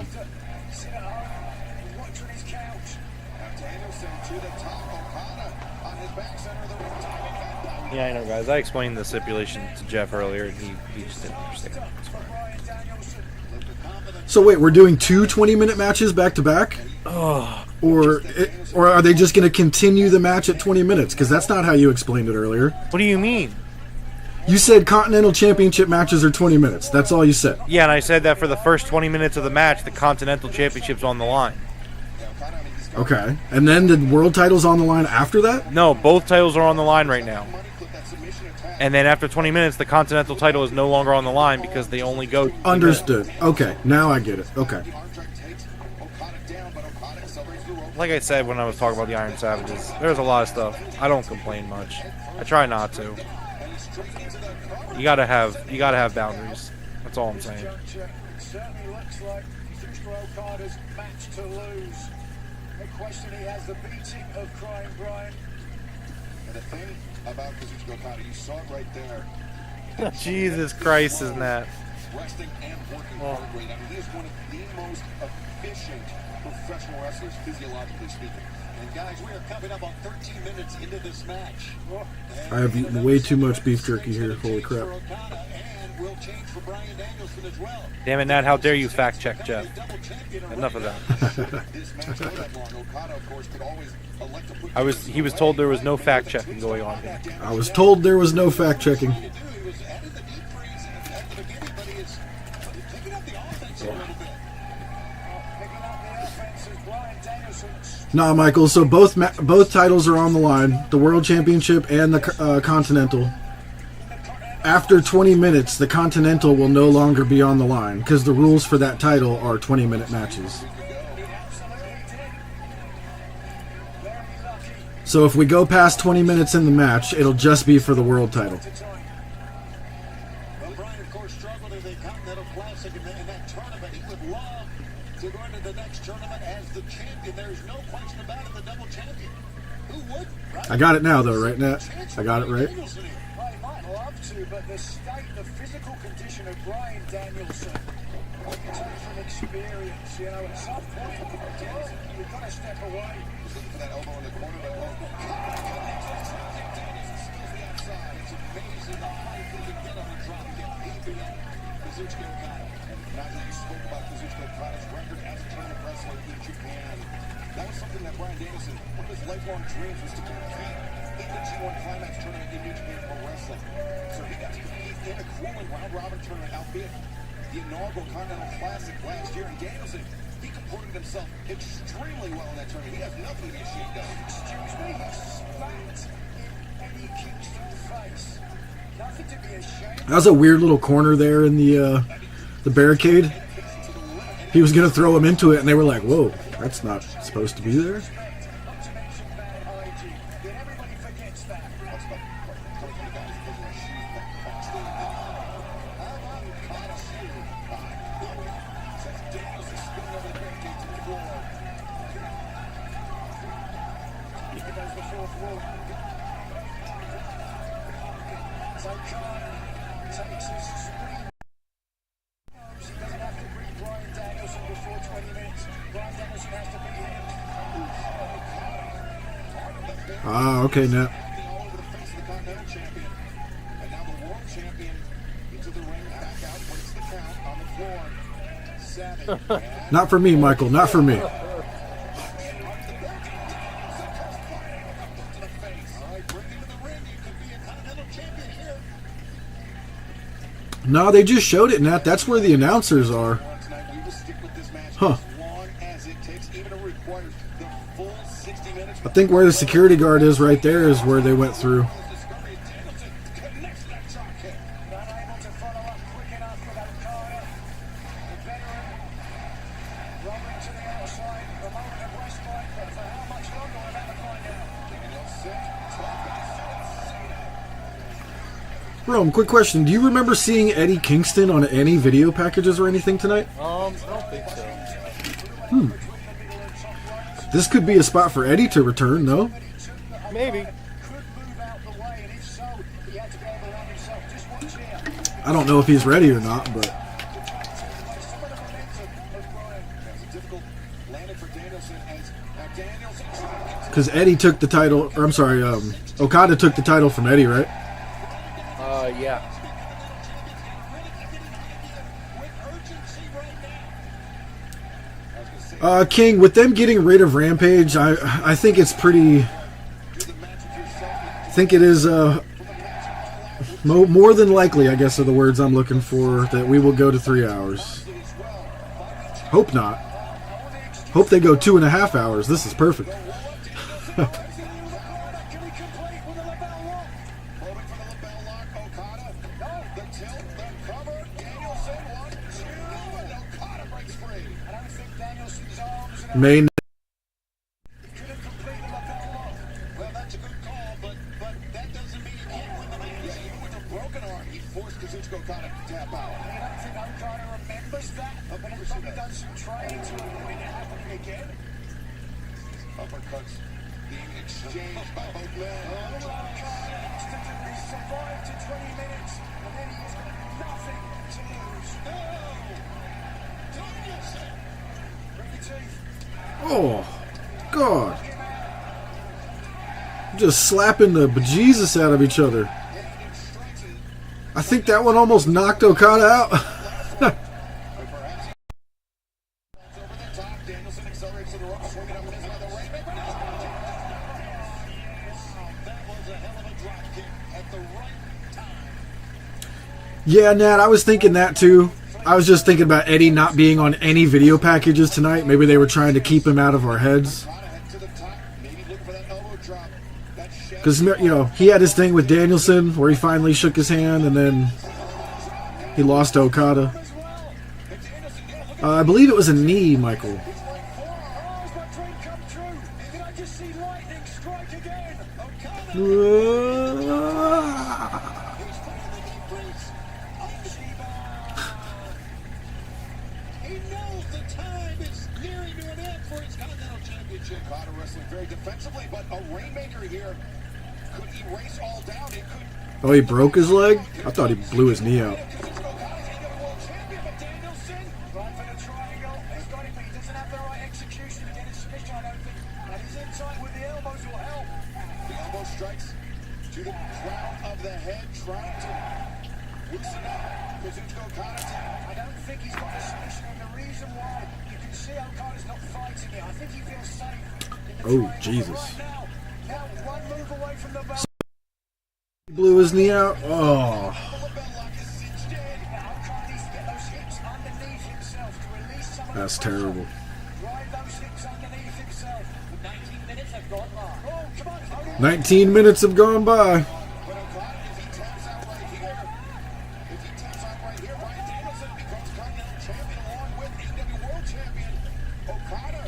Yeah, I know, guys. I explained the stipulation to Jeff earlier, and he just didn't understand. So wait, we're doing 2 20-minute matches back to back? Or are they just going to continue the match at 20 minutes? Because that's not how you explained it earlier. What do you mean? You said Continental Championship matches are 20 minutes. That's all you said. Yeah, and I said that for the first 20 minutes of the match, the Continental Championship's on the line. Okay. And then the world title's on the line after that? No, both titles are on the line right now. And then after 20 minutes, the Continental title is no longer on the line because they only go... Understood. Okay, now I get it. Okay. Like I said when I was talking about the Iron Savages, there's a lot of stuff. I don't complain much. I try not to. You gotta have boundaries. That's all I'm saying. Certainly looks like Zeus Okada's match to lose. No question he has the beating of Crying Brian. And the thing about Kazuchika Okada, you saw it right there. Jesus Christ, isn't that? Resting and working hard rate. I mean, he is one of the most efficient professional wrestlers, physiologically speaking. And guys, we are coming up on 13 minutes into this match. I have eaten way too much beef jerky here. Holy crap. Damn it, Nat, how dare you fact check Jeff? Enough of that. He was told there was no fact checking going on here. I was told there was no fact checking. Nah, Michael, so both titles are on the line, the World Championship and the Continental. After 20 minutes, the Continental will no longer be on the line, because the rules for that title are 20-minute matches. So if we go past 20 minutes in the match, it'll just be for the World title. Well, Brian, of course, struggled in the Continental Classic in that tournament. He would love to go into the next tournament as the champion. There's no question about it, the double champion. Who would, right? I got it now, though, right, Nat? I got it right. I might love to, but the state, the physical condition of Bryan Danielson, I can tell you from experience, you know, at some point, you've got to step away. He's looking for that elbow in the corner, but it's amazing the height he can get on the drop and get beat up Kazuchika Okada. And now that you spoke about Kazuchika Okada's record as a tournament wrestler in Japan, that was something that Bryan Danielson, one of his lifelong dreams was to compete in the G1 Climax tournament in New Japan Pro Wrestling. So he got to compete in a grueling round-robin tournament, albeit the inaugural Continental Classic last year. And Danielson, he comported himself extremely well in that tournament. He has nothing to be ashamed of. Excuse me, he spat in Eddie Kingston's face. Nothing to be ashamed of. That was a weird little corner there in the barricade. he was going to throw him into it, and they were like, whoa, that's not supposed to be there. Ah, okay, now. Not for me, Michael. Not for me. No, they just showed it, Nat. That's where the announcers are. Huh. I think where the security guard is right there is where they went through. Rome, quick question. Do you remember seeing Eddie Kingston on any video packages or anything tonight? I don't think so. This could be a spot for Eddie to return, no? Maybe. I don't know if he's ready or not, but... Because Eddie took the title, or I'm sorry, Okada took the title from Eddie, right? Yeah. King, with them getting rid of Rampage, I think it's pretty... I think it is more than likely, I guess are the words I'm looking for, that we will go to 3 hours. Hope not. Hope they go 2.5 hours. This is perfect. Main. Uppercuts being exchanged by both men. He survived to 20 minutes, and then he's got nothing to lose. Oh, God. Just slapping the bejesus out of each other. I think that one almost knocked Okada out. Yeah, Nat, I was thinking that too. I was just thinking about Eddie not being on any video packages tonight. Maybe they were trying to keep him out of our heads. Because, you know, he had his thing with Danielson where he finally shook his hand and then he lost to Okada. I believe it was a knee, Michael. Oh, he broke his leg? I thought he blew his knee out. Oh, Jesus. He blew his knee out? Oh. That's terrible. 19 minutes have gone by. right here. Bryan Danielson becomes Continental Champion along with AEW World Champion Okada.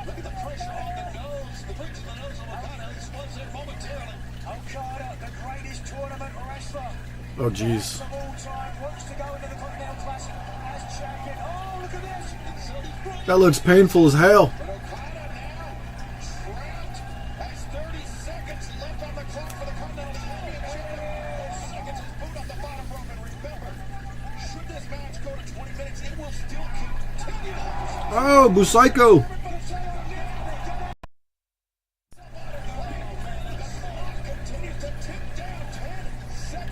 Look at the pressure on the nose. The bridge of the nose of Okada explodes in momentarily. Okada, the greatest tournament wrestler. Oh, jeez. Of all time, wants to go into the Continental Classic as champion. Oh, look at this. That looks painful as hell. But Okada now trapped. Has 30 seconds left on the clock for the Continental Championship. Seconds is boot on the bottom rope. And remember, should this match go to 20 minutes, it will still continue. Oh, Busaiko.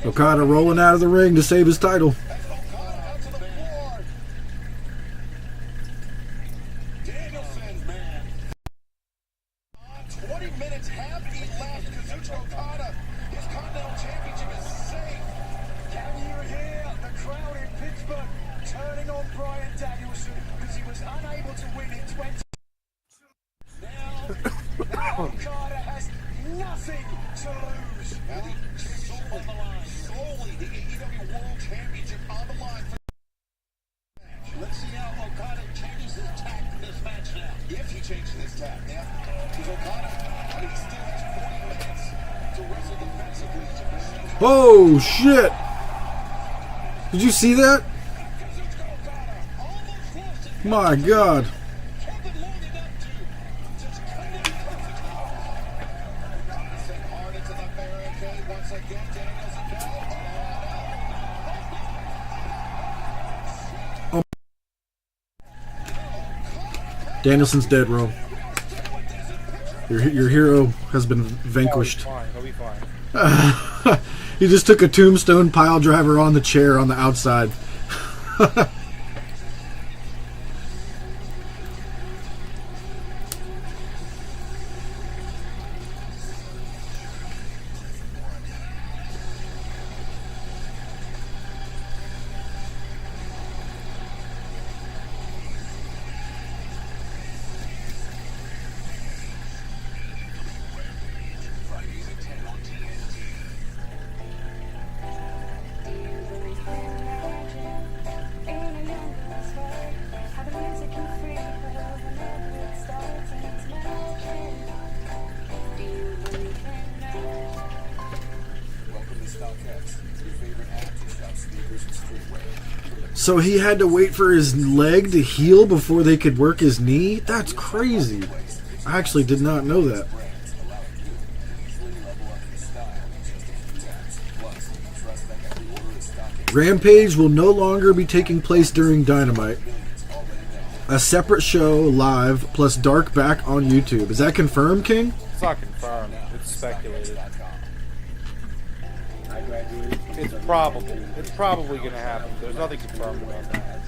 Okada rolling out of the ring to save his title. Danielson, man. 20 minutes have elapsed. Kazuchika Okada, his Continental Championship is safe. Can you hear the crowd in Pittsburgh turning on Bryan Danielson because he was unable to win in 20? Now Okada has nothing to lose. Now the soul on the line. Solely the AEW World Championship on the line. Let's see how Okada changes his tack in this match now. If he changes his tack, yeah. Because Okada, he still has 40 minutes to wrestle defensively. Oh, shit. Did you see that? My God. Danielson's dead, Ro. Your hero has been vanquished. He'll be fine. He just took a tombstone pile driver on the chair on the outside. So he had to wait for his leg to heal before they could work his knee? That's crazy. I actually did not know that. Rampage will no longer be taking place during Dynamite. A separate show live plus Dark back on YouTube. Is that confirmed, King? It's not confirmed. It's speculated. It's probably going to happen. There's nothing confirmed about that.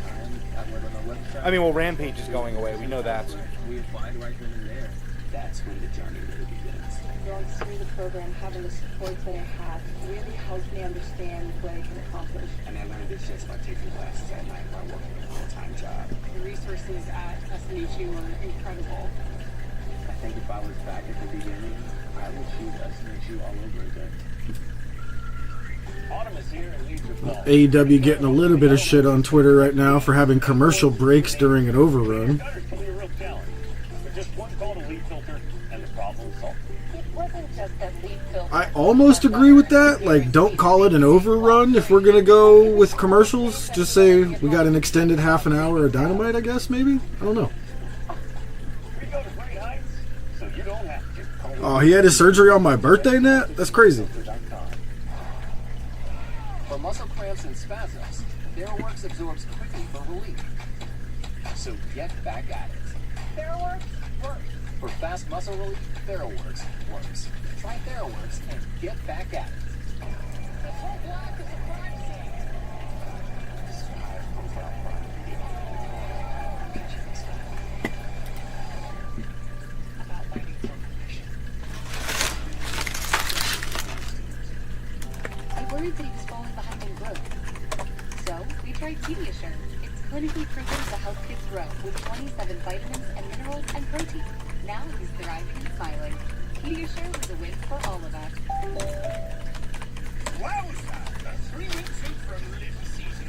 I mean, well, Rampage is going away. We know that. We applied right then and there. That's when the journey really begins. Going through the program, having the support that I have, really helped me understand what I can accomplish. And I learned this just by taking classes at night while working a full-time job. The resources at SNHU are incredible. I think if I was back at the beginning, I would choose SNHU all over again. AEW getting a little bit of shit on Twitter right now for having commercial breaks during an overrun. I almost agree with that. Like, don't call it an overrun if we're going to go with commercials. Just say we got an extended half an hour of Dynamite, I guess, maybe? I don't know. Oh, he had his surgery on my birthday, Nat? That's crazy. For muscle cramps and spasms, TheraWorks absorbs quickly for relief. So get back at it. TheraWorks works. For fast muscle relief, TheraWorks works. Try TheraWorks and get back at it. The whole block is a crime scene. I worried that he was falling behind in growth. So, we tried Pediasure. It's clinically proven to help kids grow with 27 vitamins and minerals and protein. Now he's thriving and smiling. Pediasure was a win for all of us. Wowza! A 3-week treat from Little Caesars.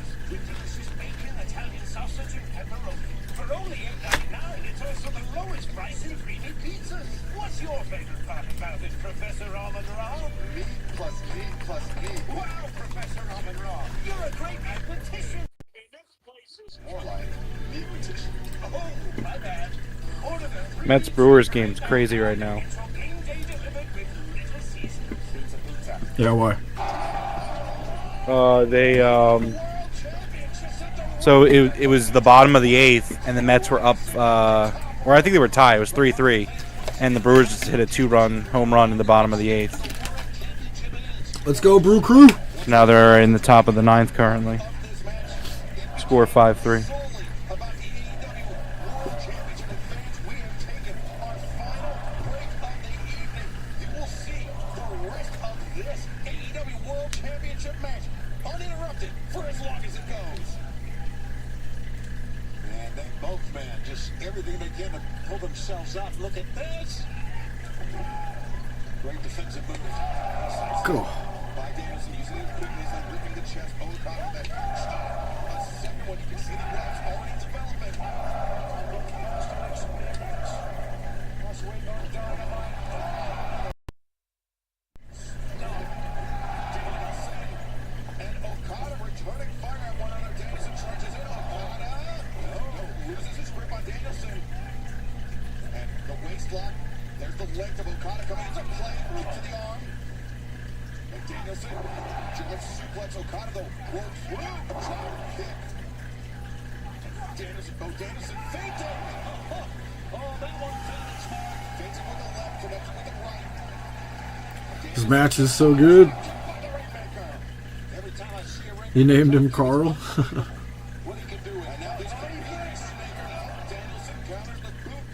Mets Brewers game's crazy right now. Yeah, why? So it was the bottom of the 8th, and the Mets were up, or I think they were tied. It was 3-3, and the Brewers just hit a 2-run home run in the bottom of the 8th. Let's go, Brew Crew. Now they're in the top of the 9th currently. Score 5-3. Everything they can to pull themselves up. Look at this. Great defensive movement. Go. By Danielson using his quickness and ripping the chest. O'Connor that a second one. You can see the reps already developing. And O'Connor returning fire at one other. Danielson charges in. O'Connor loses his grip on Danielson. And the waist lock. There's the length of Okada coming into play. Right to the arm. And Danielson. Let's suplex Okada though. Works through. Drop kick. Danielson. Oh, Danielson fainting. Oh, that one fainting with the left. Connected with the right. This match is so good. You named him Carl. What he can do. And now this could be Peacemaker now. Danielson counters the boot.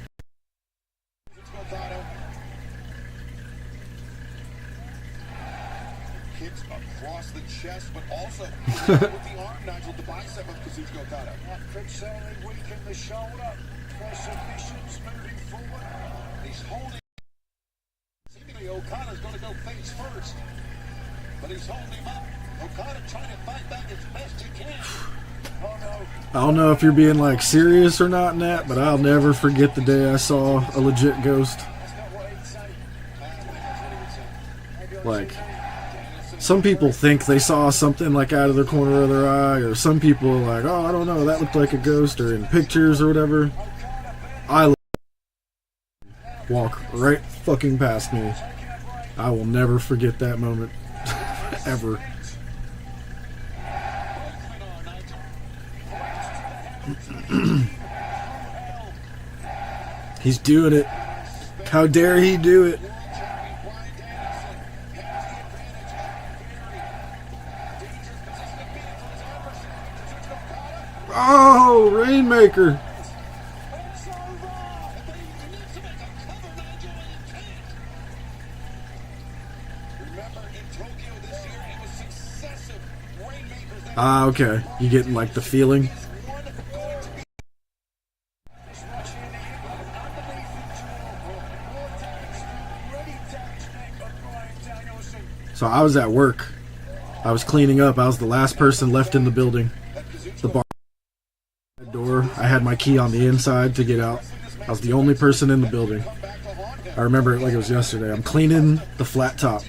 Kicks across the chest, but also with the arm, Nigel, the bicep of Kazuchika Okada. That could certainly weaken the shoulder. For submissions moving forward. He's holding. Seemingly Okada's going to go face first, but he's holding him up. Okada trying to fight back as best he can. Oh no. I don't know if you're being like serious or not, Nat, but I'll never forget the day I saw a legit ghost. Like, some people think they saw something like out of the corner of their eye, or some people are like, oh, I don't know, that looked like a ghost, or in pictures or whatever. I walk right fucking past me. I will never forget that moment. Ever. He's doing it. How dare he do it? Oh, Rainmaker. Ah, okay. You getting like the feeling? So I was at work. I was cleaning up. I was the last person left in the building. The bar door. I had my key on the inside to get out. I was the only person in the building. I remember it like it was yesterday. I'm cleaning the flat top.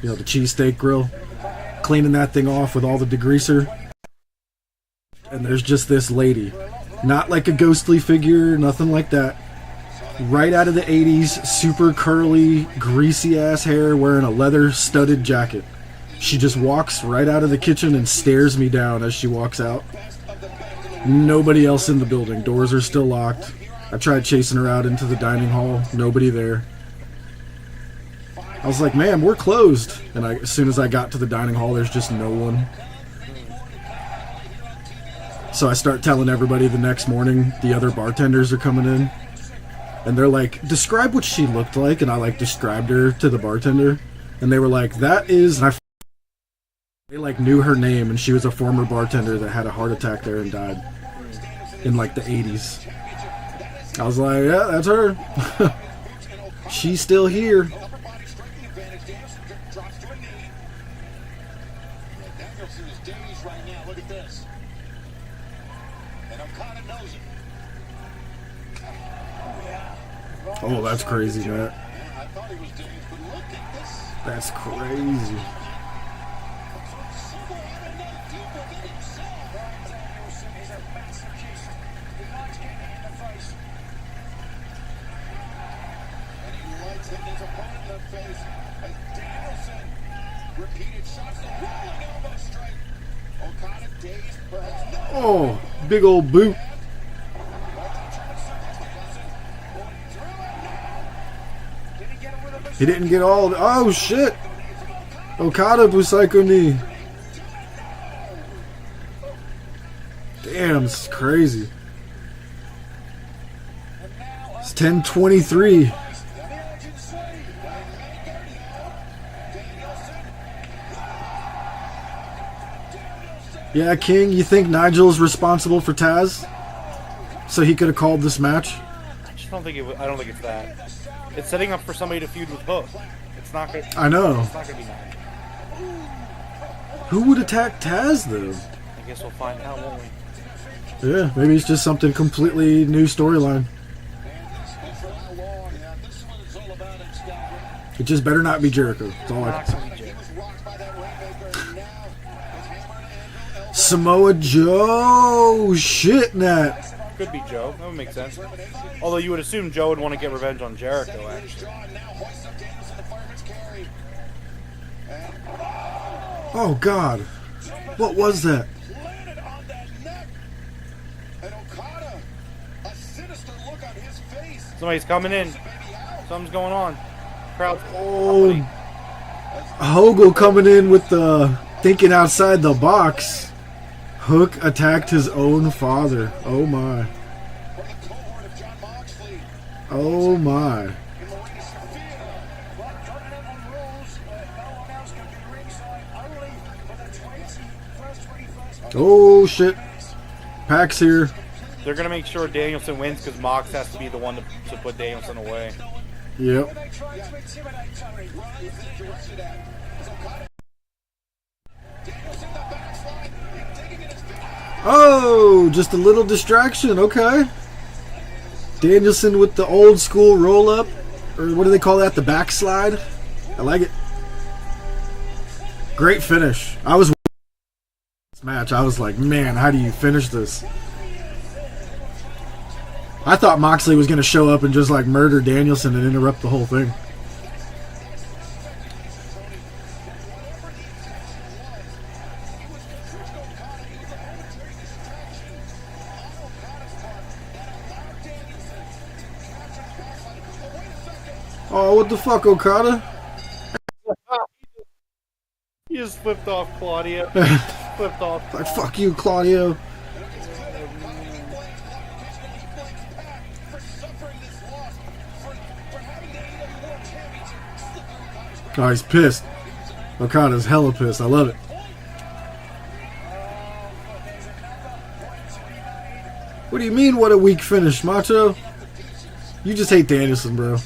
You know, the cheesesteak grill. Cleaning that thing off with all the degreaser. And there's just this lady. Not like a ghostly figure, nothing like that. Right out of the 80s, super curly, greasy ass hair, wearing a leather studded jacket. She just walks right out of the kitchen and stares me down as she walks out. Nobody else in the building. Doors are still locked. I tried chasing her out into the dining hall. Nobody there. I was like, ma'am, we're closed. And as soon as I got to the dining hall, there's just no one. So I start telling everybody the next morning the other bartenders are coming in. And they're like, describe what she looked like. And I like described her to the bartender. And they were like, that is... And they like knew her name, and she was a former bartender that had a heart attack there and died in like the 80s. I was like, yeah, that's her. She's still here. Oh, that's crazy, Matt. That's crazy. face as Danielson repeated shots, the rolling elbow strike. Okada dazed, perhaps not. Oh, big old boot. He didn't get all of it. Oh, shit. Okada Busaiko knee. Damn, this is crazy. It's 10:23. Yeah, King, you think Nigel's responsible for Taz? So he could have called this match? I just don't think I don't think it's that. It's setting up for somebody to feud with Hook. It's not gonna. I know. It's not gonna be nice. Who would attack Taz, though? I guess we'll find out, won't we? Yeah, maybe it's just something completely new storyline. It just better not be Jericho. That's all I can say. Samoa Joe! Shit, Nat. Could be Joe. That would make sense. Although you would assume Joe would want to get revenge on Jericho, actually. Oh, God. What was that? Somebody's coming in. Something's going on. Crowd's Oh, Hogle coming in with the thinking outside the box. Hook attacked his own father. Oh my. Oh my. Oh shit. Pac's here. They're going to make sure Danielson wins because Mox has to be the one to put Danielson away. Yep. Oh, just a little distraction. Okay. Danielson with the old school roll up. Or what do they call that? The backslide? I like it. Great finish. I was this match. I was like, man, how do you finish this? I thought Moxley was going to show up and just like murder Danielson and interrupt the whole thing. Oh, what the fuck, Okada? He just flipped off Claudio. Flipped off. Like, fuck you, Claudio. Oh, he's pissed. Okada's hella pissed. I love it. What do you mean, what a weak finish, Macho? You just hate Danielson, bro.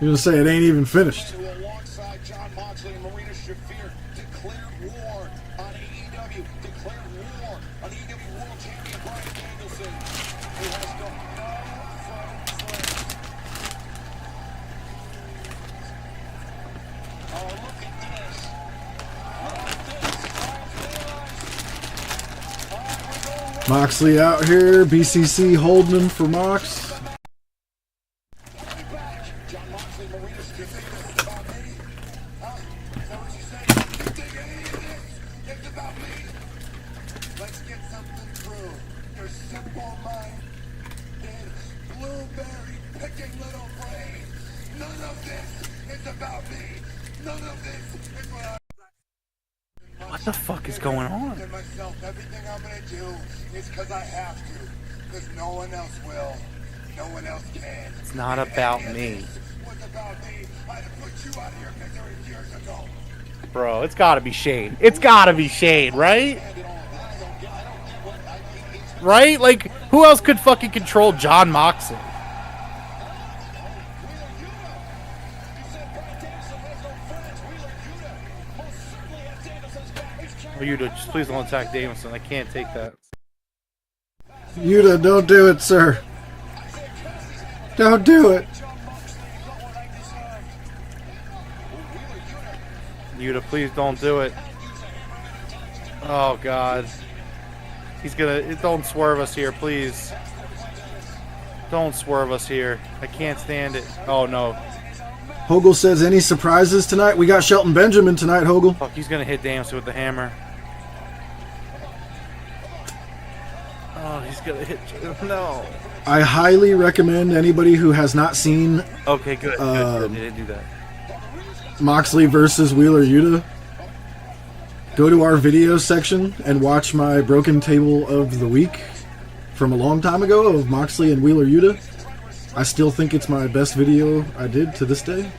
You're gonna say it ain't even finished. Alongside John Moxley and Marina Shafir declared war on AEW, declared war on AEW World Champion Bryan Danielson, who has no friends. Oh, look at this. Look at this. Moxley out here. BCC holding him for Mox. What the fuck is going on? Everything I'm gonna do is because I have to, because no one else will, no one else can. It's not about me. Was about me. I'd have put you out of your misery years ago. Bro, it's gotta be Shane. It's gotta be Shane, right? Right? Like, who else could fucking control John Moxley? Oh, Yuta, just please don't attack Danielson. I can't take that. Yuta, don't do it, sir. Don't do it. Yuta, please don't do it. Oh, God. He's gonna... Don't swerve us here, please. Don't swerve us here. I can't stand it. Oh, no. Hogle says, any surprises tonight? We got Shelton Benjamin tonight, Hogle. Fuck, he's going to hit Dempsey with the hammer. Oh, he's going to hit... No. I highly recommend anybody who has not seen... Okay, good. Good. They didn't do that. Moxley versus Wheeler Yuta. Go to our video section and watch my Broken Table of the Week from a long time ago of Moxley and Wheeler Yuta. I still think it's my best video I did to this day.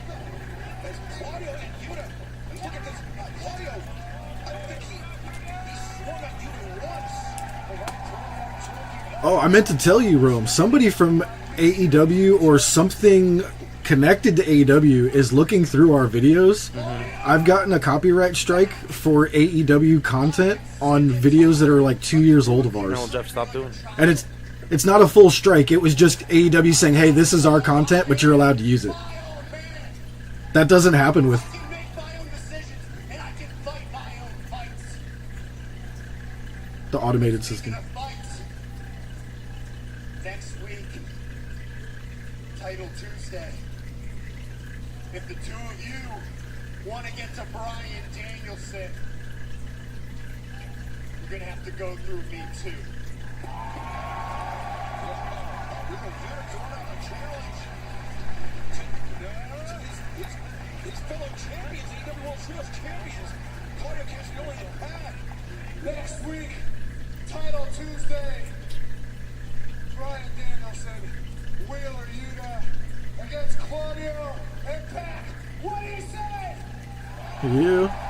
Oh, I meant to tell you, Rome. Somebody from AEW or something connected to AEW is looking through our videos. I've gotten a copyright strike for AEW content on videos that are like 2 years old of ours. No, Jeff, stop doing it. And it's not a full strike. It was just AEW saying, hey, this is our content, but you're allowed to use it. That doesn't happen with... the automated system. Next week, Title Tuesday. If the two of you want to get to Bryan Danielson, you're going to have to go through me too. His fellow champions, AEW World Trios champions, Claudio Castagnoli and Pat. Next week, Title Tuesday, Bryan Danielson, Wheeler Yuta against Claudio and Pat. What do you say? Yeah.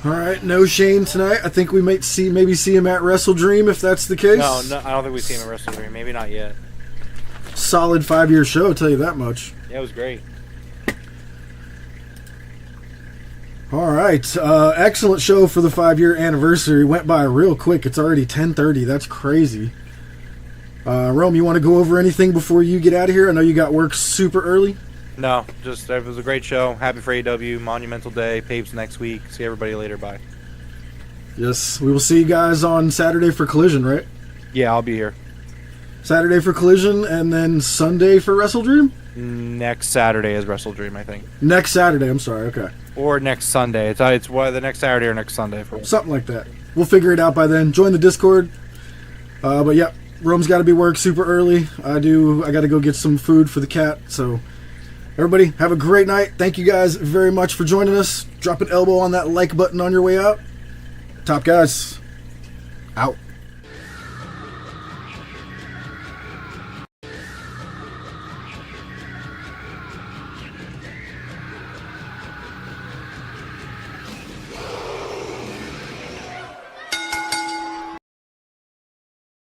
All right, no Shane tonight. I think we might maybe see him at Wrestle Dream if that's the case. No, I don't think we see him at Wrestle Dream. Maybe not yet. Solid 5-year show, I'll tell you that much. Yeah, it was great. All right, excellent show for the 5-year anniversary. Went by real quick. It's already 10:30. That's crazy. Rome, you want to go over anything before you get out of here? I know you got work super early. No, just it was a great show. Happy for AEW, Monumental Day, Papes next week. See everybody later. Bye. Yes, we will see you guys on Saturday for Collision, right? Yeah, I'll be here. Saturday for Collision, and then Sunday for Wrestle Dream? Next Saturday is Wrestle Dream, I think. Next Saturday, I'm sorry, okay. Or next Sunday. It's what, the next Saturday or next Sunday. Something like that. We'll figure it out by then. Join the Discord. But yeah, Rome's got to be work super early. I got to go get some food for the cat, so... Everybody, have a great night. Thank you guys very much for joining us. Drop an elbow on that like button on your way out. Top guys, out.